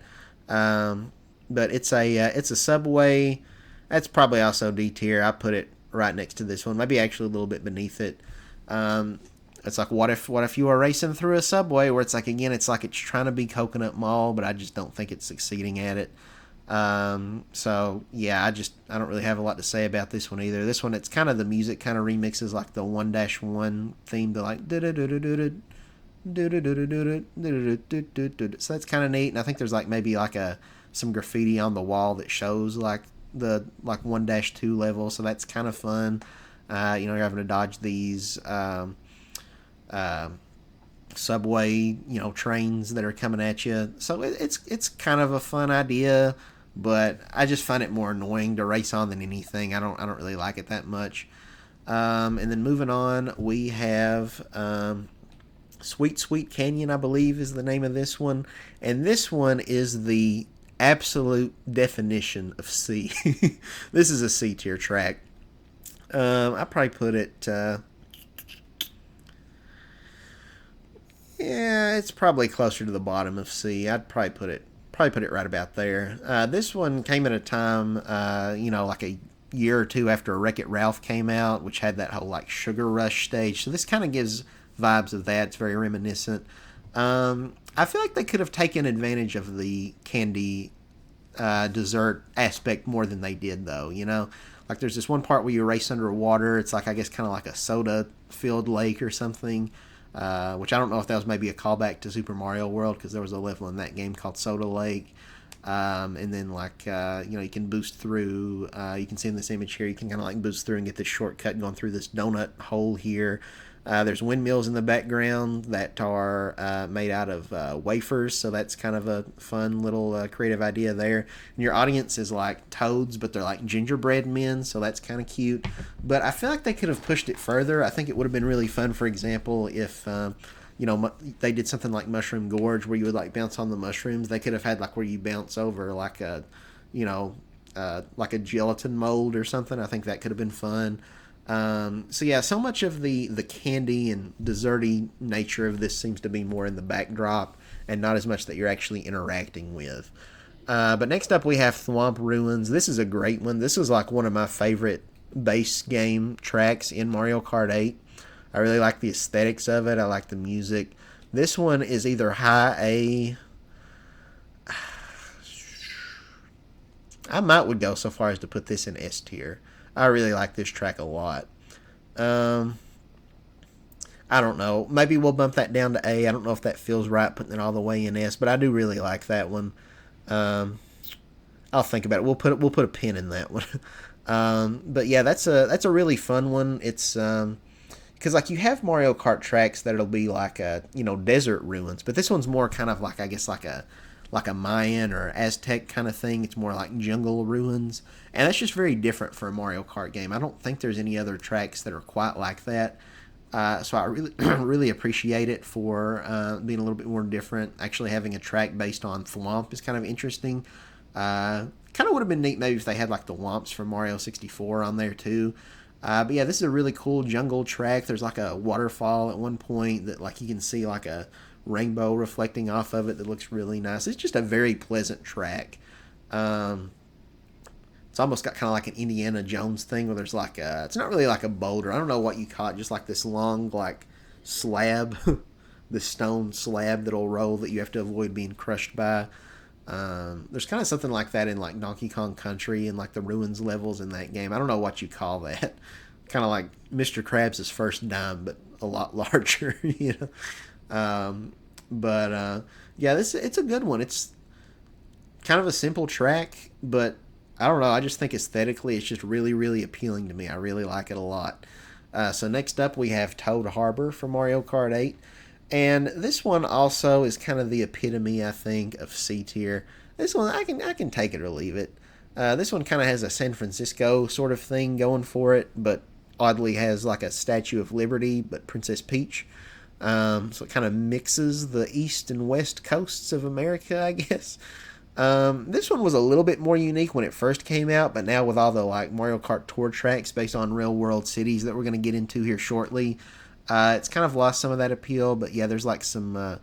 But it's a Subway. That's probably also D tier. I put it right next to this one, maybe actually a little bit beneath it. It's like, what if you were racing through a Subway, where it's like, again, it's like it's trying to be Coconut Mall, but I just don't think it's succeeding at it. So yeah, I don't really have a lot to say about this one either. This one, it's kind of, the music kind of remixes like the 1-1 theme to like so that's kind of neat. And I think there's like maybe like some graffiti on the wall that shows like the 1-2 level, so that's kind of fun. You're having to dodge these subway, trains that are coming at you. So it's kind of a fun idea, but I just find it more annoying to race on than anything. I don't really like it that much. And then moving on, we have Sweet Sweet Canyon, I believe, is the name of this one, and this one is the absolute definition of C. This is a C tier track. I probably put it. Yeah, it's probably closer to the bottom of C. I'd probably put it right about there. This one came at a time, like a year or two after Wreck-It Ralph came out, which had that whole like Sugar Rush stage. So this kind of gives vibes of that. It's very reminiscent. I feel like they could have taken advantage of the candy dessert aspect more than they did, though. Like there's this one part where you race underwater. It's like, I guess, kind of like a soda filled lake or something. Which I don't know if that was maybe a callback to Super Mario World, because there was a level in that game called Soda Lake. And then you can boost through. You can see in this image here, you can kind of like boost through and get this shortcut going through this donut hole here. There's windmills in the background that are made out of wafers, so that's kind of a fun little creative idea there. And your audience is like toads, but they're like gingerbread men, so that's kind of cute. But I feel like they could have pushed it further. I think it would have been really fun, for example, if they did something like Mushroom Gorge, where you would like bounce on the mushrooms. They could have had like where you bounce over like like a gelatin mold or something. I think that could have been fun. So yeah, so much of the candy and desserty nature of this seems to be more in the backdrop and not as much that you're actually interacting with. But next up we have Thwomp Ruins. This is a great one. This is like one of my favorite base game tracks in Mario Kart 8. I really like the aesthetics of it. I like the music. This one is either high A. I would go so far as to put this in S tier. I really like this track a lot. I don't know. Maybe we'll bump that down to A. I don't know if that feels right, putting it all the way in S, but I do really like that one. I'll think about it. We'll put a pin in that one. But yeah, that's a really fun one. It's because like you have Mario Kart tracks that'll be like desert ruins, but this one's more kind of like, I guess, like a Mayan or Aztec kind of thing. It's more like jungle ruins, and that's just very different for a Mario Kart game. I don't think there's any other tracks that are quite like that. So I really really appreciate it for being a little bit more different. Actually having a track based on Thwomp is kind of interesting. Kind of would have been neat maybe if they had like the Womps from Mario 64 on there too. But yeah, this is a really cool jungle track. There's like a waterfall at one point that like you can see like a rainbow reflecting off of it that looks really nice. It's just a very pleasant track. It's almost got kind of like an Indiana Jones thing where there's like it's not really like a boulder. I don't know what you call it. Just like this long like slab, this stone slab that'll roll that you have to avoid being crushed by. There's kind of something like that in like Donkey Kong Country and like the ruins levels in that game. I don't know what you call that. Kind of like Mr. Krabs' first dime, but a lot larger, Yeah, it's a good one. It's kind of a simple track, but I don't know. I just think aesthetically it's just really, really appealing to me. I really like it a lot. So next up we have Toad Harbor for Mario Kart 8. And this one also is kind of the epitome, I think, of C tier. This one, I can take it or leave it. This one kind of has a San Francisco sort of thing going for it, but oddly has like a Statue of Liberty, but Princess Peach. So it kind of mixes the east and west coasts of America, I guess. This one was a little bit more unique when it first came out, but now with all the like Mario Kart Tour tracks based on real world cities that we're going to get into here shortly, it's kind of lost some of that appeal. But yeah, there's like some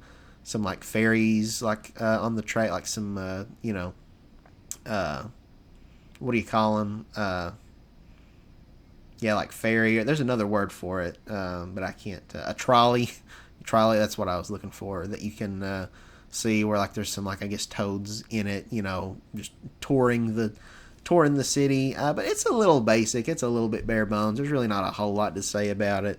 like ferries like on the track, like some what do you call them? Yeah, like ferry. There's another word for it, but I can't. A trolley. Trolley. That's what I was looking for. That you can see where like there's some like, I guess, toads in it. Just touring the city. But it's a little basic. It's a little bit bare bones. There's really not a whole lot to say about it.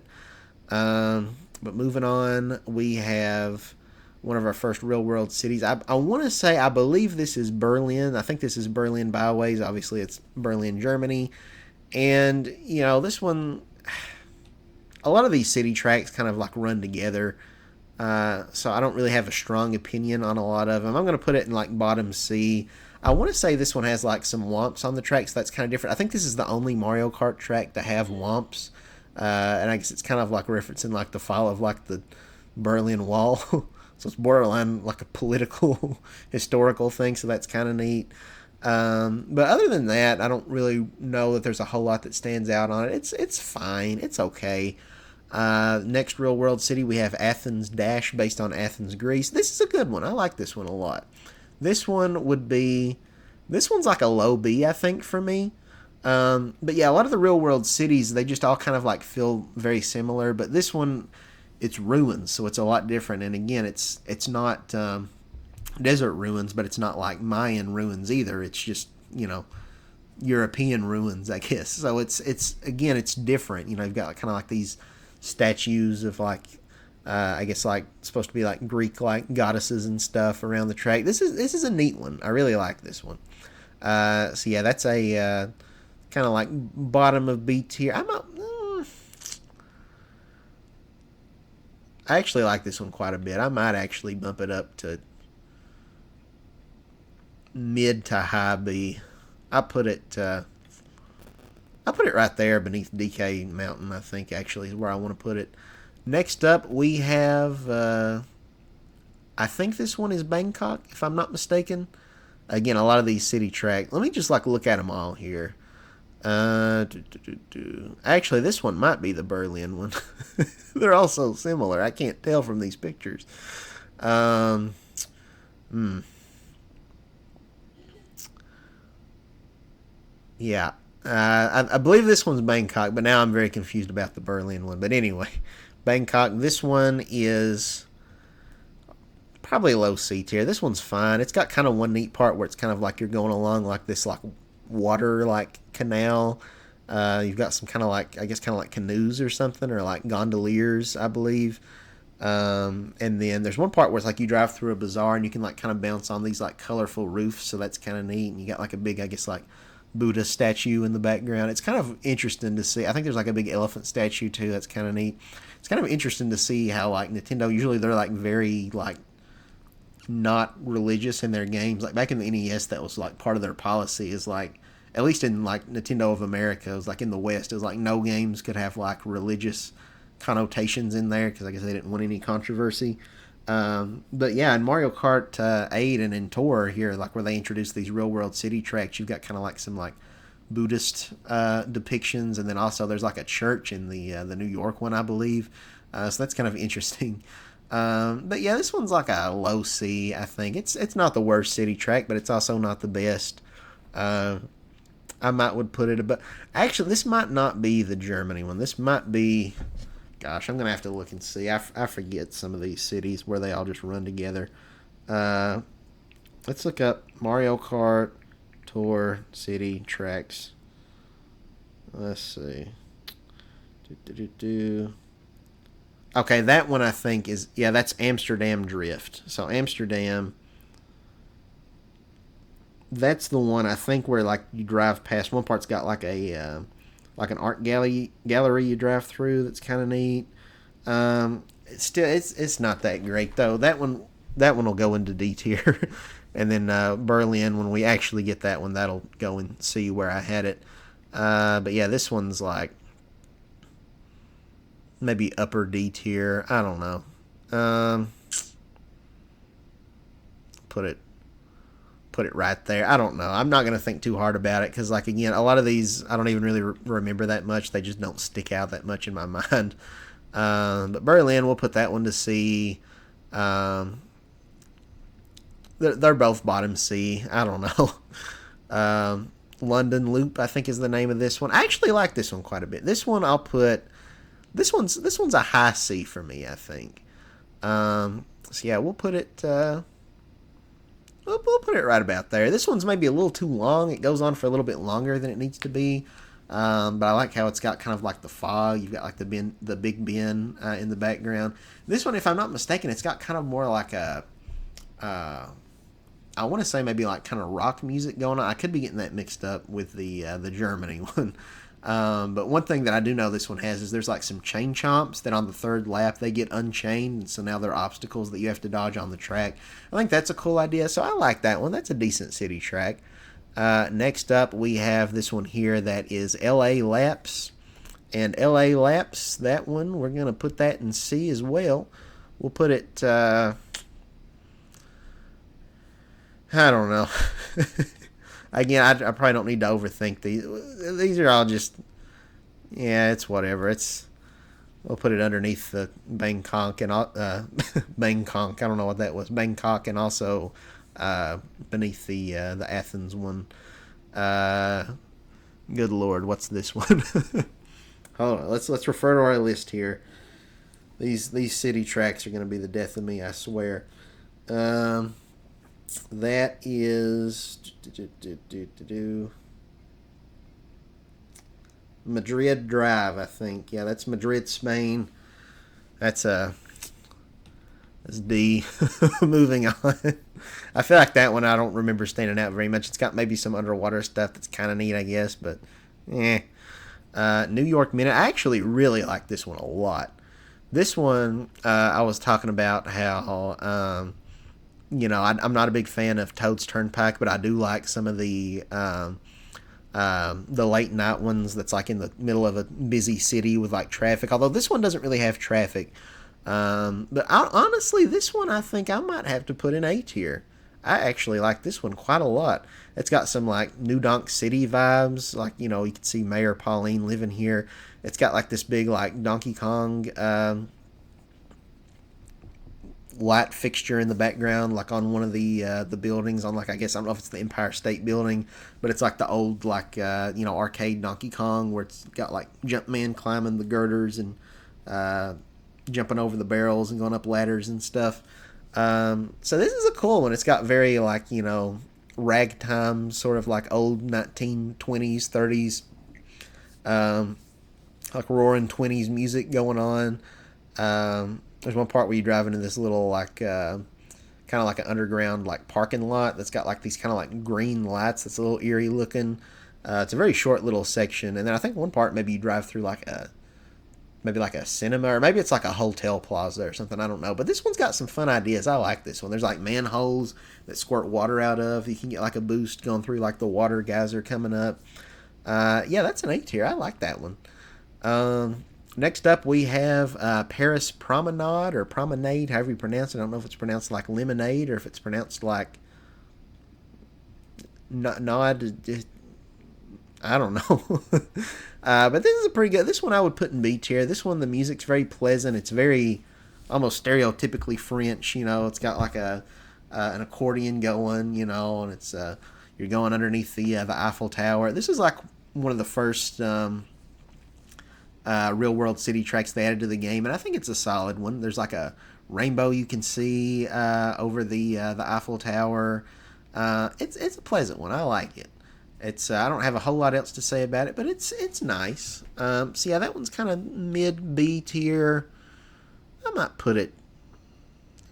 But moving on, we have one of our first real world cities. I want to say, I believe this is Berlin. I think this is Berlin Byways. Obviously, it's Berlin, Germany. And, this one, a lot of these city tracks kind of like run together. So I don't really have a strong opinion on a lot of them. I'm going to put it in like bottom C. I want to say this one has like some womps on the track, so that's kind of different. I think this is the only Mario Kart track to have womps, and I guess it's kind of like referencing like the fall of like the Berlin Wall. So it's borderline like a political, historical thing. So that's kind of neat. But other than that, I don't really know that there's a whole lot that stands out on it. It's fine. It's okay. Next real world city, we have Athens Dash, based on Athens, Greece. This is a good one. I like this one a lot. This one would be, this one's like a low B, I think, for me. But yeah, a lot of the real world cities, they just all kind of like feel very similar. But this one, it's ruins, so it's a lot different. And again, it's not desert ruins, but it's not like Mayan ruins either. It's just, European ruins, I guess. So it's again, it's different. You've got kind of like these statues of like I guess like supposed to be like Greek like goddesses and stuff around the track. This is a neat one. I really like this one. So yeah, that's a kind of like bottom of B tier. I actually like this one quite a bit. I might actually bump it up to mid to high B. I put it right there beneath DK Mountain. I think actually is where I want to put it. Next up, we have, I think this one is Bangkok, if I'm not mistaken. Again, a lot of these city tracks. Let me just like look at them all here. Actually, this one might be the Berlin one. They're all so similar. I can't tell from these pictures. Yeah. I believe this one's Bangkok, but now I'm very confused about the Berlin one. But anyway, Bangkok. This one is probably low C tier. This one's fine. It's got kind of one neat part where it's kind of like you're going along like this like water like canal. You've got some kind of like, I guess, kind of like canoes or something, or like gondoliers, I believe. And then there's one part where it's like you drive through a bazaar and you can like kind of bounce on these like colorful roofs, so that's kind of neat. And you got like a big, I guess, like Buddha statue in the background. It's kind of interesting to see. I think there's like a big elephant statue too. That's kind of neat. It's kind of interesting to see how like Nintendo, usually they're like very like not religious in their games. Like back in the NES, that was like part of their policy, is like, at least in like Nintendo of America, it was like in the West, it was like no games could have like religious connotations in there, because I guess they didn't want any controversy. But yeah, in Mario Kart 8 and in Tour here, like where they introduced these real world city tracks, you've got kind of like some like Buddhist depictions, and then also there's like a church in the New York one, I believe. So that's kind of interesting. But yeah, this one's like a low C, I think. It's not the worst city track, but it's also not the best. I might would put it, but actually this might not be the Germany one. This might be, gosh, I'm gonna have to look and see. I forget some of these cities where they all just run together. Let's look up Mario Kart Tour City Tracks. Let's see. Okay, that one I think is, yeah, that's Amsterdam Drift. So Amsterdam, that's the one I think where like you drive past. One part's got like a like an art gallery you drive through. That's kind of neat. It's not that great though. That one will go into D tier, and then Berlin, when we actually get that one, that'll go and see where I had it. But yeah, this one's like maybe upper D tier. I don't know. Put it right there. I don't know. I'm not going to think too hard about it, because like again, a lot of these I don't even really remember that much. They just don't stick out that much in my mind. But Berlin, we'll put that one to C. They're both bottom C. I don't know. London Loop, I think, is the name of this one. I actually like this one quite a bit. This one I'll put. This one's a high C for me, I think. So yeah, we'll put it. We'll put it right about there. This one's maybe a little too long. It goes on for a little bit longer than it needs to be. But I like how it's got kind of like the fog. You've got like the Big Ben in the background. This one, if I'm not mistaken, it's got kind of more like a, I want to say maybe like kind of rock music going on. I could be getting that mixed up with the Germany one. But one thing that I do know this one has is there's like some chain chomps that on the third lap they get unchained, and so now they're obstacles that you have to dodge on the track. I think that's a cool idea, so I like that one. That's a decent city track. Next up, we have this one here that is LA Laps. And LA Laps, that one, we're going to put that in C as well. We'll put it, I don't know. Again, I probably don't need to overthink these. These are all just, yeah, it's whatever. We'll put it underneath the Bangkok and Bangkok. I don't know what that was. Bangkok, and also beneath the Athens one. Good Lord, what's this one? Hold on, let's refer to our list here. These city tracks are going to be the death of me, I swear. That is Madrid Drive, I think. Yeah, that's Madrid, Spain. That's D. Moving on. I feel like that one I don't remember standing out very much. It's got maybe some underwater stuff that's kind of neat, I guess, but New York Minute. I actually really like this one a lot. This one, I was talking about how I'm not a big fan of Toad's Turnpike, but I do like some of the late night ones that's like in the middle of a busy city with like traffic. Although this one doesn't really have traffic. But honestly, this one I think I might have to put in A tier. I actually like this one quite a lot. It's got some like New Donk City vibes. Like, you can see Mayor Pauline living here. It's got like this big like Donkey Kong light fixture in the background, like on one of the buildings on, like, I guess I don't know if it's the Empire State Building, but it's like the old like arcade Donkey Kong where it's got like Jumpman climbing the girders and jumping over the barrels and going up ladders and stuff. So this is a cool one. It's got very like ragtime sort of like old 1920s 30s like roaring 20s music going on. There's one part where you drive into this little like kind of like an underground like parking lot that's got like these kind of like green lights that's a little eerie looking. It's a very short little section, and then I think one part maybe you drive through like a cinema, or maybe it's like a hotel plaza or something, I don't know. But this one's got some fun ideas. I like this one. There's like manholes that squirt water out of. You can get like a boost going through like the water geyser coming up. Yeah, that's an A tier. I like that one. Next up, we have Paris Promenade, or Promenade, however you pronounce it. I don't know if it's pronounced like lemonade or if it's pronounced like nod. I don't know. But this is a pretty good. This one I would put in B tier. This one, the music's very pleasant. It's very almost stereotypically French. It's got like an accordion going. And it's you're going underneath the Eiffel Tower. This is like one of the first real world city tracks they added to the game, and I think it's a solid one. There's like a rainbow you can see over the Eiffel Tower. It's a pleasant one. I like it. It's I don't have a whole lot else to say about it, but it's nice. So yeah, that one's kind of mid B tier. I might put it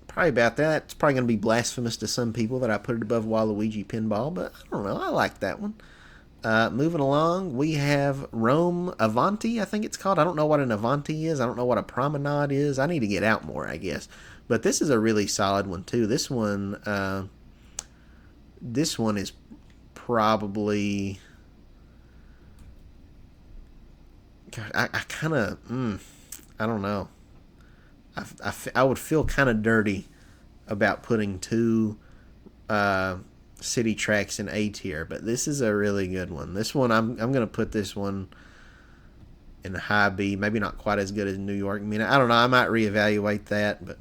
probably about that. It's probably going to be blasphemous to some people that I put it above Waluigi Pinball, but I don't know. I like that one. Moving along, we have Rome Avanti, I think it's called. I don't know what an Avanti is. I don't know what a promenade is. I need to get out more, I guess. But this is a really solid one too. This one is probably. God, I kind of. I don't know. I would feel kind of dirty about putting two city tracks in A tier, but this is a really good one. This one, I'm gonna put this one in high B. Maybe not quite as good as New York Minute. I don't know. I might reevaluate that, but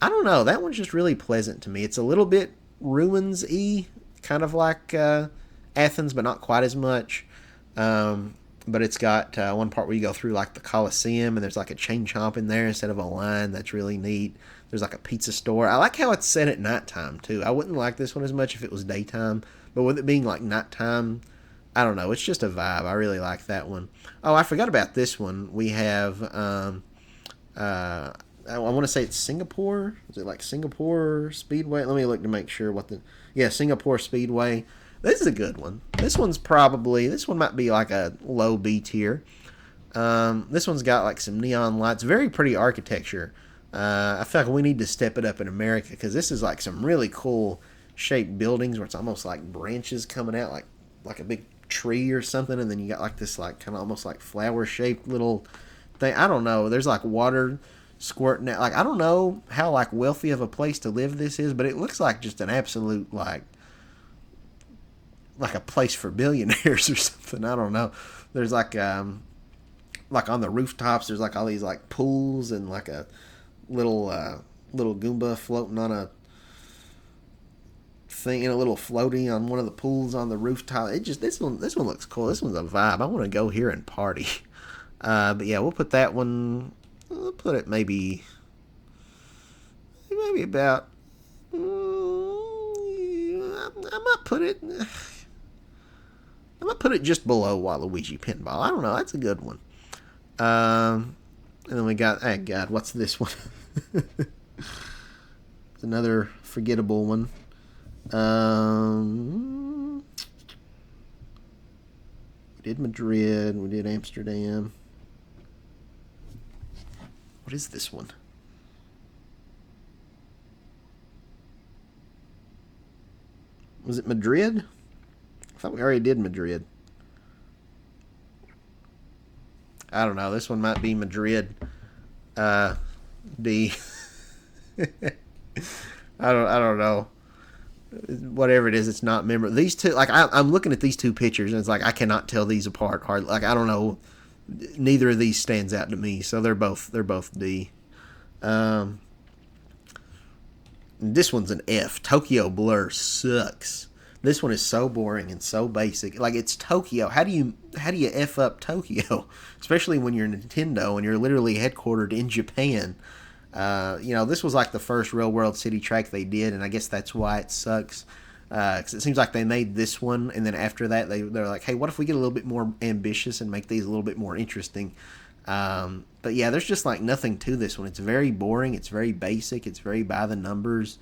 I don't know. That one's just really pleasant to me. It's a little bit ruins-y, kind of like Athens, but not quite as much. But it's got one part where you go through like the Coliseum, and there's like a chain chomp in there instead of a line. That's really neat. There's like a pizza store. I like how it's set at nighttime too. I wouldn't like this one as much if it was daytime, but with it being like nighttime, I don't know. It's just a vibe. I really like that one. Oh, I forgot about this one. We have I want to say it's Singapore. Is it like Singapore Speedway? Let me look to make sure what the Singapore Speedway. This is a good one. This one might be like a low B tier. This one's got like some neon lights, very pretty architecture. I feel like we need to step it up in America because this is like some really cool shaped buildings where it's almost like branches coming out, like a big tree or something, and then you got like this like kind of almost like flower shaped little thing. I don't know. There's like water squirting out. Like I don't know how like wealthy of a place to live this is, but it looks like just an absolute like a place for billionaires or something. I don't know. There's like on the rooftops. There's like all these like pools and like a little Goomba floating on a thing in a little floaty on one of the pools on the rooftop. This one looks cool. This one's a vibe. I want to go here and party. But yeah, we'll put that one. We'll put it maybe about. I might put it. I'm gonna put it just below Waluigi Pinball. I don't know. That's a good one. And then we got. Oh God, what's this one? It's another forgettable one. We did Madrid. We did Amsterdam. What is this one? Was it Madrid? I thought we already did Madrid. I don't know. This one might be Madrid. D. I don't know. Whatever it is, it's not memorable. These two, like I'm looking at these two pictures, and it's like I cannot tell these apart. Hard, like I don't know. Neither of these stands out to me, so they're both D. This one's an F. Tokyo Blur sucks. This one is so boring and so basic. Like it's Tokyo. How do you F up Tokyo? Especially when you're Nintendo and you're literally headquartered in Japan. This was like the first real world city track they did, and I guess that's why it sucks. Because it seems like they made this one, and then after that they're like, hey, what if we get a little bit more ambitious and make these a little bit more interesting? But yeah, there's just like nothing to this one. It's very boring. It's very basic. It's very by the numbers.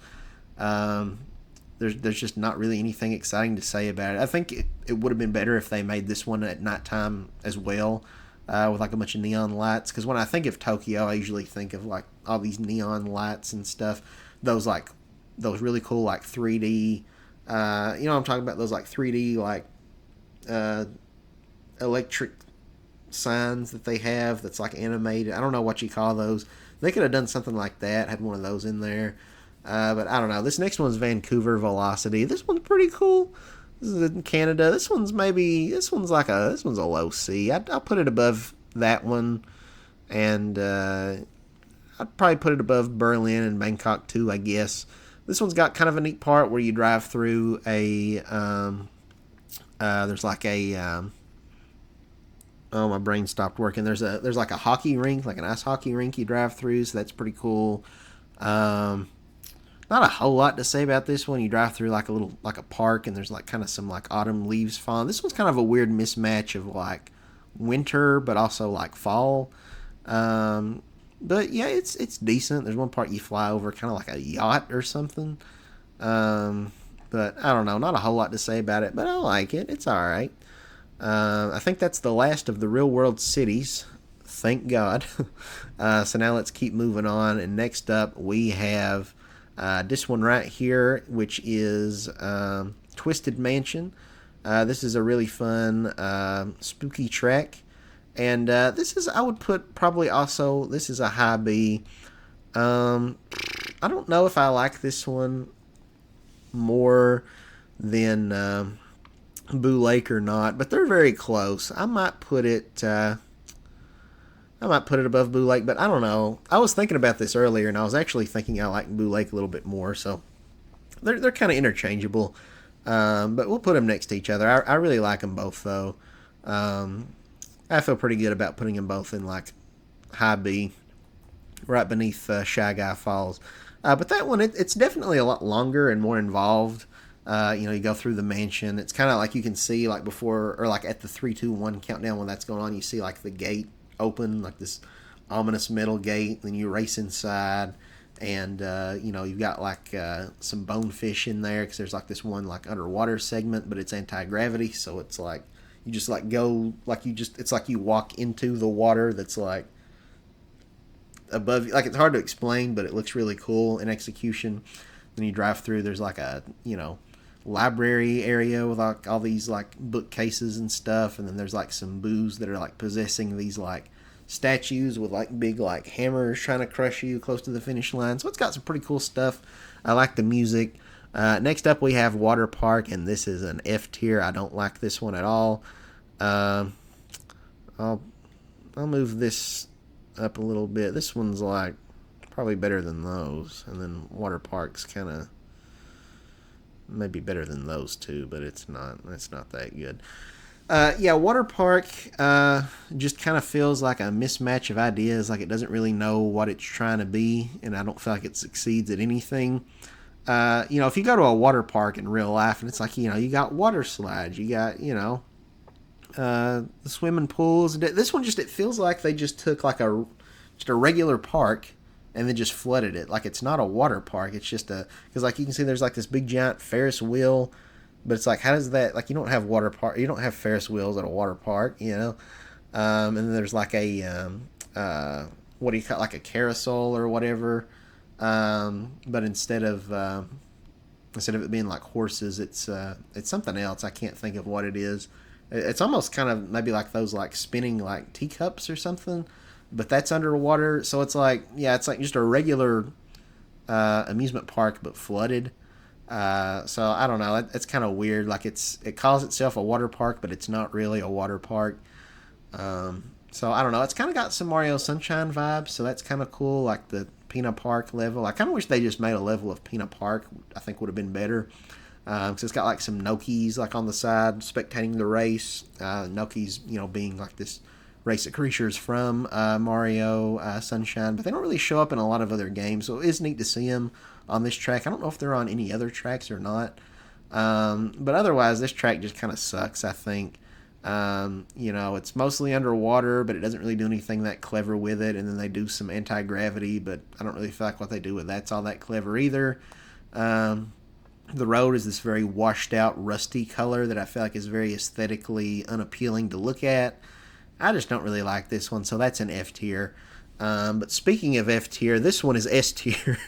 There's just not really anything exciting to say about it. I think it would have been better if they made this one at nighttime as well, with like a bunch of neon lights. Because when I think of Tokyo, I usually think of like all these neon lights and stuff. Those really cool like 3D. I'm talking about those like 3D like electric signs that they have that's like animated. I don't know what you call those. They could have done something like that. Had one of those in there. But I don't know. This next one's Vancouver Velocity. This one's pretty cool. This is in Canada. This one's a low C. I'll put it above that one, and I'd probably put it above Berlin and Bangkok too, I guess. This one's got kind of a neat part where you drive through a there's like a oh, my brain stopped working. There's like a hockey rink, like an ice hockey rink you drive through, so that's pretty cool. Not a whole lot to say about this one. You drive through like a park, and there's like kind of some like autumn leaves falling. This one's kind of a weird mismatch of like winter, but also like fall. But yeah, it's decent. There's one part you fly over, kind of like a yacht or something. But I don't know, not a whole lot to say about it. But I like it. It's all right. I think that's the last of the real world cities. Thank God. So now let's keep moving on. And next up we have this one right here, which is Twisted Mansion. This is a really fun, spooky track. And I would put probably also, this is a high B. I don't know if I like this one more than Boo Lake or not, but they're very close. I might put it above Boo Lake, but I don't know. I was thinking about this earlier, and I was actually thinking I like Boo Lake a little bit more, so they're kind of interchangeable. But we'll put them next to each other. I really like them both, though. I feel pretty good about putting them both in like high B, right beneath Shy Guy Falls. But that one, it's definitely a lot longer and more involved. You go through the mansion. It's kind of like you can see like before, or like at the 3, 2, 1 countdown when that's going on. You see like the gate open, like this ominous metal gate. Then you race inside. and you've got like some bonefish in there because there's like this one like underwater segment, but it's anti-gravity, so it's like you just like go like you just it's like you walk into the water that's like above you. Like, it's hard to explain, but it looks really cool in execution. Then you drive through, there's like a library area with like all these like bookcases and stuff, and then there's like some boos that are like possessing these like statues with like big like hammers trying to crush you close to the finish line. So it's got some pretty cool stuff. I like the music. Next up we have Water Park, and this is an F tier. I don't like this one at all. I'll move this up a little bit. This one's like probably better than those, and then Water Park's kind of maybe better than those two, but it's not that good. Water Park just kind of feels like a mismatch of ideas. Like, it doesn't really know what it's trying to be, and I don't feel like it succeeds at anything. If you go to a water park in real life, and it's like, you got water slides, you got, the swimming pools. This one it feels like they just took like just a regular park and then just flooded it. Like, it's not a water park. It's just because like you can see there's like this big giant Ferris wheel, but it's like, how does that, like, you don't have Ferris wheels at a water park, and then there's like a what do you call, like a carousel or whatever, but instead of it being like horses, it's something else. I can't think of what it is. It's almost kind of maybe like those like spinning like teacups or something, but that's underwater. So it's like, it's like just a regular amusement park but flooded. So I don't know. It's kind of weird. Like, it calls itself a water park, but it's not really a water park. So I don't know. It's kind of got some Mario Sunshine vibes, so that's kind of cool. Like the Peanut Park level. I kind of wish they just made a level of Peanut Park. I think would have been better. Because it's got like some Nokis like on the side spectating the race. Nokis, being like this race of creatures from Mario Sunshine, but they don't really show up in a lot of other games, so it is neat to see them on this track. I don't know if they're on any other tracks or not, but otherwise this track just kind of sucks, I think. It's mostly underwater, but it doesn't really do anything that clever with it, and then they do some anti-gravity, but I don't really feel like what they do with that's all that clever either. The road is this very washed out rusty color that I feel like is very aesthetically unappealing to look at. I just don't really like this one, so that's an F tier. But speaking of F tier, this one is S tier.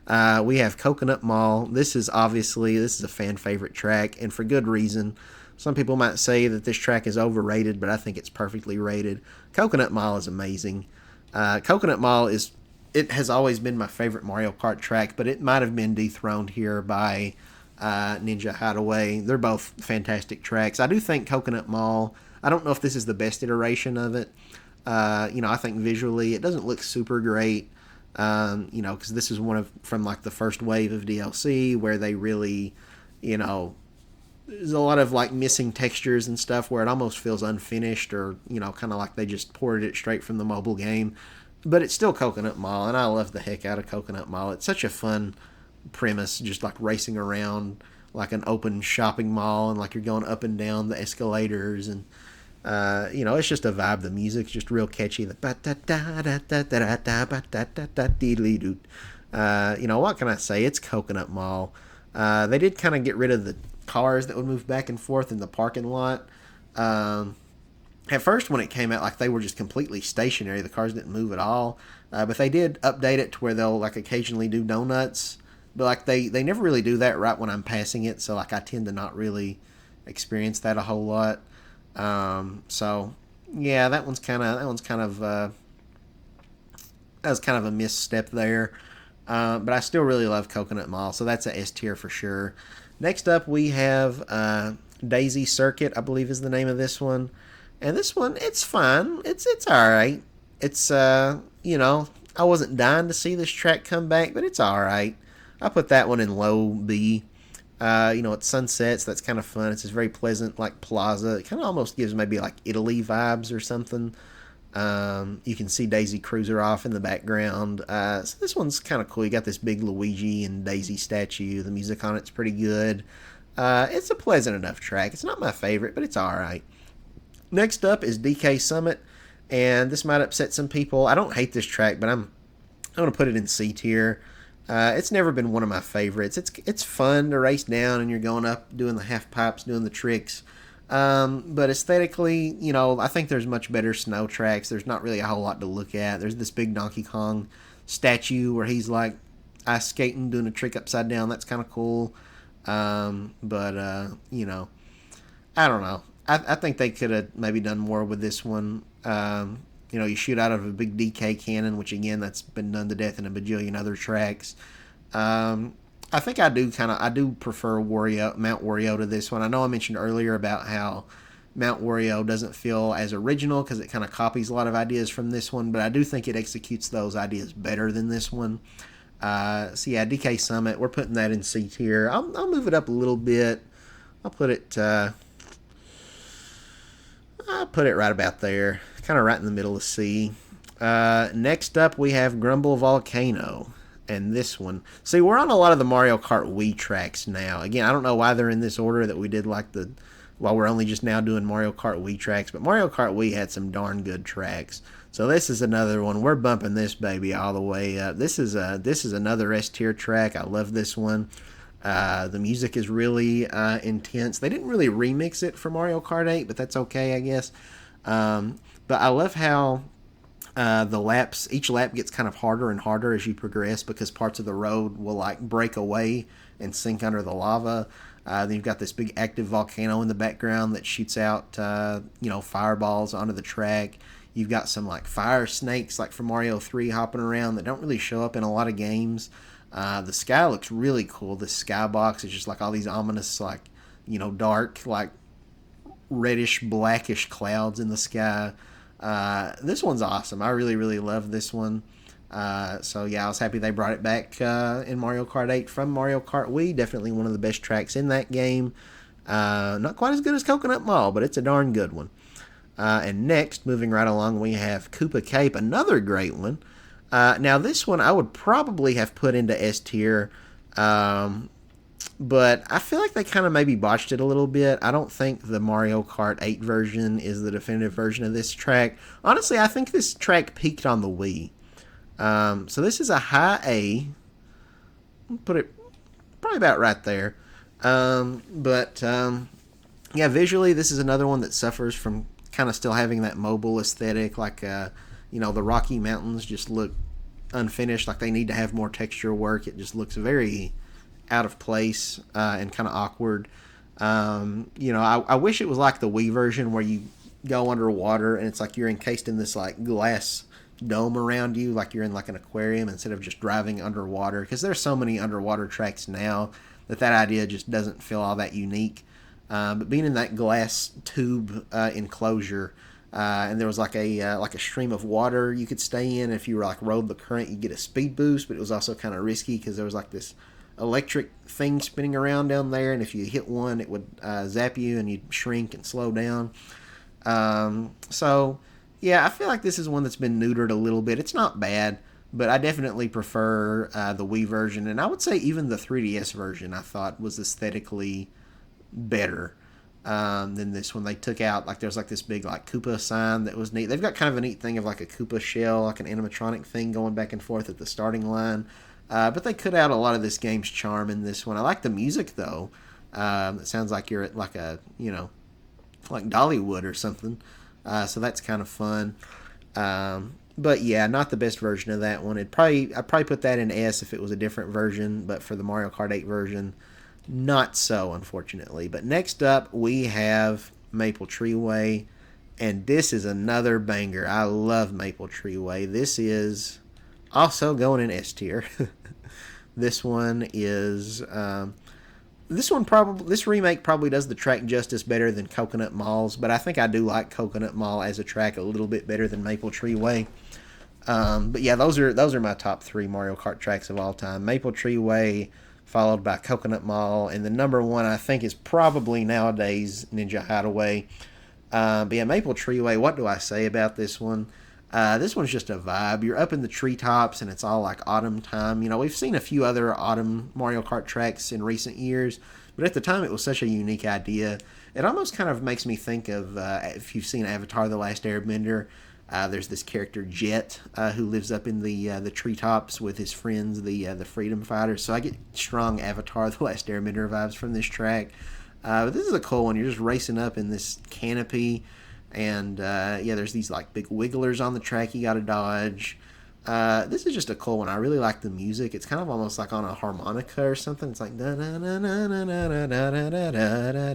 We have Coconut Mall. This is a fan favorite track, and for good reason. Some people might say that this track is overrated, but I think it's perfectly rated. Coconut Mall is amazing. Coconut Mall has always been my favorite Mario Kart track, but it might have been dethroned here by Ninja Hideaway. They're both fantastic tracks. I do think Coconut Mall, I don't know if this is the best iteration of it. I think visually it doesn't look super great, because this is from like the first wave of DLC where they really, there's a lot of like missing textures and stuff where it almost feels unfinished, or, kind of like they just ported it straight from the mobile game. But it's still Coconut Mall, and I love the heck out of Coconut Mall. It's such a fun premise, just like racing around like an open shopping mall, and like you're going up and down the escalators, and it's just a vibe. The music's just real catchy. The what can I say? It's Coconut Mall. They did kind of get rid of the cars that would move back and forth in the parking lot. At first, when it came out, like, they were just completely stationary. The cars didn't move at all. But they did update it to where they'll like occasionally do donuts. But like they never really do that right when I'm passing it. So like I tend to not really experience that a whole lot. So yeah, that was kind of a misstep there. But I still really love Coconut Mall, so that's a S tier for sure. Next up, we have Daisy Circuit, I believe is the name of this one. And this one, it's fine. It's all right. It's I wasn't dying to see this track come back, but it's all right. I put that one in low B. It sunsets. That's kind of fun. It's this very pleasant, like, plaza. It kind of almost gives maybe like Italy vibes or something. You can see Daisy Cruiser off in the background. So this one's kind of cool. You got this big Luigi and Daisy statue. The music on it's pretty good. It's a pleasant enough track. It's not my favorite, but it's all right. Next up is DK Summit, and this might upset some people. I don't hate this track, but I'm I'm gonna put it in C tier. It's never been one of my favorites. It's fun to race down and you're going up doing the half pipes, doing the tricks. But aesthetically, I think there's much better snow tracks. There's not really a whole lot to look at. There's this big Donkey Kong statue where he's like ice skating, doing a trick upside down. That's kind of cool. But I don't know. I think they could have maybe done more with this one. You shoot out of a big DK cannon, which again, that's been done to death in a bajillion other tracks. I think I do prefer Mount Wario to this one. I know I mentioned earlier about how Mount Wario doesn't feel as original because it kind of copies a lot of ideas from this one, but I do think it executes those ideas better than this one. So yeah, DK Summit, we're putting that in C tier. I'll move it up a little bit. I'll put it right about there, kind of right in the middle of C. Next up, we have Grumble Volcano. And this one. See, we're on a lot of the Mario Kart Wii tracks now. Again, I don't know why they're in this order that we did while we're only just now doing Mario Kart Wii tracks. But Mario Kart Wii had some darn good tracks. So this is another one. We're bumping this baby all the way up. This is another S tier track. I love this one. The music is really intense. They didn't really remix it for Mario Kart 8, but that's okay, I guess. But I love how each lap gets kind of harder and harder as you progress because parts of the road will like break away and sink under the lava. Then you've got this big active volcano in the background that shoots out, fireballs onto the track. You've got some like fire snakes like from Mario 3 hopping around that don't really show up in a lot of games. The sky looks really cool. The skybox is just like all these ominous, like, dark, like reddish, blackish clouds in the sky. This one's awesome. I really, really love this one. So yeah, I was happy they brought it back in Mario Kart 8 from Mario Kart Wii. Definitely one of the best tracks in that game. Not quite as good as Coconut Mall, but it's a darn good one. And next, moving right along, we have Koopa Cape, another great one. Now this one I would probably have put into S tier. But I feel like they kind of maybe botched it a little bit. I don't think the Mario Kart 8 version is the definitive version of this track. Honestly, I think this track peaked on the Wii. So this is a high A. I'll put it probably about right there. Yeah, visually, this is another one that suffers from kind of still having that mobile aesthetic. Like, the Rocky Mountains just look unfinished. Like they need to have more texture work. It just looks very out of place and kind of awkward. I wish it was like the Wii version where you go underwater and it's like you're encased in this like glass dome around you, like you're in like an aquarium instead of just driving underwater. Because there's so many underwater tracks now that idea just doesn't feel all that unique. But being in that glass tube enclosure, and there was like a stream of water you could stay in. If you were like rode the current, you get a speed boost, but it was also kind of risky because there was like this electric thing spinning around down there, and if you hit one, it would zap you and you'd shrink and slow down. So yeah, I feel like this is one that's been neutered a little bit. It's not bad, but I definitely prefer the Wii version, and I would say even the 3DS version I thought was aesthetically better than this one. They took out like there's like this big like Koopa sign that was neat. They've got kind of a neat thing of like a Koopa shell, like an animatronic thing going back and forth at the starting line. But they cut out a lot of this game's charm in this one. I like the music though. It sounds like you're at like a like Dollywood or something. So that's kind of fun. But yeah, not the best version of that one. I'd probably put that in S if it was a different version. But for the Mario Kart 8 version, not so, unfortunately. But next up, we have Maple Tree Way. And this is another banger. I love Maple Tree Way. This is also going in S tier. This remake probably does the track justice better than Coconut Mall's, but I think I do like Coconut Mall as a track a little bit better than Maple Tree Way. But yeah, those are my top 3 Mario Kart tracks of all time. Maple Tree Way, followed by Coconut Mall, and the number 1 I think is probably nowadays Ninja Hideaway. But yeah, Maple Tree Way, what do I say about this one? This one's just a vibe. You're up in the treetops and it's all like autumn time. We've seen a few other autumn Mario Kart tracks in recent years, but at the time it was such a unique idea. It almost kind of makes me think of, if you've seen Avatar: The Last Airbender, There's this character Jet who lives up in the treetops with his friends, the freedom fighters. So I get strong Avatar: The Last Airbender vibes from this track. But this is a cool one. You're just racing up in this canopy, and yeah, there's these like big wigglers on the track you got to dodge. This is just a cool one. I really like the music. It's kind of almost like on a harmonica or something. It's like da da da da da da da da da da da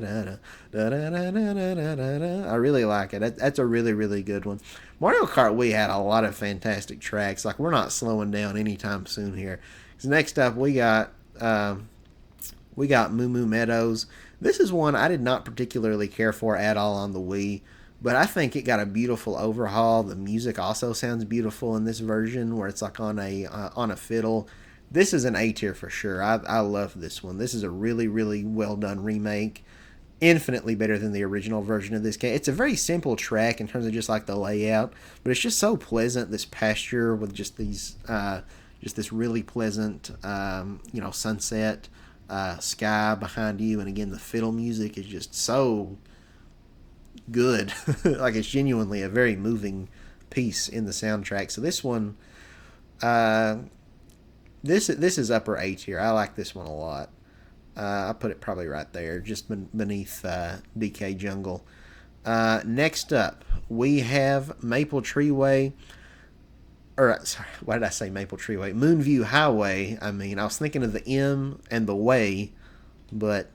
da da. I really like it. That's a really really good one. Mario Kart Wii had a lot of fantastic tracks. Like we're not slowing down anytime soon here. So next up we got Moo Moo Meadows. This is one I did not particularly care for at all on the Wii. But I think it got a beautiful overhaul. The music also sounds beautiful in this version, where it's like on a fiddle. This is an A tier for sure. I love this one. This is a really really well done remake, infinitely better than the original version of this game. It's a very simple track in terms of just like the layout, but it's just so pleasant. This pasture with just these just this really pleasant sunset sky behind you, and again the fiddle music is just so good. Like it's genuinely a very moving piece in the soundtrack. So this one, this is upper A tier. I like this one a lot. I put it probably right there, just beneath DK Jungle. Next up, we have Maple Treeway. Or sorry, why did I say Maple Treeway? Moonview Highway. I was thinking of the M and the way, but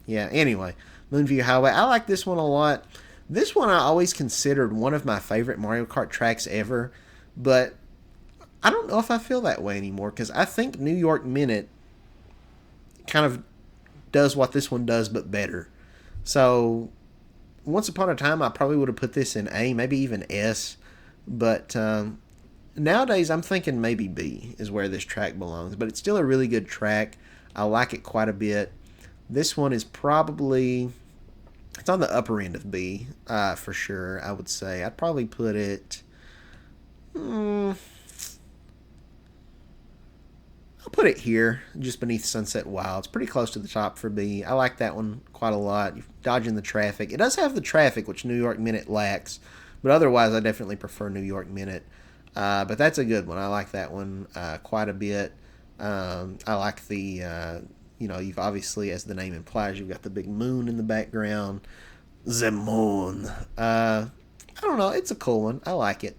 yeah. Anyway, Moonview Highway. I like this one a lot. This one I always considered one of my favorite Mario Kart tracks ever, but I don't know if I feel that way anymore, because I think New York Minute kind of does what this one does, but better. So, once upon a time, I probably would have put this in A, maybe even S, but nowadays I'm thinking maybe B is where this track belongs, but it's still a really good track. I like it quite a bit. This one is probably... It's on the upper end of B, for sure, I would say. I'd probably put it... I'll put it here, just beneath Sunset Wild. It's pretty close to the top for B. I like that one quite a lot. Dodging the traffic. It does have the traffic, which New York Minute lacks. But otherwise, I definitely prefer New York Minute. But that's a good one. I like that one quite a bit. I like the... you've obviously, as the name implies, you've got the big moon in the background. The moon. I don't know. It's a cool one. I like it.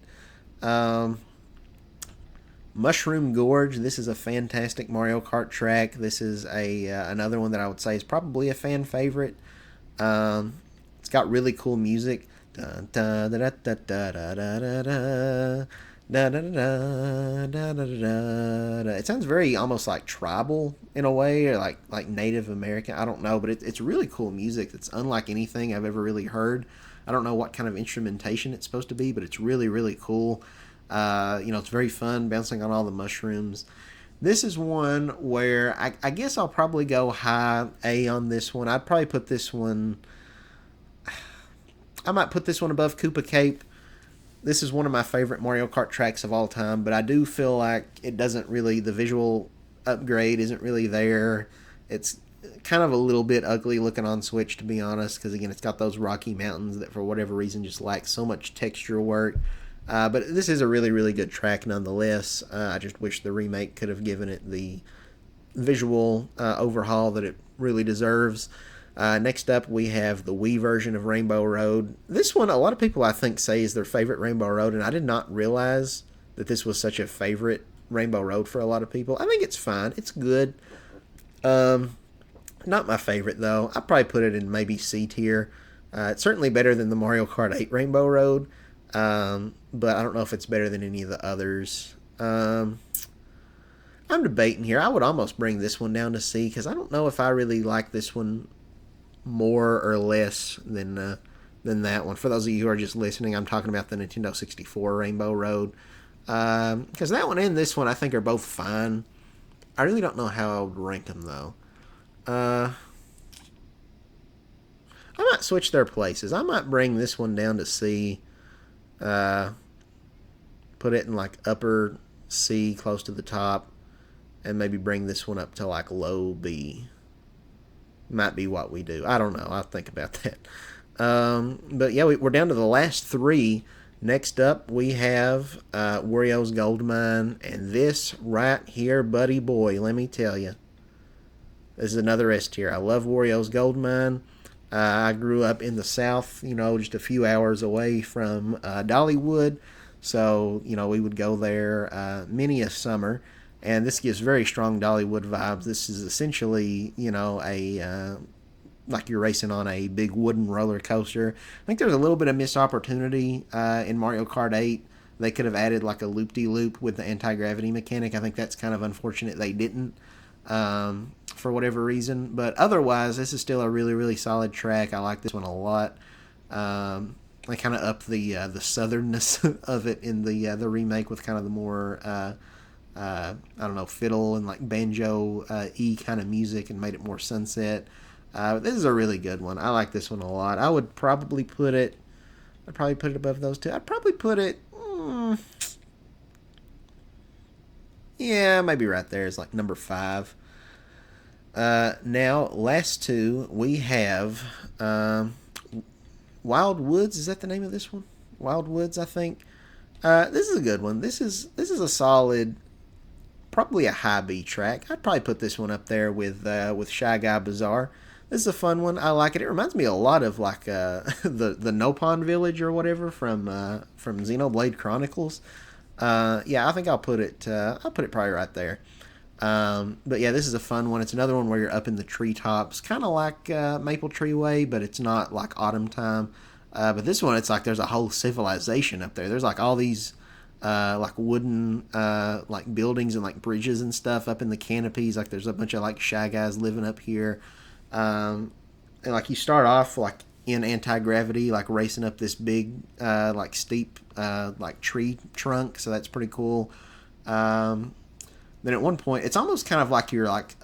Mushroom Gorge. This is a fantastic Mario Kart track. This is another one that I would say is probably a fan favorite. It's got really cool music. Dun, dun, da, da, da, da, da, da, da. Da, da, da, da, da, da, da. It sounds very almost like tribal in a way, or like Native American. I don't know, but it's really cool music. It's unlike anything I've ever really heard. I don't know what kind of instrumentation it's supposed to be, but it's really really cool. It's very fun bouncing on all the mushrooms. This is one where I guess I'll probably go high A on this one. I'd probably put this one... I might put this one above Koopa Cape. This is one of my favorite Mario Kart tracks of all time, but I do feel like it doesn't really... The visual upgrade isn't really there. It's kind of a little bit ugly looking on Switch, to be honest, because, again, it's got those rocky mountains that, for whatever reason, just lack so much texture work. But this is a really, really good track nonetheless. I just wish the remake could have given it the visual overhaul that it really deserves. Next up, we have the Wii version of Rainbow Road. This one, a lot of people, I think, say is their favorite Rainbow Road, and I did not realize that this was such a favorite Rainbow Road for a lot of people. I think it's fine. It's good. Not my favorite, though. I'd probably put it in maybe C tier. It's certainly better than the Mario Kart 8 Rainbow Road, but I don't know if it's better than any of the others. I'm debating here. I would almost bring this one down to C, because I don't know if I really like this one more or less than that one. For those of you who are just listening, I'm talking about the Nintendo 64 Rainbow Road, because that one and this one I think are both fine. I really don't know how I would rank them, though. I might switch their places. I might bring this one down to C, put it in like upper C close to the top, and maybe bring this one up to like low B. Might be what we do. I don't know. I'll think about that. But yeah, we're down to the last three. Next up, we have Wario's Gold Mine, and this right here, buddy boy, let me tell you, this is another S tier. I love Wario's Gold Mine. I grew up in the South, just a few hours away from Dollywood, so we would go there many a summer, and this gives very strong Dollywood vibes. This is essentially, a like you're racing on a big wooden roller coaster. I think there's a little bit of missed opportunity in Mario Kart 8. They could have added like a loop-de-loop with the anti-gravity mechanic. I think that's kind of unfortunate they didn't for whatever reason. But otherwise, this is still a really, really solid track. I like this one a lot. They kind of upped the southernness of it in the remake with kind of the more I don't know, fiddle and like banjo e kind of music and made it more sunset. This is a really good one. I like this one a lot. I would probably put it. I'd probably put it above those two. I'd probably put it. Yeah, maybe right there is like number 5. Now, last two we have Wild Woods. Is that the name of this one? Wild Woods, I think. This is a good one. This is a solid, probably a high B track. I'd probably put this one up there with Shy Guy Bazaar. This is a fun one. I like it. It reminds me a lot of like the Nopon Village or whatever from Xenoblade Chronicles. Yeah, I think I'll put it probably right there. But yeah, this is a fun one. It's another one where you're up in the treetops, kind of like Maple Tree Way, but it's not like autumn time. But this one, it's like there's a whole civilization up there. There's like all these like wooden like buildings and like bridges and stuff up in the canopies. Like there's a bunch of like Shy Guys living up here. And like you start off like in anti-gravity, like racing up this big like steep like tree trunk, so that's pretty cool. Then at one point it's almost kind of like you're like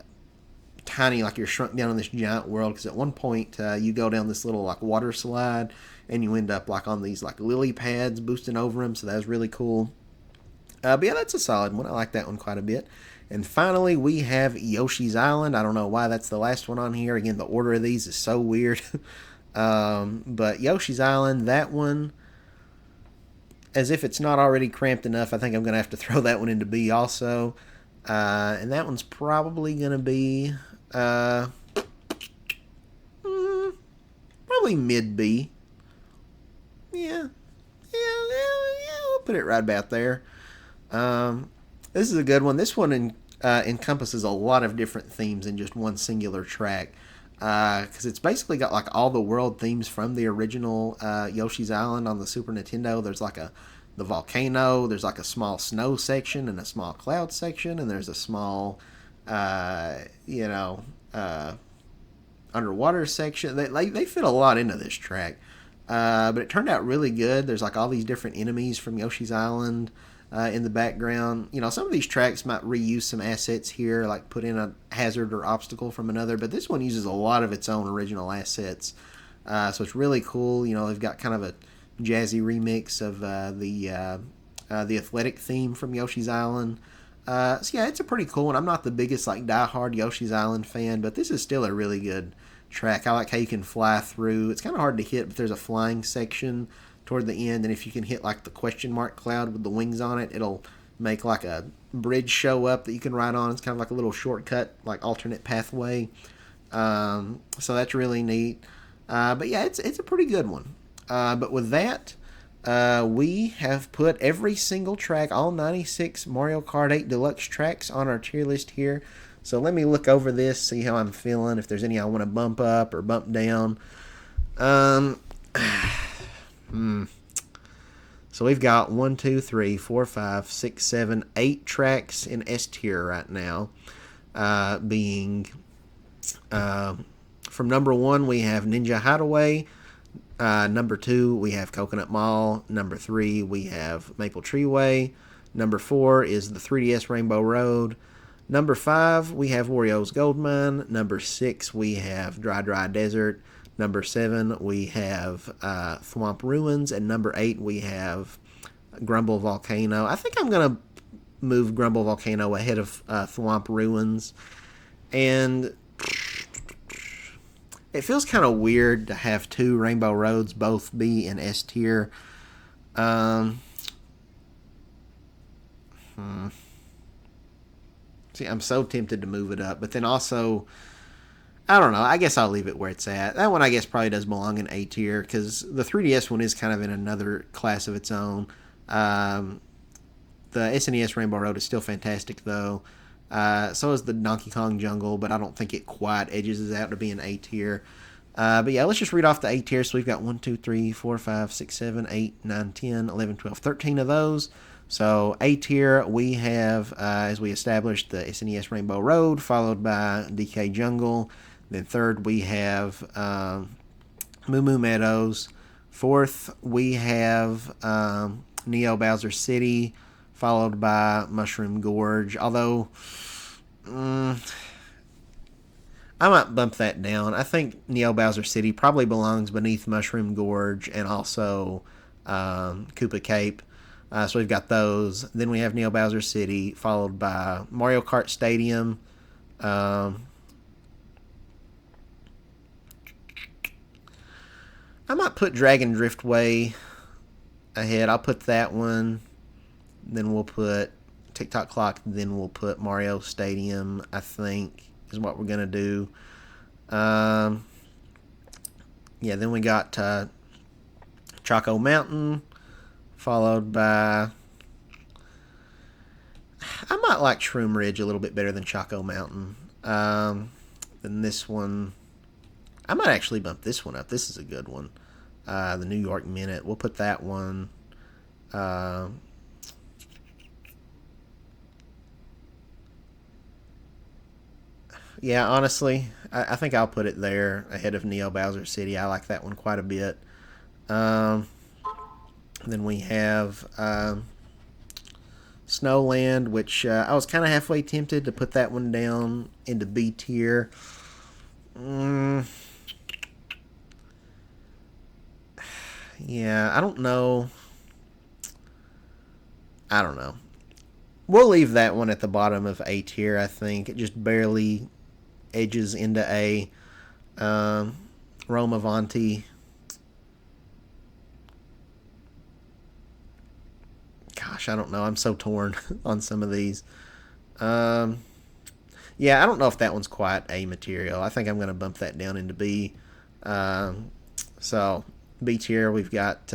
tiny, like you're shrunk down in this giant world, because at one point you go down this little like water slide and you end up like on these like lily pads boosting over them, so that was really cool. But yeah, that's a solid one. I like that one quite a bit. And finally, we have Yoshi's Island. I don't know why that's the last one on here. Again, the order of these is so weird. But Yoshi's Island, that one, as if it's not already cramped enough, I think I'm going to have to throw that one into B also. And that one's probably going to be probably mid B. Yeah, we'll put it right about there. This is a good one. This one encompasses a lot of different themes in just one singular track, because it's basically got like all the world themes from the original Yoshi's Island on the Super Nintendo. There's like the volcano, there's like a small snow section and a small cloud section, and there's a small underwater section. They fit a lot into this track, but it turned out really good. There's like all these different enemies from Yoshi's Island in the background. Some of these tracks might reuse some assets here, like put in a hazard or obstacle from another, but this one uses a lot of its own original assets, so it's really cool. They've got kind of a jazzy remix of the athletic theme from Yoshi's Island. So yeah, it's a pretty cool one. I'm not the biggest like diehard Yoshi's Island fan, but this is still a really good track. I like how you can fly through. It's kind of hard to hit, but there's a flying section toward the end, and if you can hit like the question mark cloud with the wings on it, it'll make like a bridge show up that you can ride on. It's kind of like a little shortcut, like alternate pathway. So that's really neat. But yeah, it's a pretty good one. But with that, we have put every single track, all 96 Mario Kart 8 Deluxe tracks, on our tier list here. So let me look over this, see how I'm feeling, if there's any I want to bump up or bump down. So we've got 1, 2, 3, 4, 5, 6, 7, 8 tracks in S tier right now. Being from number 1, we have Ninja Hideaway. Number 2, we have Coconut Mall. Number 3, we have Maple Tree Way. Number 4 is the 3DS Rainbow Road. Number 5, we have Wario's Gold Mine. Number 6, we have Dry Desert. Number 7, we have Thwomp Ruins. And number 8, we have Grumble Volcano. I think I'm going to move Grumble Volcano ahead of Thwomp Ruins. And it feels kind of weird to have two Rainbow Roads both be in S tier. Um, hmm. See, I'm so tempted to move it up, but then also, I don't know. I guess I'll leave it where it's at. That one, I guess, probably does belong in A tier because the 3DS one is kind of in another class of its own. Um, the SNES Rainbow Road is still fantastic, though. So is the Donkey Kong Jungle, but I don't think it quite edges out to be an A tier. But yeah, let's just read off the A tier. So we've got 1, 2, 3, 4, 5, 6, 7, 8, 9, 10, 11, 12, 13 of those. So A tier, we have, as we established, the SNES Rainbow Road, followed by DK Jungle. Then third, we have Moo Moo Meadows. Fourth, we have Neo Bowser City, followed by Mushroom Gorge. Although, I might bump that down. I think Neo Bowser City probably belongs beneath Mushroom Gorge and also Koopa Cape. So we've got those. Then we have Neo Bowser City, followed by Mario Kart Stadium. I might put Dragon Driftway ahead. I'll put that one. Then we'll put TikTok Clock. Then we'll put Mario Stadium, I think, is what we're going to do. Yeah, then we got Choco Mountain, followed by... I might like Shroom Ridge a little bit better than Choco Mountain. Then this one... I might actually bump this one up. This is a good one. The New York Minute. We'll put that one. Yeah, honestly, I think I'll put it there ahead of Neo Bowser City. I like that one quite a bit. Then we have Snowland, which I was kind of halfway tempted to put that one down into B tier. Yeah, I don't know. I don't know. We'll leave that one at the bottom of A tier, I think. It just barely edges into A. Rome Avanti. Gosh, I don't know. I'm so torn on some of these. Yeah, I don't know if that one's quite A material. I think I'm going to bump that down into B. So, B tier, we've got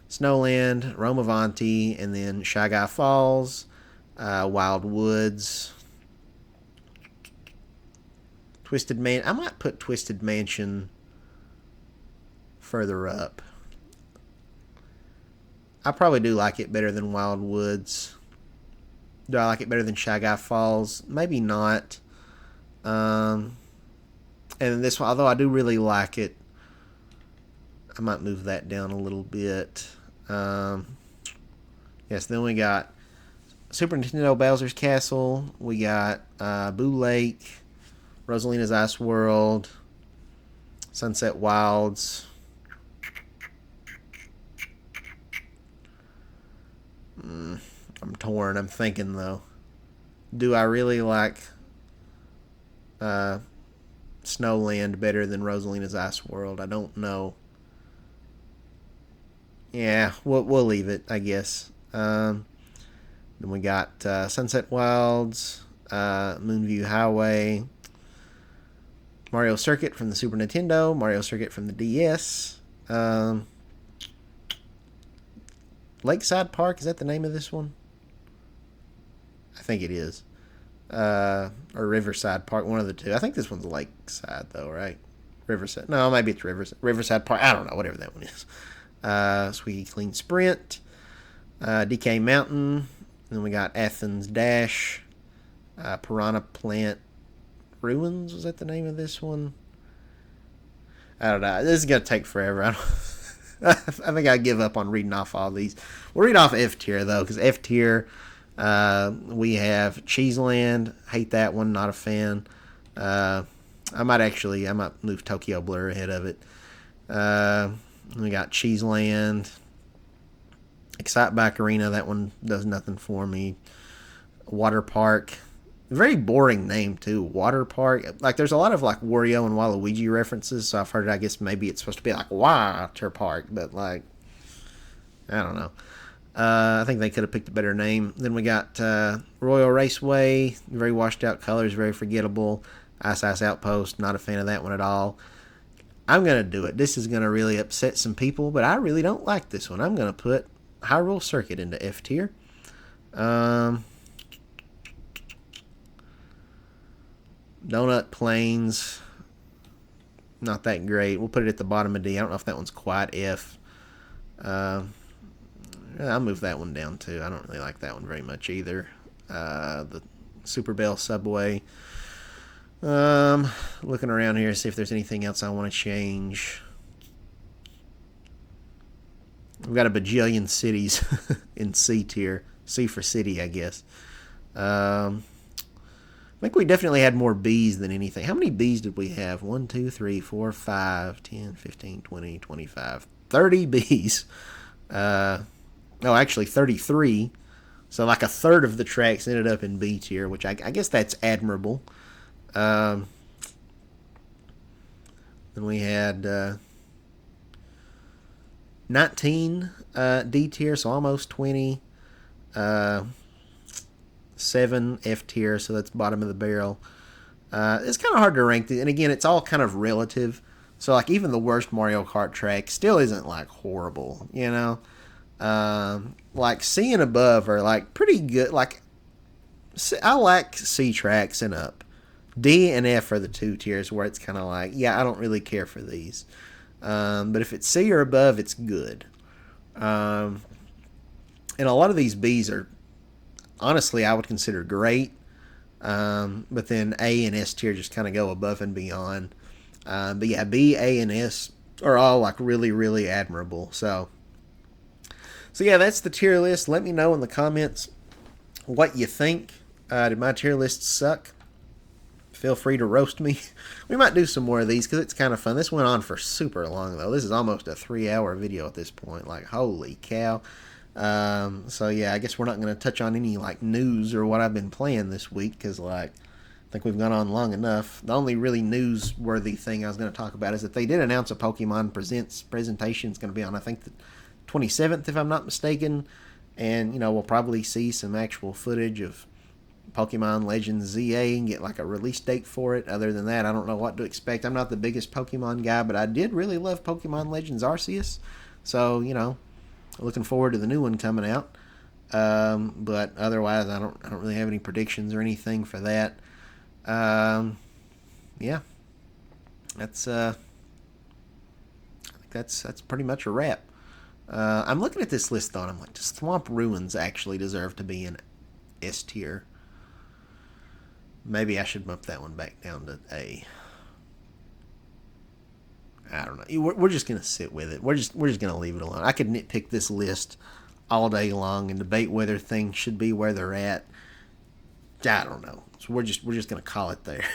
Snowland, Rome Avanti, and then Shy Guy Falls, Wild Woods, Twisted Man. I might put Twisted Mansion further up. I probably do like it better than Wild Woods. Do I like it better than Shy Guy Falls? Maybe not. And this one, although I do really like it, I might move that down a little bit. Yes, then we got Super Nintendo Bowser's Castle. We got Boo Lake, Rosalina's Ice World, Sunset Wilds. I'm torn. I'm thinking, though. Do I really like Snowland better than Rosalina's Ice World? I don't know. Yeah, we'll leave it, I guess. Then we got Sunset Wilds, Moonview Highway, Mario Circuit from the Super Nintendo, Mario Circuit from the DS, Lakeside Park, is that the name of this one? I think it is. Or Riverside Park, one of the two. I think this one's Lakeside, though, right? Riverside. No, maybe it's Riverside Park. I don't know, whatever that one is. Squeaky Clean Sprint, DK Mountain. Then we got Athens Dash, Piranha Plant Ruins. Was that the name of this one? I don't know. This is going to take forever. I think I give up on reading off all these. We'll read off F tier, though, because F tier, we have Cheeseland. Hate that one. Not a fan. I might move Tokyo Blur ahead of it. We got Cheeseland. Excite Bike Arena. That one does nothing for me. Water Park. Very boring name, too. Water Park. Like, there's a lot of, like, Wario and Waluigi references, so I've heard, I guess, maybe it's supposed to be, like, Water Park, but, like, I don't know. I think they could have picked a better name. Then we got Royal Raceway, very washed out colors, very forgettable. Ice Ice Outpost, not a fan of that one at all. I'm going to do it. This is going to really upset some people, but I really don't like this one. I'm going to put Hyrule Circuit into F tier. Donut Plains, not that great. We'll put it at the bottom of D. I don't know if that one's quite F. I'll move that one down too. I don't really like that one very much either. The Super Bell Subway. Looking around here to see if there's anything else I want to change. We've got a bajillion cities in C tier. C for city, I guess. I think we definitely had more B's than anything. How many B's did we have? 1, 2, 3, 4, 5, 10, 15, 20, 25, 30 B's. Actually 33. So like a third of the tracks ended up in B tier, which I guess that's admirable. Then we had 19 D tier, so almost 20. 7 F tier, so that's bottom of the barrel. It's kind of hard to rank, and again, it's all kind of relative. So like even the worst Mario Kart track still isn't like horrible, you know. Like C and above are like pretty good. Like I like C tracks and up. D and F are the two tiers where it's kind of like, yeah, I don't really care for these. But if it's C or above, it's good. And a lot of these Bs are, honestly, I would consider great. But then A and S tier just kind of go above and beyond. But yeah, B, A, and S are all like really, really admirable. So yeah, that's the tier list. Let me know in the comments what you think. Did my tier list suck? Feel free to roast me. We might do some more of these because it's kind of fun. This went on for super long, though. This is almost a 3-hour video at this point. Like, holy cow. So, yeah, I guess we're not going to touch on any, like, news or what I've been playing this week because, like, I think we've gone on long enough. The only really newsworthy thing I was going to talk about is that they did announce a Pokemon Presents presentation. It's going to be on, I think, the 27th, if I'm not mistaken. And, you know, we'll probably see some actual footage of Pokemon Legends ZA and get like a release date for it. Other than that, I don't know what to expect. I'm not the biggest Pokemon guy, but I did really love Pokemon Legends Arceus. So, you know, looking forward to the new one coming out. But otherwise, I don't really have any predictions or anything for that. Yeah, that's I think that's pretty much a wrap. I'm looking at this list though, and I'm like, does Swamp Ruins actually deserve to be in S tier? Maybe I should bump that one back down to A. I don't know. We're just gonna sit with it. We're just gonna leave it alone. I could nitpick this list all day long and debate whether things should be where they're at. I don't know. So we're just gonna call it there.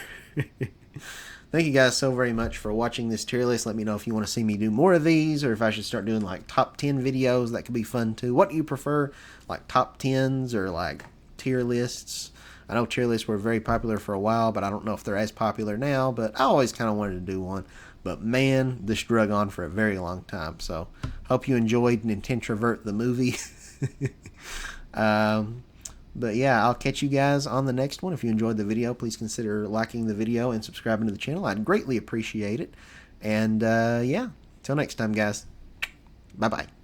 Thank you guys so very much for watching this tier list. Let me know if you want to see me do more of these, or if I should start doing like top 10 videos. That could be fun too. What do you prefer, like top 10s or like tier lists? I know tier lists were very popular for a while, but I don't know if they're as popular now. But I always kind of wanted to do one. But man, this drug on for a very long time. So hope you enjoyed Nintintrovert the movie. But yeah, I'll catch you guys on the next one. If you enjoyed the video, please consider liking the video and subscribing to the channel. I'd greatly appreciate it. And yeah, till next time, guys. Bye-bye.